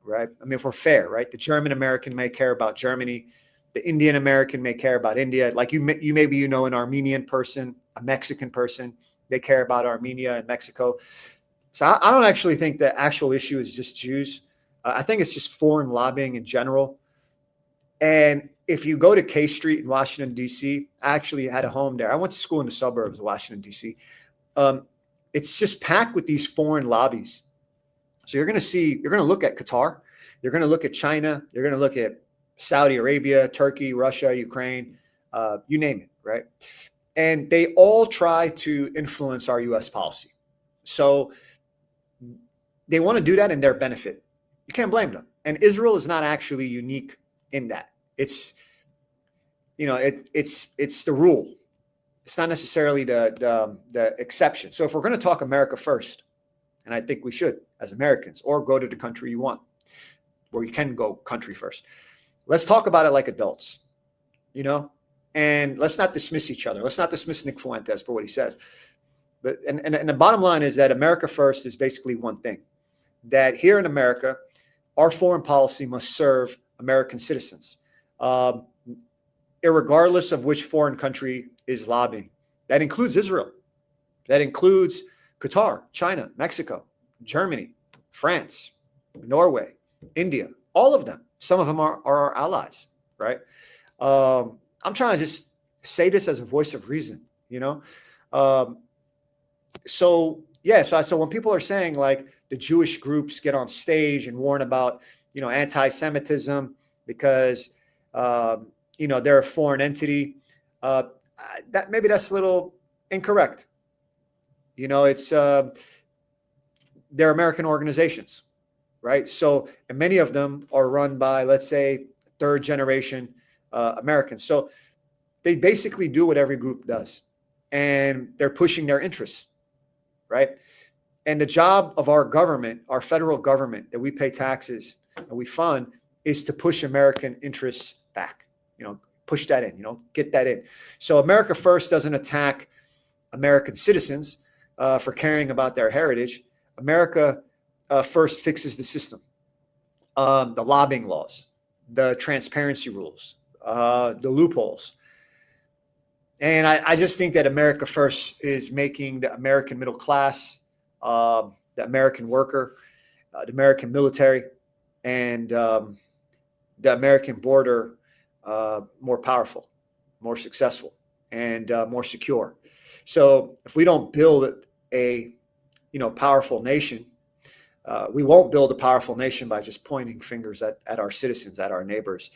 right? I mean, if we're fair, right? The German American may care about Germany. The Indian American may care about India. Like maybe an Armenian person, a Mexican person, they care about Armenia and Mexico. So I don't actually think the actual issue is just Jews. I think it's just foreign lobbying in general. And if you go to K Street in Washington, D.C., I actually had a home there. I went to school in the suburbs of Washington, D.C. It's just packed with these foreign lobbies. So you're going to look at Qatar. You're going to look at China. You're going to look at Saudi Arabia, Turkey, Russia, Ukraine, you name it, right? And they all try to influence our U.S. policy. So they want to do that in their benefit. You can't blame them. And Israel is not actually unique in that. It's the rule. It's not necessarily the exception. So if we're going to talk America first, And I think we should as Americans, or go to the country you want, where you can go country first. Let's talk about it like adults, you know, and let's not dismiss each other. Let's not dismiss Nick Fuentes for what he says. But and the bottom line is that America first is basically one thing, that here in America, our foreign policy must serve American citizens, irregardless of which foreign country is lobbying. That includes Israel. That includes Qatar, China, Mexico, Germany, France, Norway, India, all of them. Some of them are our allies, right? I'm trying to just say this as a voice of reason, you know? So when people are saying like the Jewish groups get on stage and warn about, you know, anti-Semitism because, you know, they're a foreign entity, that maybe that's a little incorrect. You know, it's they're American organizations, right? So, and many of them are run by, let's say, third generation Americans. So they basically do what every group does, and they're pushing their interests, right? And the job of our government, our federal government that we pay taxes and we fund, is to push American interests back, you know, push that in, you know, get that in. So America First doesn't attack American citizens for caring about their heritage. America First fixes the system, the lobbying laws, the transparency rules, the loopholes. And I just think that America First is making the American middle class, the American worker, the American military, and the American border more powerful, more successful, and more secure. So if we don't build a, you know, powerful nation, we won't build a powerful nation by just pointing fingers at our citizens, at our neighbors.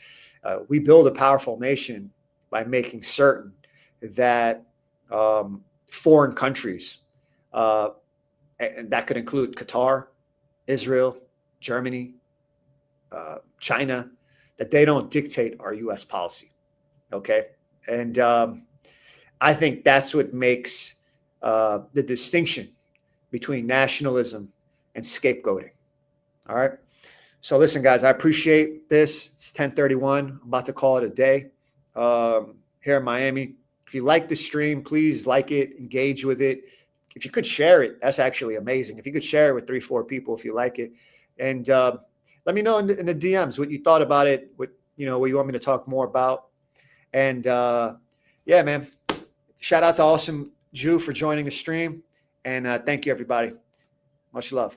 We build a powerful nation by making certain that foreign countries, and that could include Qatar, Israel, Germany, China, that they don't dictate our U.S. policy. Okay. And I think that's what makes the distinction between nationalism and scapegoating. All right. So listen, guys, I appreciate this. It's 10:31. I'm about to call it a day here in Miami. If you like the stream, please like it, engage with it. If you could share it, that's actually amazing. If you could share it with 3-4 people, if you like it, and let me know in the DMs what you thought about it, what you want me to talk more about. And yeah, man, shout out to Awesome Jew for joining the stream, and thank you, everybody. Much love.